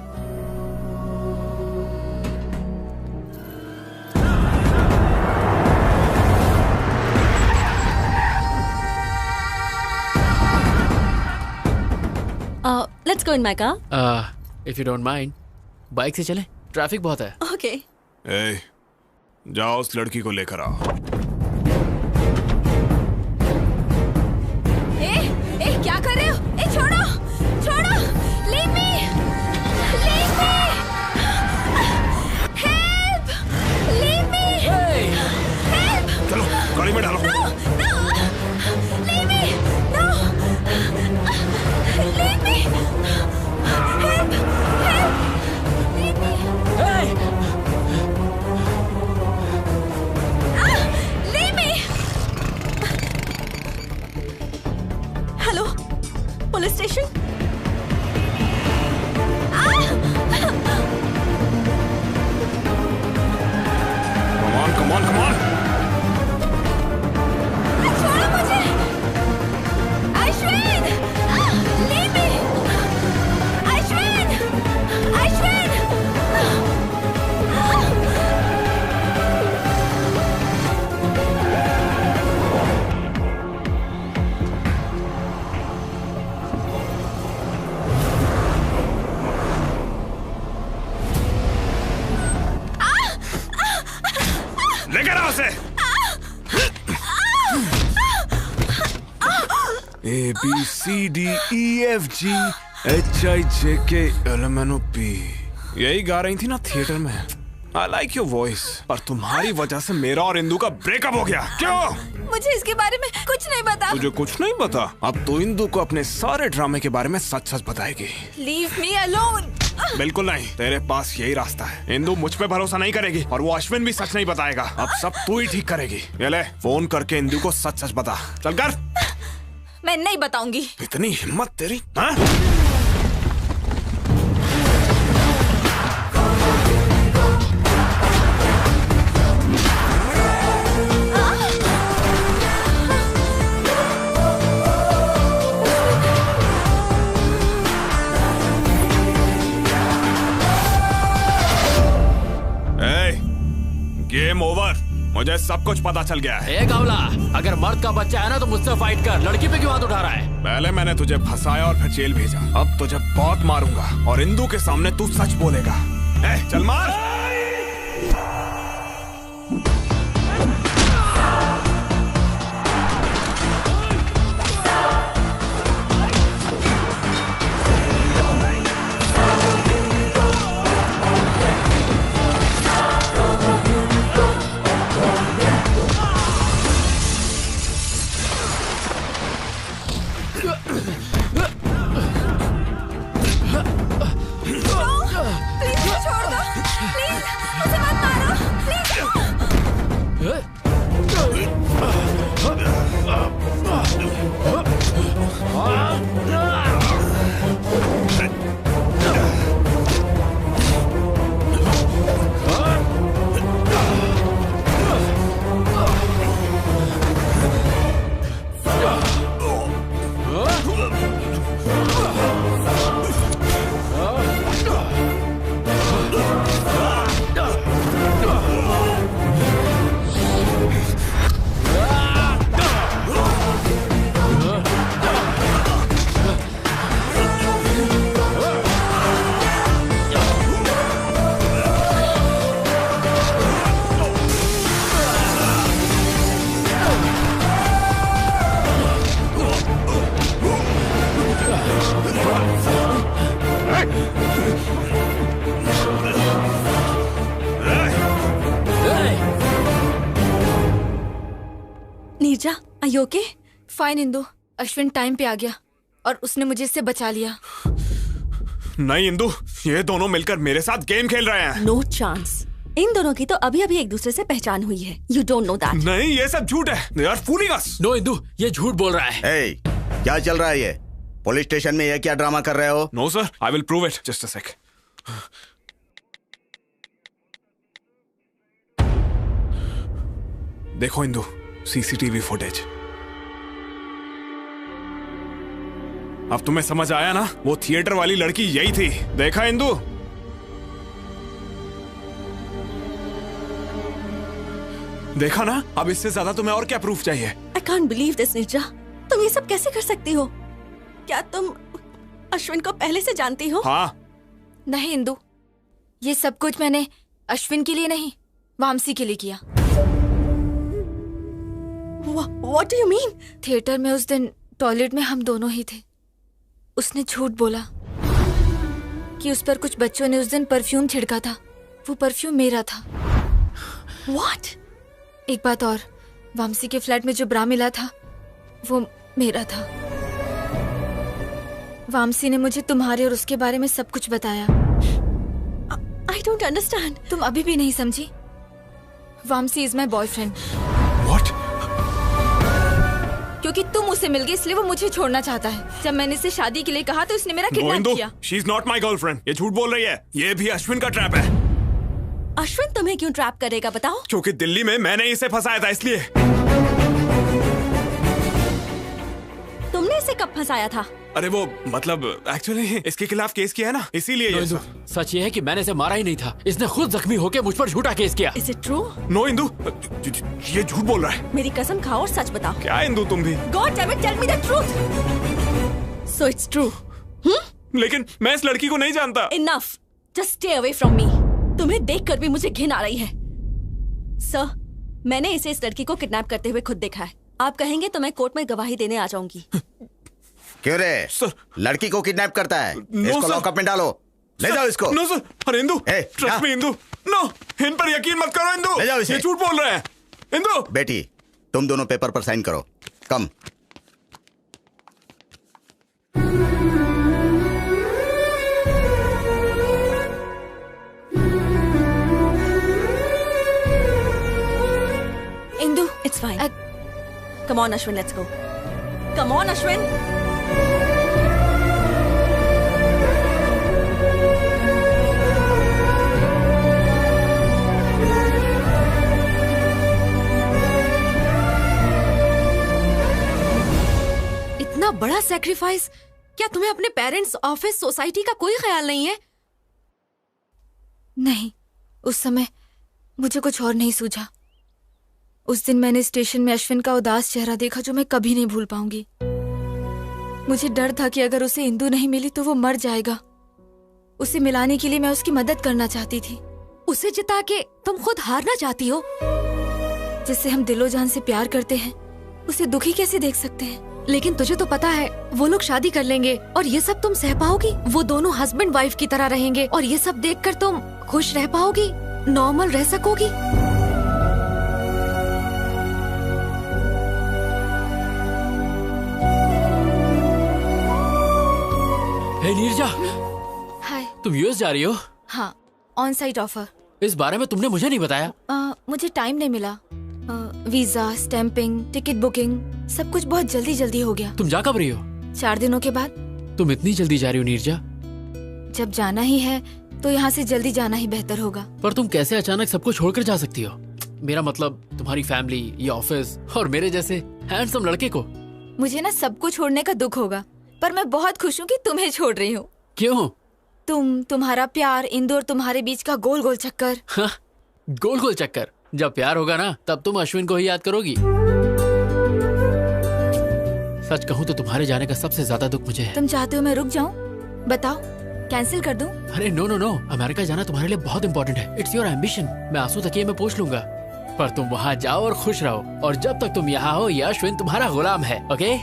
Let's go in my car. If you don't mind, bike से चलें, ट्रैफिक बहुत है। Okay. ए, जाओ उस लड़की को लेकर आओ। क्या कर रहे हो? छोड़ो, छोड़ो, leave me, leave me, help, leave me, help. चलो गाड़ी में डालो। No, no, leave me, no, leave me, help, help, leave me. Leave me. Hello, police station? Come on, come on. छोड़ो मुझे, अश्विन, leave me, अश्विन, अश्विन. लेकर आओ उसे। A B C D E F G HIJKLMNOP यही गा रही थी ना थिएटर में। I like your voice, पर तुम्हारी वजह से मेरा और इंदु का ब्रेकअप हो गया। क्यों? मुझे इसके बारे में कुछ नहीं पता। तुझे कुछ नहीं पता? अब तो इंदु को अपने सारे ड्रामे के बारे में सच सच बताएगी। Leave me alone। बिल्कुल नहीं, तेरे पास यही रास्ता है। इंदु मुझ पे भरोसा नहीं करेगी और वो अश्विन भी सच नहीं बताएगा। अब सब तू ही ठीक करेगी। ये ले, फोन करके इंदु को सच सच बता। चल कर। मैं नहीं बताऊंगी। इतनी हिम्मत तेरी? हाँ? Game over. मुझे सब कुछ पता चल गया है। कावला, अगर मर्द का बच्चा है ना तो मुझसे फाइट कर। लड़की पे क्यों हाथ उठा रहा है? पहले मैंने तुझे फंसाया और फिर जेल भेजा। अब तुझे बहुत मारूंगा और इंदु के सामने तू सच बोलेगा। चल मार। Neerja, are you okay? Fine Indu, Ashwin time पे आ गया और उसने मुझे इससे बचा लिया। नहीं इंदु, ये दोनों मिलकर मेरे साथ गेम खेल रहे हैं। No chance. इन दोनों की तो अभी अभी एक दूसरे से पहचान हुई है। You don't know that. नहीं, ये सब झूठ है। They are fooling us. No Indu, ये झूठ बोल रहा है। Hey, क्या चल रहा है ये? पुलिस स्टेशन में ये क्या ड्रामा कर रहे हो? No sir, I will prove it. Just a sec. देखो इंदु, CCTV फुटेज। अब तुम्हें समझ आया ना? वो थिएटर वाली लड़की यही थी। देखा इंदु? देखा ना? अब इससे ज्यादा तुम्हें और क्या प्रूफ चाहिए? I can't believe this, Neerja. तुम ये सब कैसे कर सकती हो? क्या तुम अश्विन को पहले से जानती हो? हाँ। नहीं इंदु, ये सब कुछ मैंने अश्विन के लिए नहीं, वामसी के लिए किया। What do you mean? Theatre में उस दिन टॉयलेट में हम दोनों ही थे। उसने झूठ बोला कि उस पर कुछ बच्चों ने उस दिन परफ्यूम छिड़का था। वो परफ्यूम मेरा था। What? एक बात और, वामसी के फ्लैट में जो ब्रा मिला था वो मेरा था। वामसी ने मुझे तुम्हारे और उसके बारे में सब कुछ बताया। I don't understand. तुम अभी भी नहीं समझी? Vamsi is my boyfriend. What? क्योंकि तुम उससे मिल गए इसलिए वो मुझे छोड़ना चाहता है। जब मैंने इसे शादी के लिए कहा तो उसने मेरा किडनैप किया। She is not my girlfriend. ये झूठ बोल रही है। ये भी अश्विन का ट्रैप है। अश्विन तुम्हें क्यों ट्रैप करेगा बताओ? क्योंकि दिल्ली में मैंने इसे फंसाया था इसलिए। तुमने इसे कब फंसाया था? अरे वो मतलब एक्चुअली इसके खिलाफ केस किया है ना, इसीलिए ये सब। सच ये है कि मैंने इसे मारा ही नहीं था। इसने खुद जख्मी होकर मुझ पर झूठा केस किया। Is it true? No Indu, ये झूठ बोल रहा है। मेरी कसम खाओ और सच बताओ। क्या इंदु तुम भी? God damn it, tell me the truth. So it's true. लेकिन मैं इस लड़की को नहीं जानता। Enough. Just stay away from me. तुम्हें देखकर भी मुझे घिन आ रही है। सर, मैंने इसे इस लड़की को किडनैप करते हुए खुद देखा है। आप कहेंगे तो मैं कोर्ट में गवाही देने आ जाऊंगी। क्यों रे? लड़की को किडनैप करता है? इसको सर। लॉकअप में डालो। ले जाओ इसको। No sir. अरे Indu, trust me Indu. No, इन पर यकीन मत करो इंदु। ले जाओ इसे। ये झूठ बोल रहे हैं। इंदु। बेटी, तुम दोनों पेपर पर साइन करो। कम। Indu, it's fine. Come on, Ashwin, let's go. Come on, Ashwin. इतना बड़ा सैक्रिफाइस, क्या तुम्हें अपने पेरेंट्स, ऑफिस, सोसाइटी का कोई ख्याल नहीं है? नहीं, उस समय मुझे कुछ और नहीं सूझा। उस दिन मैंने स्टेशन में अश्विन का उदास चेहरा देखा जो मैं कभी नहीं भूल पाऊंगी। मुझे डर था कि अगर उसे इंदु नहीं मिली तो वो मर जाएगा। उसे मिलाने के लिए मैं उसकी मदद करना चाहती थी। उसे जिता के तुम खुद हारना चाहती हो? जिससे हम दिलो जान से प्यार करते हैं, उसे दुखी कैसे देख सकते हैं? लेकिन तुझे तो पता है वो लोग शादी कर लेंगे और ये सब तुम सह पाओगी? वो दोनों हस्बैंड वाइफ की तरह रहेंगे और ये सब देखकर तुम खुश रह पाओगी, नॉर्मल रह सकोगी? हे नीरजा, हाय। तुम यूएस जा रही हो? हाँ, ऑन साइट ऑफर। इस बारे में तुमने मुझे नहीं बताया। मुझे टाइम नहीं मिला। वीजा, स्टैंपिंग, टिकट बुकिंग, सब कुछ बहुत जल्दी जल्दी हो गया। तुम जा कब रही हो? 4 दिनों के बाद। तुम इतनी जल्दी जा रही हो नीरजा? जब जाना ही है तो यहाँ से जल्दी जाना ही बेहतर होगा। पर तुम कैसे अचानक सबको छोड़कर जा सकती हो? मेरा मतलब तुम्हारी फैमिली, ये ऑफिस और मेरे जैसे हैंडसम लड़के को। मुझे ना सबको छोड़ने का दुख होगा, पर मैं बहुत खुश हूँ कि तुम्हें छोड़ रही हूँ। क्यों? तुम्हारा प्यार, इंदु और तुम्हारे बीच का गोल गोल चक्कर। हाँ, गोल गोल चक्कर। जब प्यार होगा ना तब तुम अश्विन को ही याद करोगी। सच कहूँ तो तुम्हारे जाने का सबसे ज्यादा दुख मुझे है। तुम चाहते हो मैं रुक जाऊँ? बताओ, कैंसिल कर दूं? अरे नो नो नो, अमेरिका जाना तुम्हारे लिए बहुत इंपॉर्टेंट है। It's your ambition. मैं आंसू तकिए में पूछ लूंगा, पर तुम वहाँ जाओ और खुश रहो। और जब तक तुम यहाँ हो, ये अश्विन तुम्हारा गुलाम है। ओके?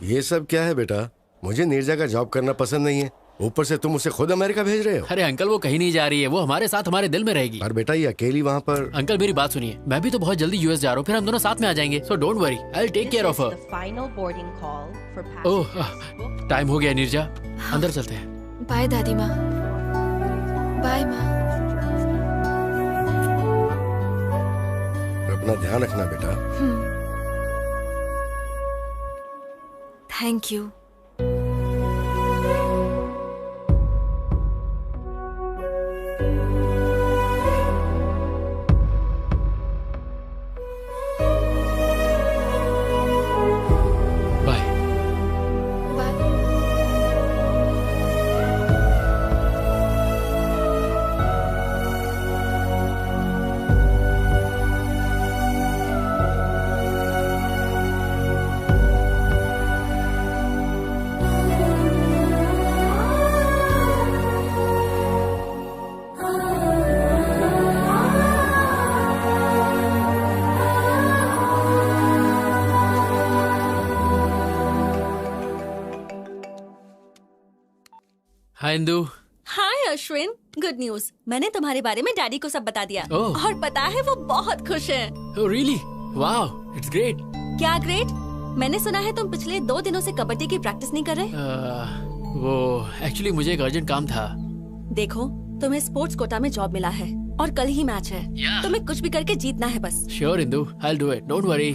ये सब क्या है बेटा? मुझे नीरजा का जॉब करना पसंद नहीं है, ऊपर से तुम उसे खुद अमेरिका भेज रहे हो। अरे अंकल, वो कहीं नहीं जा रही है, वो हमारे साथ हमारे दिल में रहेगी। पर बेटा ये अकेली वहाँ पर। अंकल मेरी बात सुनिए, मैं भी तो बहुत जल्दी यूएस जा रहा हूँ, फिर हम दोनों साथ में आ जाएंगे। So don't worry, I will take care of her. Oh, time हो गया नीरजा, अंदर चलते हैं। बाय दादी माँ। बाय माँ। अपना ध्यान रखना बेटा। Thank you. Hi Indu. Hi Ashwin, good news. मैंने तुम्हारे बारे में डैडी को सब बता दिया। और पता है वो बहुत खुश हैं। Oh really? Wow, it's great. क्या ग्रेट? मैंने सुना है तुम पिछले 2 दिनों से कबड्डी की प्रैक्टिस नहीं कर रहे। वो एक्चुअली मुझे एक अर्जेंट काम था। देखो, तुम्हें स्पोर्ट्स कोटा में जॉब मिला है और कल ही मैच है। तुम्हें कुछ भी करके जीतना है बस। Sure Indu, I'll do it. Don't worry.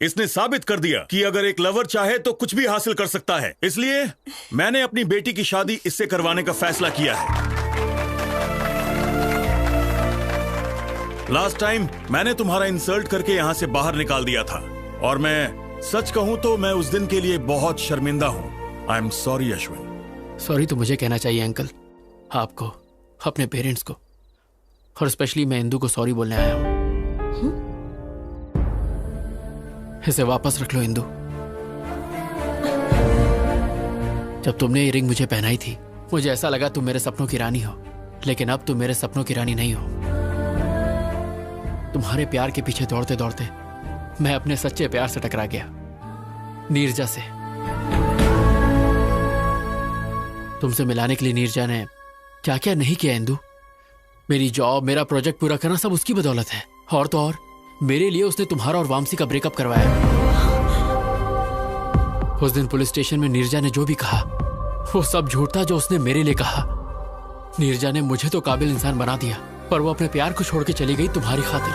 इसने साबित कर दिया कि अगर एक लवर चाहे तो कुछ भी हासिल कर सकता है। इसलिए मैंने अपनी बेटी की शादी इससे करवाने का फैसला किया है। लास्ट टाइम मैंने तुम्हारा इंसल्ट करके यहाँ से बाहर निकाल दिया था और मैं सच कहूं तो मैं उस दिन के लिए बहुत शर्मिंदा हूं। I am sorry Ashwin. Sorry तो मुझे कहना चाहिए अंकल, आपको, अपने पेरेंट्स को, और स्पेशली मैं इंदू को सॉरी बोलने आया हूं। इसे वापस रख लो इंदू। जब तुमने ये रिंग मुझे पहनाई थी मुझे ऐसा लगा तुम मेरे सपनों की रानी हो, लेकिन अब तुम मेरे सपनों की रानी नहीं हो। तुम्हारे प्यार के पीछे दौड़ते दौड़ते मैं अपने सच्चे प्यार से टकरा गया, नीरजा से। तुमसे मिलाने के लिए नीरजा ने क्या क्या नहीं किया इंदू। मेरी जॉब, मेरा प्रोजेक्ट पूरा करना सब उसकी बदौलत है। और तो और मेरे लिए उसने तुम्हारा और वामसी का ब्रेकअप करवाया। उस दिन पुलिस स्टेशन में नीरजा ने जो भी कहा वो सब झूठ था जो उसने मेरे लिए कहा। नीरजा ने मुझे तो काबिल इंसान बना दिया, पर वो अपने प्यार को छोड़ के चली गई तुम्हारी खातिर।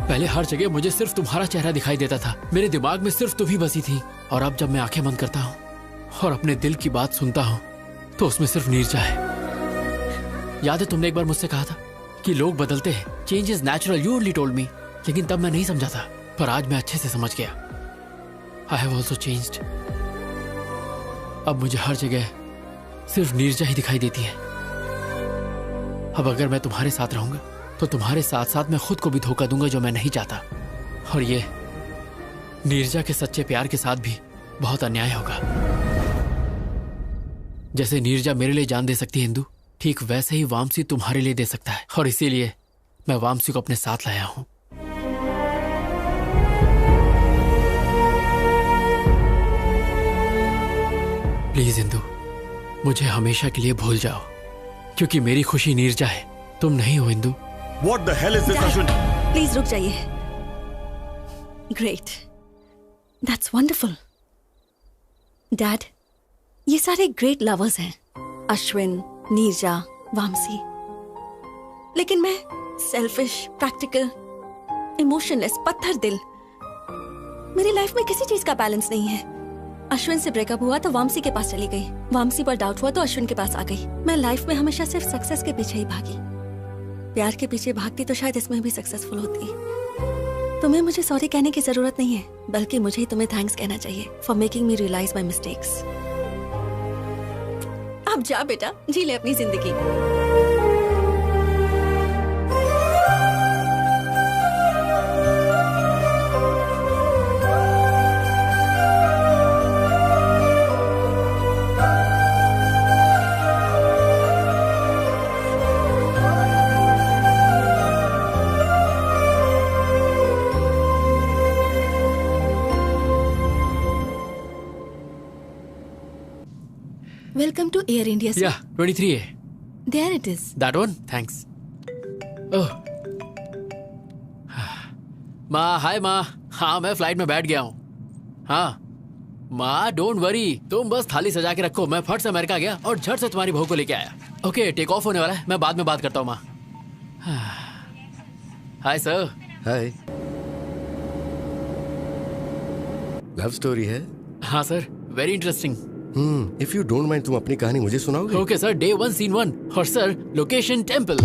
पहले हर जगह मुझे सिर्फ तुम्हारा चेहरा दिखाई देता था, मेरे दिमाग में सिर्फ तुम ही बसी थी। और अब जब मैं आंखें बंद करता हूँ और अपने दिल की बात सुनता हूँ तो उसमें सिर्फ नीरजा है। याद है तुमने एक बार मुझसे कहा था कि लोग बदलते हैं, change is natural, you only told me. लेकिन तब मैं नहीं समझा था, पर आज मैं अच्छे से समझ गया। I have also changed. अब मुझे हर जगह सिर्फ नीरजा ही दिखाई देती है। अब अगर मैं तुम्हारे साथ रहूंगा तो तुम्हारे साथ साथ मैं खुद को भी धोखा दूंगा, जो मैं नहीं चाहता। और ये नीरजा के सच्चे प्यार के साथ भी बहुत अन्याय होगा। जैसे नीरजा मेरे लिए जान दे सकती है इंदू, ठीक वैसे ही वामसी तुम्हारे लिए दे सकता है। और इसीलिए मैं वामसी को अपने साथ लाया हूं। प्लीज इंदू, मुझे हमेशा के लिए भूल जाओ, क्योंकि मेरी खुशी नीरजा है, तुम नहीं हो Indu. What the hell is this, Ashwin? Please रुक जाइए। Great, that's wonderful. डैड, ये सारे ग्रेट लवर्स हैं, अश्विन, नीरजा, वामसी। लेकिन मैं सेल्फिश, प्रैक्टिकल, इमोशनलेस, पत्थर दिल। मेरी लाइफ में किसी चीज का बैलेंस नहीं है। अश्विन से ब्रेकअप हुआ तो वामसी के पास चली गई, वामसी पर डाउट हुआ तो अश्विन के पास आ गई। मैं लाइफ में हमेशा सिर्फ सक्सेस के पीछे ही भागी। प्यार के पीछे भागती तो शायद इसमें भी सक्सेसफुल होती। तुम्हें मुझे सॉरी कहने की जरूरत नहीं है, बल्कि मुझे ही तुम्हें थैंक्स कहना चाहिए for making me realise my mistakes. अब जा बेटा, जी ले अपनी जिंदगी। Welcome to Air India. Yeah, 23A. There it is. That one? Thanks. Oh. माँ, हाय माँ। हाँ, मैं फ्लाइट में बैठ गया हूँ। हाँ माँ, डोंट वरी, तुम बस थाली सजा के रखो। मैं फट से अमेरिका गया और झट से तुम्हारी बहू को लेके आया। ओके, टेक ऑफ होने वाला है, मैं बाद में बात करता हूँ माँ। Hi sir. Hi. Love story है? हाँ sir, very interesting. If you don't mind, तुम अपनी कहानी मुझे सुनाओगे? Okay sir, day 1 scene 1। और सर, लोकेशन टेम्पल।